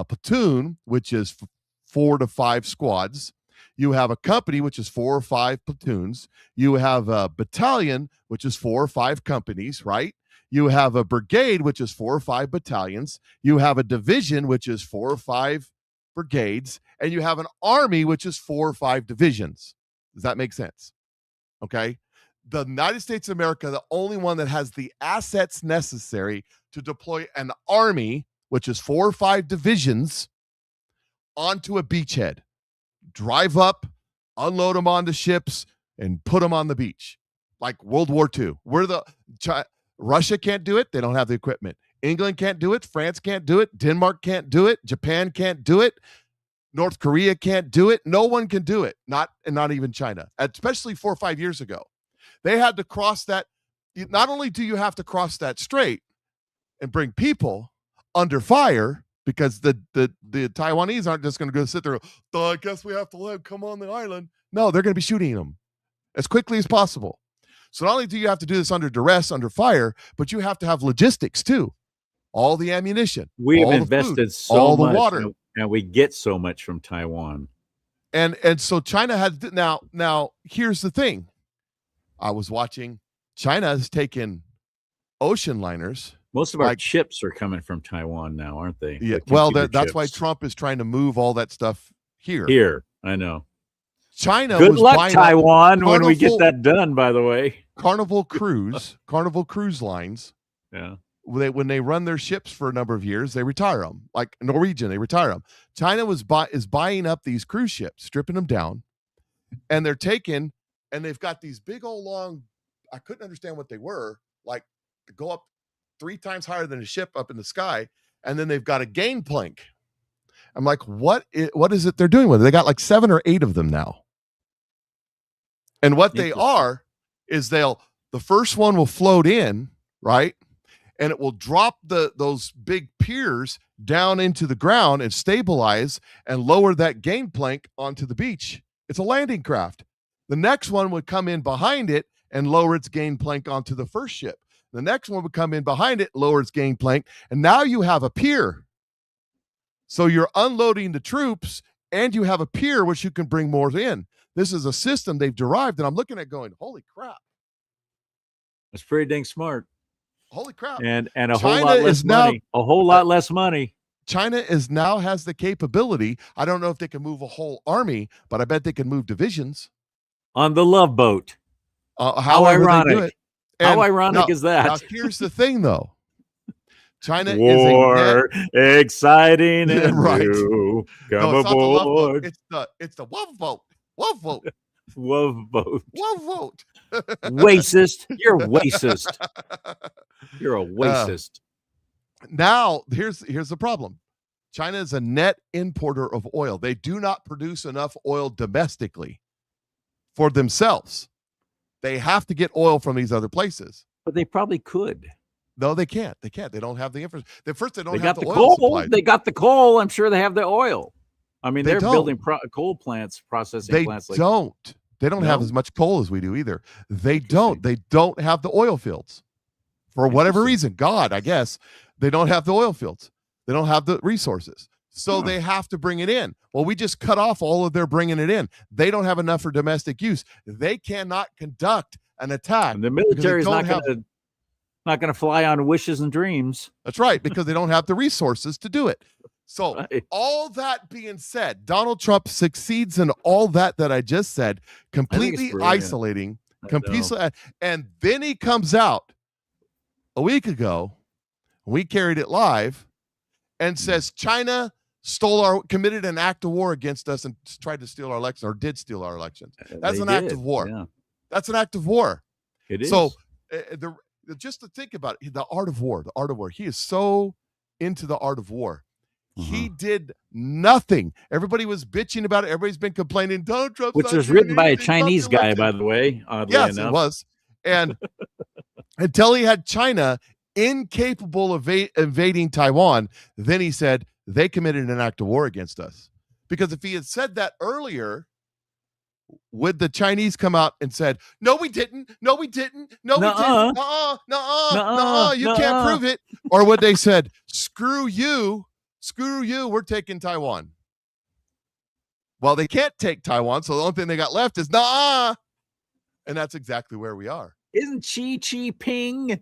platoon, which is 4 to 5 squads. You have a company, which is 4 or 5 platoons. You have a battalion, which is 4 or 5 companies, right? You have a brigade, which is 4 or 5 battalions. You have a division, which is 4 or 5 brigades. And you have an army, which is 4 or 5 divisions. Does that make sense? Okay. The United States of America, the only one that has the assets necessary to deploy an army, which is 4 or 5 divisions, onto a beachhead. Drive up, unload them onto ships, and put them on the beach. Like World War II. Russia can't do it. They don't have the equipment. England can't do it. France can't do it. Denmark can't do it. Japan can't do it. North Korea can't do it. No one can do it. Not even China, especially 4 or 5 years ago. They had to cross that. Not only do you have to cross that strait and bring people under fire, because the Taiwanese aren't just going to go sit there, I guess we have to come on the island. No, they're going to be shooting them as quickly as possible. So not only do you have to do this under duress, under fire, but you have to have logistics too. All the ammunition. We've all the invested food, so all much, the water. and we get so much from Taiwan. And so China had now here's the thing. I was watching. China has taken ocean liners. Most of our ships are coming from Taiwan now, aren't they? Yeah. Like Well, consumer that's why ships. Trump is trying to move all that stuff here. Here, I know. China. Good was luck, buying Taiwan, when we get Carnival- that done. By the way, Carnival Cruise Lines. Yeah. when they run their ships for a number of years, they retire them. Like Norwegian, they retire them. China is buying up these cruise ships, stripping them down, and they're taking, and they've got these big old long, I couldn't understand what they were, like go up 3 times higher than a ship up in the sky, and then they've got a gangplank. I'm like, what is it they're doing with it? They got like 7 or 8 of them now. And what they are is the first one will float in, right? And it will drop those big piers down into the ground and stabilize and lower that gangplank onto the beach. It's a landing craft. The next one would come in behind it and lower its gangplank onto the first ship. The next one would come in behind it, lower its gangplank, and now you have a pier. So you're unloading the troops, and you have a pier which you can bring more in. This is a system they've derived, and I'm looking at going, holy crap. That's pretty dang smart. Holy crap. And a whole lot less money. A whole lot less money. China now has the capability. I don't know if they can move a whole army, but I bet they can move divisions. On the Love Boat. How ironic. They do it. How ironic is that? Now, here's the thing, though. China War, is a exciting and right. new. Come No, it's aboard. It's the Love Boat. Love Boat. Love Boat. Love Boat. Racist. You're racist. You're a racist. Now, here's the problem. China is a net importer of oil. They do not produce enough oil domestically for themselves. They have to get oil from these other places. But they probably could. No, they can't. They can't. They don't have the infrastructure. First, they don't They have got the the oil coal. supplied. They got the coal. I'm sure they have the oil. I mean, They they're don't. building coal plants, processing They plants. don't. They don't have No? as much coal as we do either. They don't. They don't have the oil fields. For whatever reason, God, I guess, they don't have the oil fields. They don't have the resources. So they have to bring it in. Well, we just cut off all of their bringing it in. They don't have enough for domestic use. They cannot conduct an attack. And the military is because they not going to fly on wishes and dreams. That's right, because they don't have the resources to do it. So all that being said, Donald Trump succeeds in all that I just said, completely isolating, and then he comes out a week ago, we carried it live, and says China committed an act of war against us and tried to steal our election, or did steal our elections. That's an act of war. Yeah. That's an act of war. It is. So just to think about it, the art of war. He is so into the art of war. He did nothing. Everybody was bitching about it. Everybody's been complaining. Donald Trump, Which was written by a Chinese guy, by the way. Oddly yes, enough. it was. And until he had China incapable of invading Taiwan, then he said they committed an act of war against us. Because if he had said that earlier, would the Chinese come out and said, no, we didn't. No, we didn't. No, we didn't. You can't prove it. Or would they said, screw you, we're taking Taiwan. Well, they can't take Taiwan, so the only thing they got left is and that's exactly where we are. Isn't Xi Jinping,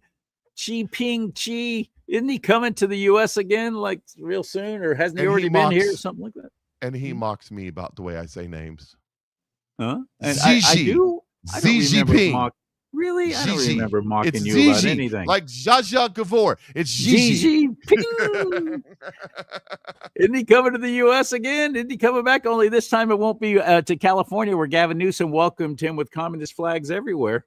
isn't he coming to the U.S. again, like real soon, or hasn't he already been here or something like that? And he mocks me about the way I say names. Huh? And Xi Jinping. Really? I don't remember mocking it's you about anything. Like Zsa Zsa Gabor. It's Xi Jinping. Isn't he coming to the U.S. again? Isn't he coming back? Only this time it won't be to California, where Gavin Newsom welcomed him with communist flags everywhere.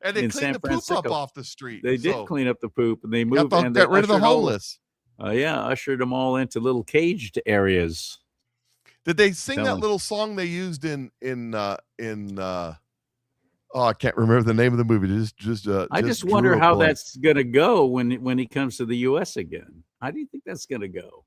And they cleaned the poop up off the street. They did clean up the poop, and they moved and get rid of the homeless. Ushered them all into little caged areas. Did they sing that little song they used in I can't remember the name of the movie. I just wonder how that's gonna go when he comes to the U.S. again. How do you think that's gonna go?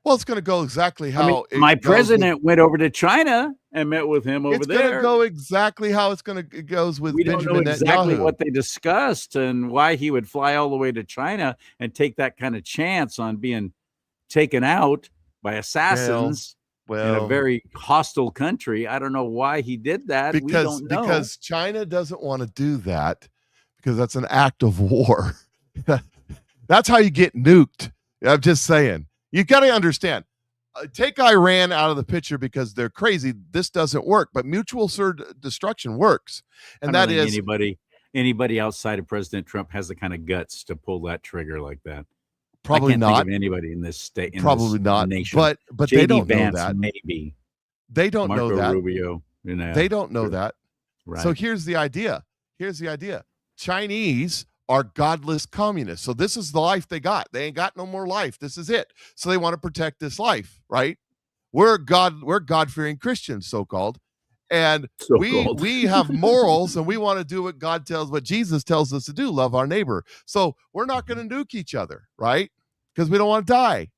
Well, it's gonna go exactly how my president went over to China and met with him over there. It's gonna go exactly how it goes with we Benjamin don't know exactly Netanyahu. what they discussed and why he would fly all the way to China and take that kind of chance on being taken out by assassins. In a very hostile country. I don't know why he did that. We don't know. Because China doesn't want to do that, because that's an act of war. That's how you get nuked. I'm just saying. You got to understand. Take Iran out of the picture because they're crazy. This doesn't work, but mutual destruction works, and that is anybody outside of President Trump has the kind of guts to pull that trigger like that. Probably I can't not. think of anybody in this state. Probably this not. Nation. But they don't know that. Maybe. They don't Marco know that. Rubio. They don't know that. Right. So here's the idea. Chinese are godless communists. So this is the life they got. They ain't got no more life. This is it. So they want to protect this life, right? We're God-fearing Christians, so-called. And we have morals, and we want to do what Jesus tells us to do, love our neighbor. So we're not going to nuke each other, right? Because we don't want to die.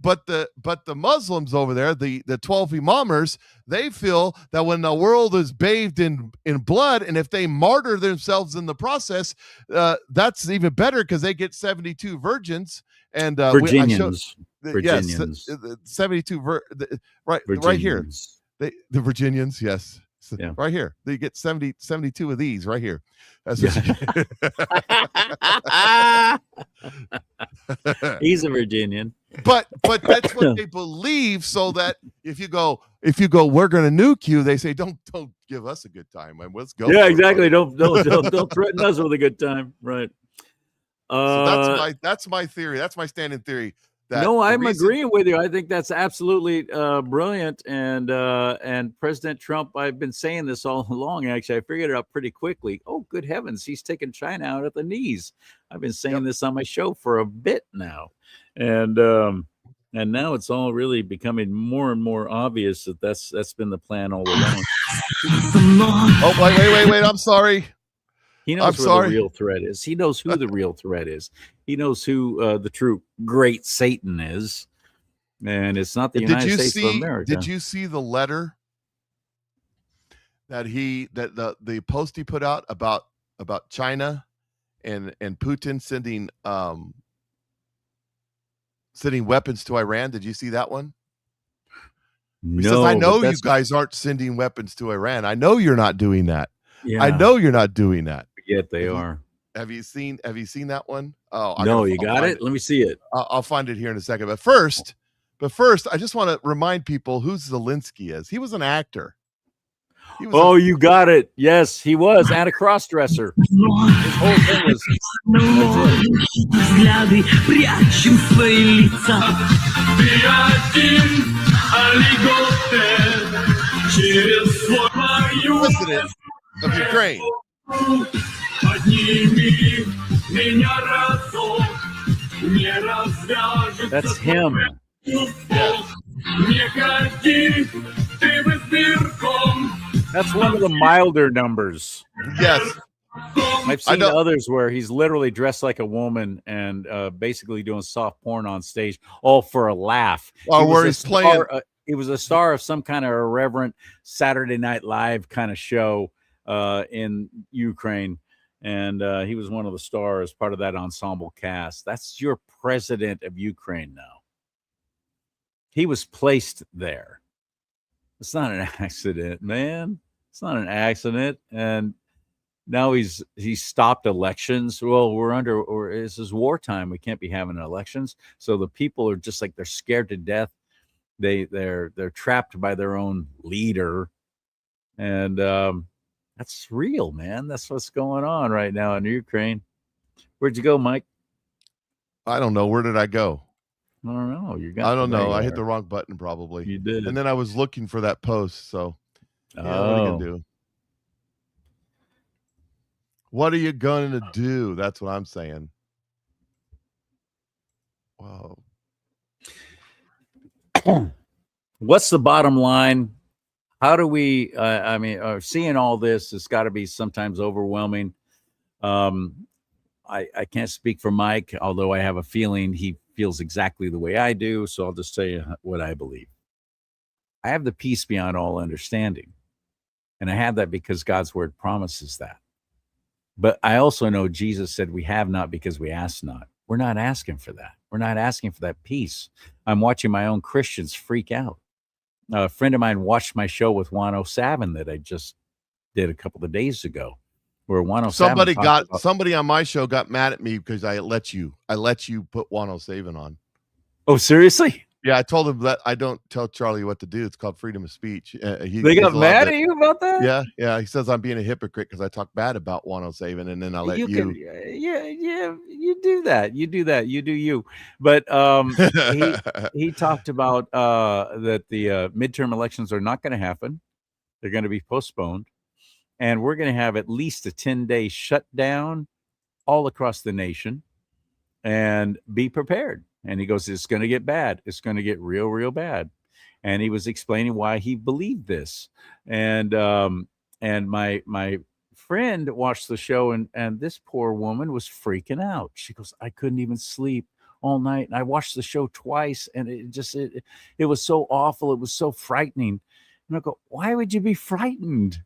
But the Muslims over there, the 12 imamers, they feel that when the world is bathed in blood, and if they martyr themselves in the process, that's even better because they get 72 virgins and Virginians. Yes, 72 right here. The Virginians, yes. Yeah. Right here. They get 72 of these right here. That's He's a Virginian. But that's what they believe, so that if you go, we're gonna nuke you, they say, don't give us a good time. Let's go. Yeah, exactly. Don't threaten us with a good time. Right. So that's my theory. That's my standing theory. No, I'm agreeing with you. I think that's absolutely brilliant. And President Trump, I've been saying this all along. Actually, I figured it out pretty quickly. Oh, good heavens, he's taking China out at the knees. I've been saying this on my show for a bit now, and now it's all really becoming more and more obvious that that's been the plan all along. Oh, wait! I'm sorry. He knows where the real threat is. He knows who the real threat is. He knows who the true great Satan is. And it's not the United States of America. Did you see the letter that the post he put out about China and Putin sending weapons to Iran? Did you see that one? He says, I know you guys aren't sending weapons to Iran. I know you're not doing that. Yeah. I know you're not doing that. Yet they are. Have you seen that one? Oh, no, you got it. Let me see it. I'll find it here in a second. But first, I just want to remind people who Zelensky is. He was an actor. You got it. Yes, he was. And a cross-dresser. His whole thing was. President of Ukraine. That's him. That's one of the milder numbers. Yes. I've seen others where he's literally dressed like a woman and basically doing soft porn on stage, all for a laugh. Where he's playing. He was a star of some kind of irreverent Saturday Night Live kind of show in Ukraine. And he was one of the stars, part of that ensemble cast. That's your president of Ukraine now. He was placed there. It's not an accident, man. It's not an accident. And now he's stopped elections. Well, this is wartime. We can't be having elections. So the people are just like, they're scared to death. They're trapped by their own leader. And that's real, man. That's what's going on right now in Ukraine. Where'd you go, Mike? I don't know. Where did I go? I don't know. I don't know. I hit the wrong button probably. You did. And then I was looking for that post. So what are you gonna do? What are you going to do? That's what I'm saying. Wow. What's the bottom line? How do we, seeing all this has got to be sometimes overwhelming. I can't speak for Mike, although I have a feeling he feels exactly the way I do. So I'll just tell you what I believe. I have the peace beyond all understanding. And I have that because God's word promises that. But I also know Jesus said we have not because we ask not. We're not asking for that. We're not asking for that peace. I'm watching my own Christians freak out. A friend of mine watched my show with Juan O'Savin that I just did a couple of days ago, where Juan O'Savin somebody on my show got mad at me because I let you put Juan O'Savin on. Oh, seriously? Yeah, I told him that I don't tell Charlie what to do. It's called freedom of speech. They got mad at you about that? Yeah. He says I'm being a hypocrite because I talk bad about 107, and then I let you. You do that. You do that. You do you. But he talked about that the midterm elections are not going to happen. They're going to be postponed, and we're going to have at least a 10-day shutdown all across the nation, and be prepared. And he goes, it's going to get bad. It's going to get real, real bad. And he was explaining why he believed this. And my friend watched the show, and this poor woman was freaking out. She goes, I couldn't even sleep all night. And I watched the show twice, and it was so awful. It was so frightening. And I go, why would you be frightened?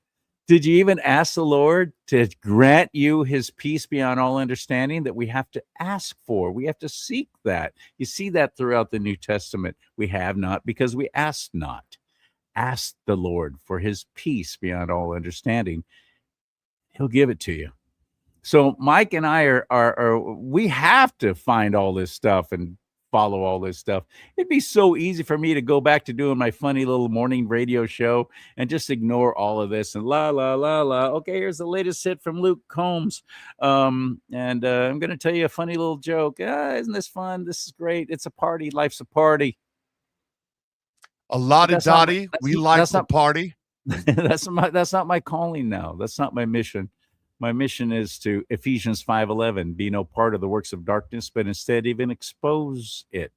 Did you even ask the Lord to grant you his peace beyond all understanding that we have to ask for? We have to seek that. You see that throughout the New Testament. We have not because we ask not. Ask the Lord for his peace beyond all understanding. He'll give it to you. So Mike and I are we have to find all this stuff and follow all this stuff. It'd be so easy for me to go back to doing my funny little morning radio show and just ignore all of this and la la la la. Okay, here's the latest hit from Luke Combs, and I'm going to tell you a funny little joke. Isn't this fun? This is great. It's a party. Life's a party. A lottie-dottie. We like the party. That's not my calling now. That's not my mission. My mission is to Ephesians 5:11, be no part of the works of darkness, but instead even expose it.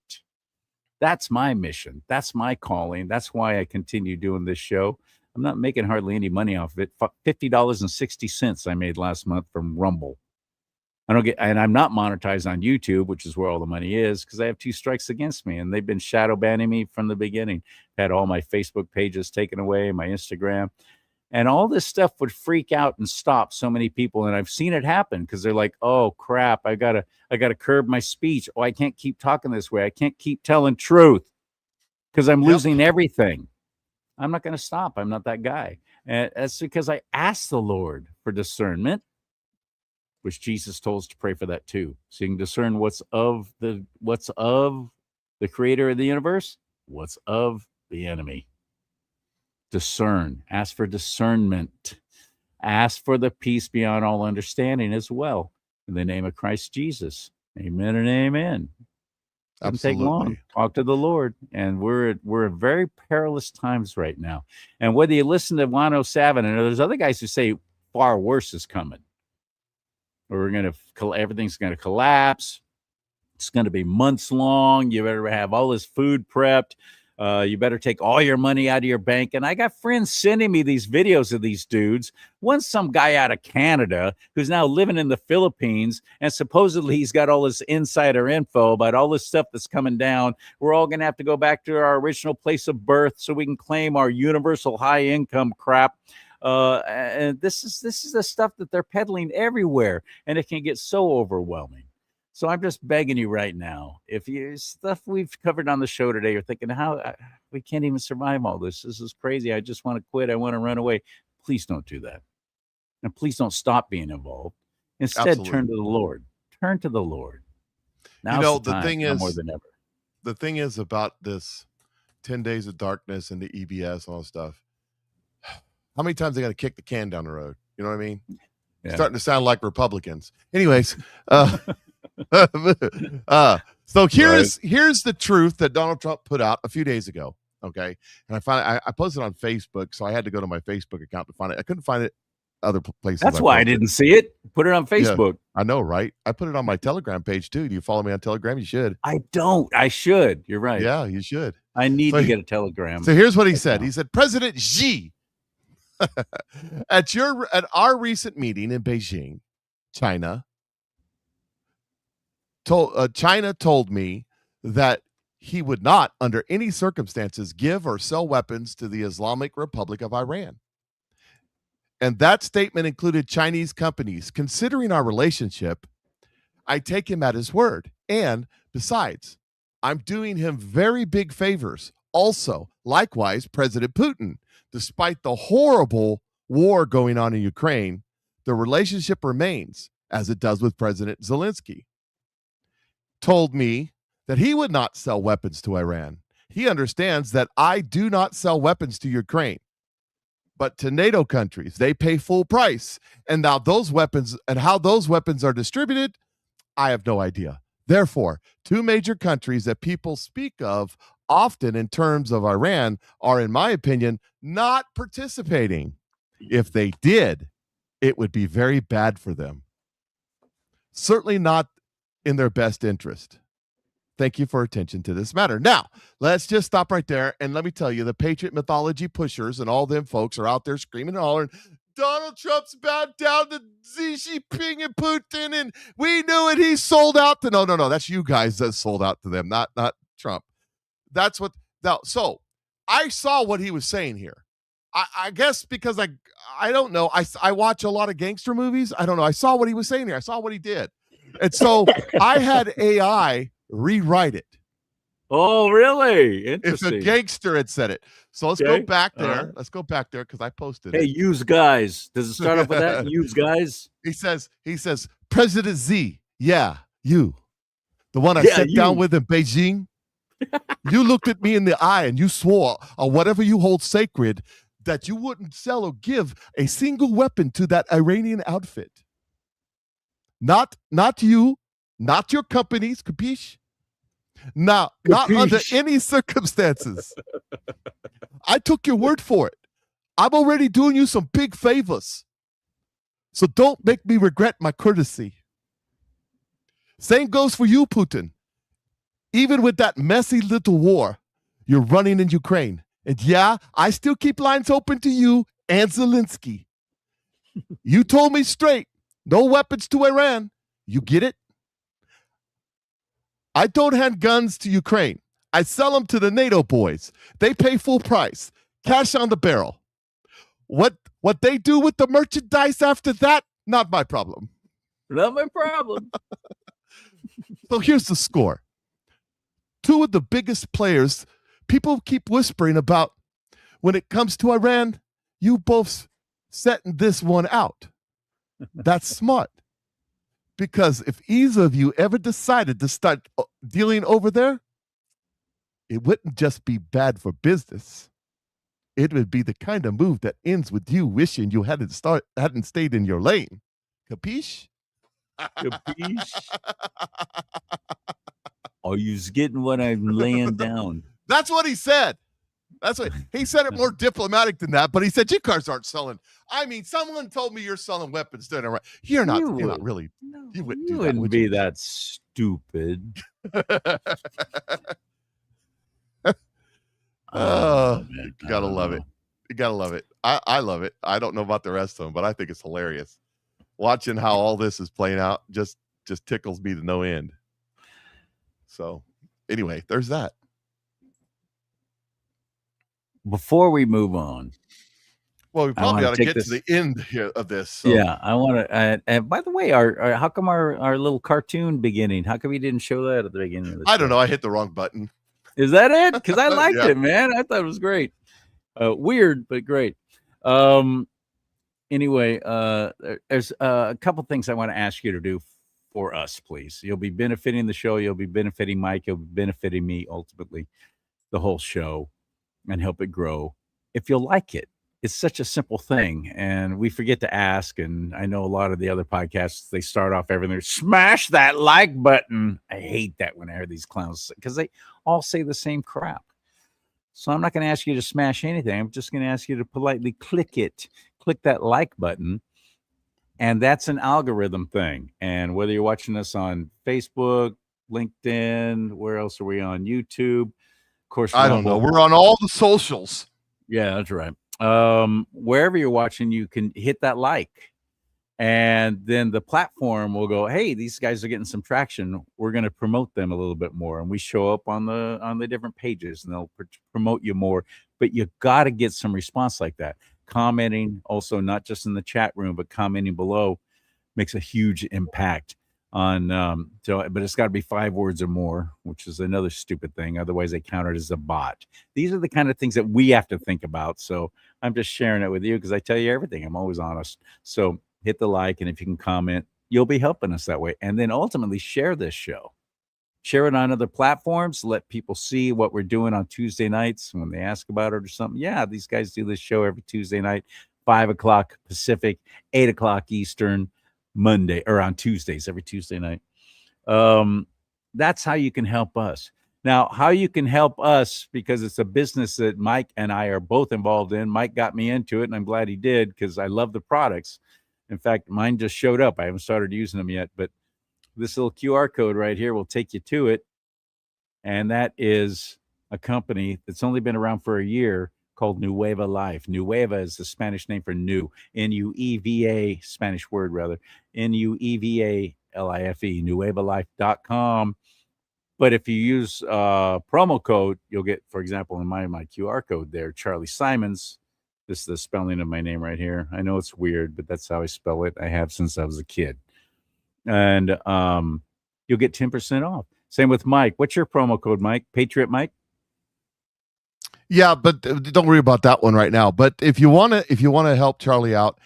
That's my mission. That's my calling. That's why I continue doing this show. I'm not making hardly any money off of it. $50.60 I made last month from Rumble. And I'm not monetized on YouTube, which is where all the money is, because I have 2 strikes against me, and they've been shadow banning me from the beginning. Had all my Facebook pages taken away, my Instagram. And all this stuff would freak out and stop so many people. And I've seen it happen because they're like, oh, crap, I gotta curb my speech. Oh, I can't keep talking this way. I can't keep telling truth because I'm losing everything. I'm not going to stop. I'm not that guy. And that's because I asked the Lord for discernment, which Jesus told us to pray for that too. So you can discern what's of the creator of the universe, what's of the enemy. Discern. Ask for discernment. Ask for the peace beyond all understanding as well. In the name of Christ Jesus. Amen and amen. Doesn't take long. Talk to the Lord. And we're in very perilous times right now. And whether you listen to 107, and there's other guys who say far worse is coming. Or everything's going to collapse. It's going to be months long. You better have all this food prepped. You better take all your money out of your bank. And I got friends sending me these videos of these dudes. One's some guy out of Canada who's now living in the Philippines, and supposedly he's got all this insider info about all this stuff that's coming down. We're all going to have to go back to our original place of birth so we can claim our universal high income crap. And this is the stuff that they're peddling everywhere, and it can get so overwhelming. So I'm just begging you right now, if you stuff we've covered on the show today, you're thinking, how we can't even survive all this. This is crazy. I just want to quit. I want to run away. Please don't do that. And please don't stop being involved. Instead, turn to the Lord. Turn to the Lord. Now the thing is, more than ever. The thing is about this 10 days of darkness and the EBS and all this stuff. How many times they got to kick the can down the road? You know what I mean? Yeah. Starting to sound like Republicans. Anyways, so here's the truth that Donald Trump put out a few days ago. Okay. And I posted on Facebook, so I had to go to my Facebook account to find it. I couldn't find it other places. That's why I didn't see it. Put it on Facebook. Yeah, I know, right? I put it on my Telegram page too. Do you follow me on Telegram? You should. I don't. I should. You're right. Yeah, you should. I need to get a Telegram. So here's what he said. He said, President Xi, at our recent meeting in Beijing, China told me that he would not, under any circumstances, give or sell weapons to the Islamic Republic of Iran. And that statement included Chinese companies. Considering our relationship, I take him at his word. And besides, I'm doing him very big favors. Also, likewise, President Putin, despite the horrible war going on in Ukraine, the relationship remains, as it does with President Zelensky. Told me that he would not sell weapons to Iran. He understands that I do not sell weapons to Ukraine, but to NATO countries. They pay full price. And now those weapons and how those weapons are distributed, I have no idea. Therefore, two major countries that people speak of often in terms of Iran are, in my opinion, not participating. If they did, it would be very bad for them. Certainly not in their best interest. Thank you for attention to this matter. Now, let's just stop right there. And let me tell you, the Patriot mythology pushers and all them folks are out there screaming and hollering, Donald Trump's bowed down to Xi Jinping and Putin, and we knew it. He sold out to no. That's you guys that sold out to them, not Trump. That's what. Now, so I saw what he was saying here. I guess because I don't know. I watch a lot of gangster movies. I don't know. I saw what he was saying here. I saw what he did, and so I had AI rewrite it. Oh, really? Interesting. If a gangster had said it. So let's go back there. Let's go back there because I posted it. Hey, use guys. Does it start off with that? Use guys? He says, President Z, yeah, you. The one I sat down with in Beijing. You looked at me in the eye and you swore on whatever you hold sacred that you wouldn't sell or give a single weapon to that Iranian outfit. Not you, not your companies, capiche? Now, not under any circumstances. I took your word for it. I'm already doing you some big favors. So don't make me regret my courtesy. Same goes for you, Putin. Even with that messy little war you're running in Ukraine. And yeah, I still keep lines open to you and Zelensky. You told me straight, no weapons to Iran. You get it? I don't hand guns to Ukraine. I sell them to the NATO boys. They pay full price, cash on the barrel. What they do with the merchandise after that, not my problem. Not my problem. So here's the score. Two of the biggest players people keep whispering about when it comes to Iran, you both setting this one out. That's smart. Because if either of you ever decided to start dealing over there, it wouldn't just be bad for business. It would be the kind of move that ends with you wishing you hadn't stayed in your lane. Capiche? Capiche? Are you getting what I'm laying down? That's what he said. That's what he said. It more diplomatic than that, but he said you cars aren't selling. I mean, someone told me you're selling weapons. You're not really. No, you wouldn't you do wouldn't that, be that stupid. Oh, man, you gotta love it. You gotta love it. I love it. I don't know about the rest of them, but I think it's hilarious. Watching how all this is playing out just tickles me to no end. So anyway, there's that. Before we move on, well, we probably ought to get to the end here of this. So. Yeah, I want to. And by the way, how come our little cartoon beginning? How come we didn't show that at the beginning of the show? I don't know. I hit the wrong button. Is that it? Because I liked it, man. I thought it was great. Weird, but great. Anyway, there's a couple things I want to ask you to do for us, please. You'll be benefiting the show. You'll be benefiting Mike. You'll be benefiting me, ultimately, the whole show, and help it grow. If you'll like it, it's such a simple thing, and we forget to ask. And I know a lot of the other podcasts, they start off everything, smash that like button. I hate that when I hear these clowns because they all say the same crap. So I'm not going to ask you to smash anything. I'm just going to ask you to politely click that like button. And that's an algorithm thing. And whether you're watching us on Facebook, LinkedIn, where else are we on? YouTube? Of course, I don't know. We're on all the socials. Yeah, that's right. Wherever you're watching, you can hit that like. And then the platform will go, hey, these guys are getting some traction. We're going to promote them a little bit more. And we show up on the different pages and they'll promote you more. But you got to get some response like that. Commenting also, not just in the chat room, but commenting below makes a huge impact on but it's got to be 5 words or more, which is another stupid thing. Otherwise they count it as a bot. These are the kind of things that we have to think about. So I'm just sharing it with you because I tell you everything. I'm always honest. So hit the like, and if you can comment, you'll be helping us that way. And then ultimately share this show. Share it on other platforms. Let people see what we're doing on Tuesday nights when they ask about it or something. Yeah, these guys do this show every Tuesday night, 5 o'clock Pacific, 8 o'clock Eastern, Monday, or on Tuesdays, every Tuesday night. That's how you can help us. Now, how you can help us, because it's a business that Mike and I are both involved in. Mike got me into it, and I'm glad he did, because I love the products. In fact, mine just showed up. I haven't started using them yet, but this little QR code right here will take you to it. And that is a company that's only been around for a year called Nueva Life. Nueva is the Spanish name for new, N-U-E-V-A, Spanish word rather, N-U-E-V-A-L-I-F-E, nuevalife.com. But if you use promo code, you'll get, for example, in my QR code there, Charlie Simons. This is the spelling of my name right here. I know it's weird, but that's how I spell it. I have since I was a kid. And you'll get 10% off. Same with Mike. What's your promo code, Mike? Patriot Mike? Yeah, but don't worry about that one right now. But if you want to help Charlie out,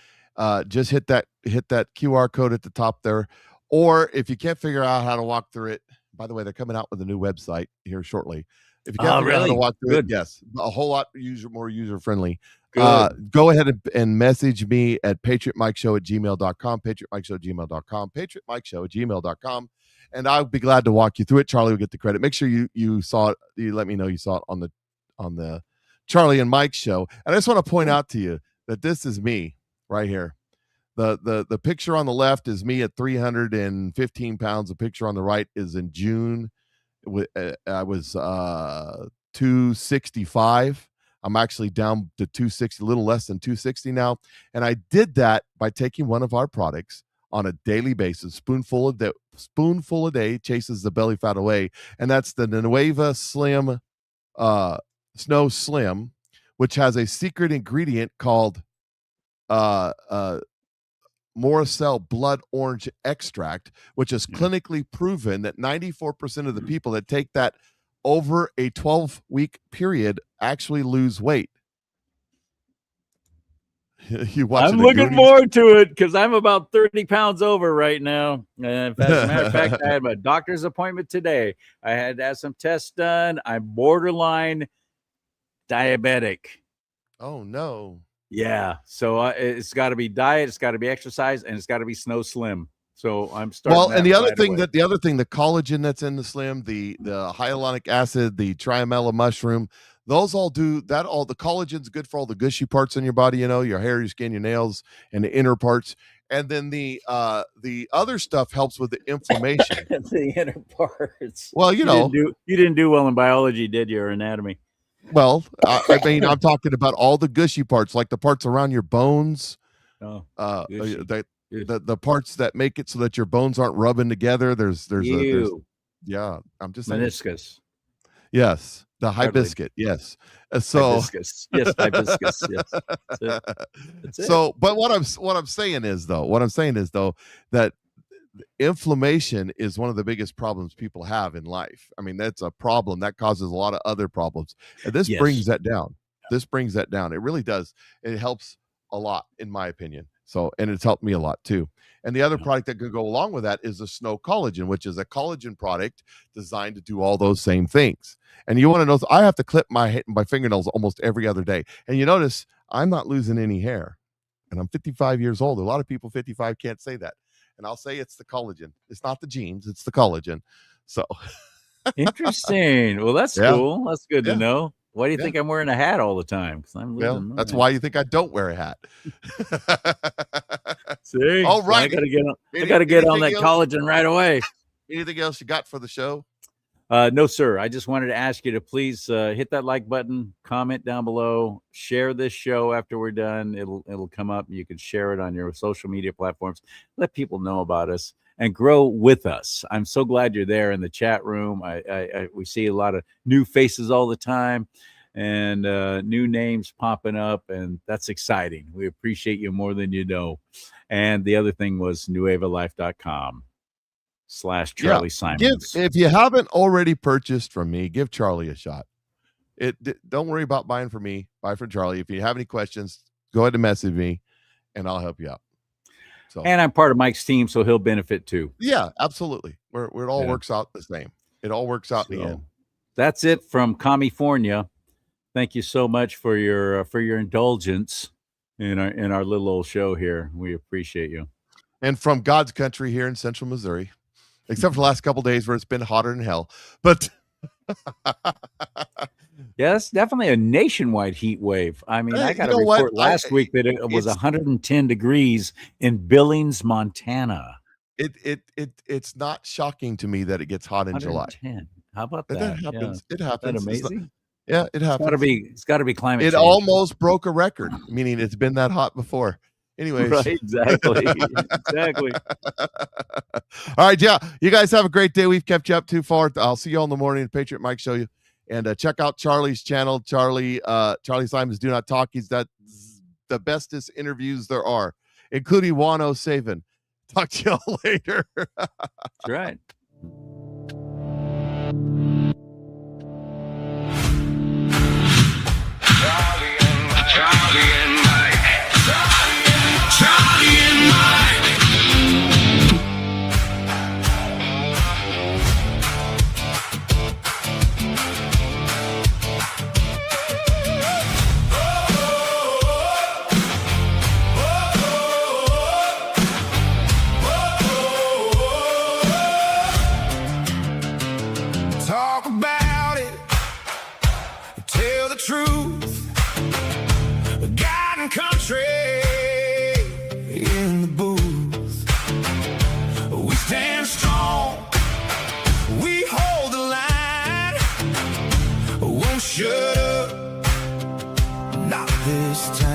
just hit that QR code at the top there. Or if you can't figure out how to walk through it, by the way, they're coming out with a new website here shortly. If you can't figure out how to walk through it, yes, a whole lot more user friendly. Go ahead and message me at patriotmikeshow@gmail.com, patriotmikeshow@gmail.com, patriotmikeshow@gmail.com, and I'll be glad to walk you through it. Charlie will get the credit. Make sure you saw it. You let me know you saw it on the Charlie and Mike show. And I just want to point out to you that this is me right here. The picture on the left is me at 315 pounds. The picture on the right is in June. I was 265. I'm actually down to 260, a little less than 260 now. And I did that by taking one of our products on a daily basis. Spoonful a day chases the belly fat away. And that's the Nueva Slim Snow Slim, which has a secret ingredient called Morocell blood orange extract, which is clinically proven that 94% of the people that take that over a 12-week period actually lose weight. I'm looking forward to it because I'm about 30 pounds over right now. And as a matter of fact, I had my doctor's appointment today. I had to have some tests done. I'm borderline diabetic. Oh, no. Yeah. So it's got to be diet, it's got to be exercise, and it's got to be Snow Slim. So I'm starting. Well, and the other thing, the collagen that's in the Slim, the hyaluronic acid, the triamella mushroom, those all do that. All the collagen's good for all the gushy parts in your body, your hair, your skin, your nails, and the inner parts. And then the other stuff helps with the inflammation. The inner parts. Well, you didn't do well in biology, did you, or anatomy? Well, I mean, I'm talking about all the gushy parts, like the parts around your bones. Oh, the parts that make it so that your bones aren't rubbing together. There's yeah, I'm just saying. Meniscus. Yes, the hibiscus. Yes, so hibiscus. Yes, hibiscus. Yes. That's it. So, but what I'm saying is though that inflammation is one of the biggest problems people have in life. I mean, that's a problem that causes a lot of other problems, and this brings that down. This brings that down. It really does. It helps a lot, in my opinion. So, and it's helped me a lot too. And the other product that could go along with that is the Snow Collagen, which is a collagen product designed to do all those same things. And you want to know, I have to clip my fingernails almost every other day. And you notice I'm not losing any hair, and I'm 55 years old. A lot of people 55 can't say that. And I'll say it's the collagen. It's not the genes, it's the collagen. So interesting. Well, that's cool. That's good to know. Why do you think I'm wearing a hat all the time? Because I'm losing that's why you think I don't wear a hat. See? All right. I gotta get on that collagen right away. Anything else you got for the show? No, sir. I just wanted to ask you to please hit that like button, comment down below, share this show after we're done. It'll come up. You can share it on your social media platforms. Let people know about us and grow with us. I'm so glad you're there in the chat room. We see a lot of new faces all the time and new names popping up, and that's exciting. We appreciate you more than you know. And the other thing was nuevalife.com/Charlie Simons. If you haven't already purchased from me, give Charlie a shot. Don't worry about buying from me. Buy from Charlie. If you have any questions, go ahead and message me, and I'll help you out. So, and I'm part of Mike's team, so he'll benefit too. Yeah, absolutely. Where it all works out the same. It all works out in the end. That's it from California. Thank you so much for your indulgence in our little old show here. We appreciate you. And from God's country here in Central Missouri, except for the last couple of days where it's been hotter than hell. But yeah, it's definitely a nationwide heat wave. I mean, I got a report last week that it was 110 degrees in Billings, Montana. It's not shocking to me that it gets hot in July. How about that? That happens. Yeah. It happens. Isn't that amazing? Yeah, it happens. It's got to be climate change. It almost broke a record, meaning it's been that hot before. Anyways. Right, exactly. Exactly. All right, yeah. You guys have a great day. We've kept you up too far. I'll see you all in the morning. The Patriot Mike Show you. And check out Charlie's channel, Charlie Simon's Do Not Talk. He's got the bestest interviews there are, including 107. Talk to y'all later. That's right. Talk about it, tell the truth. God and country in the booth. We stand strong, we hold the line. Won't shut up, not this time.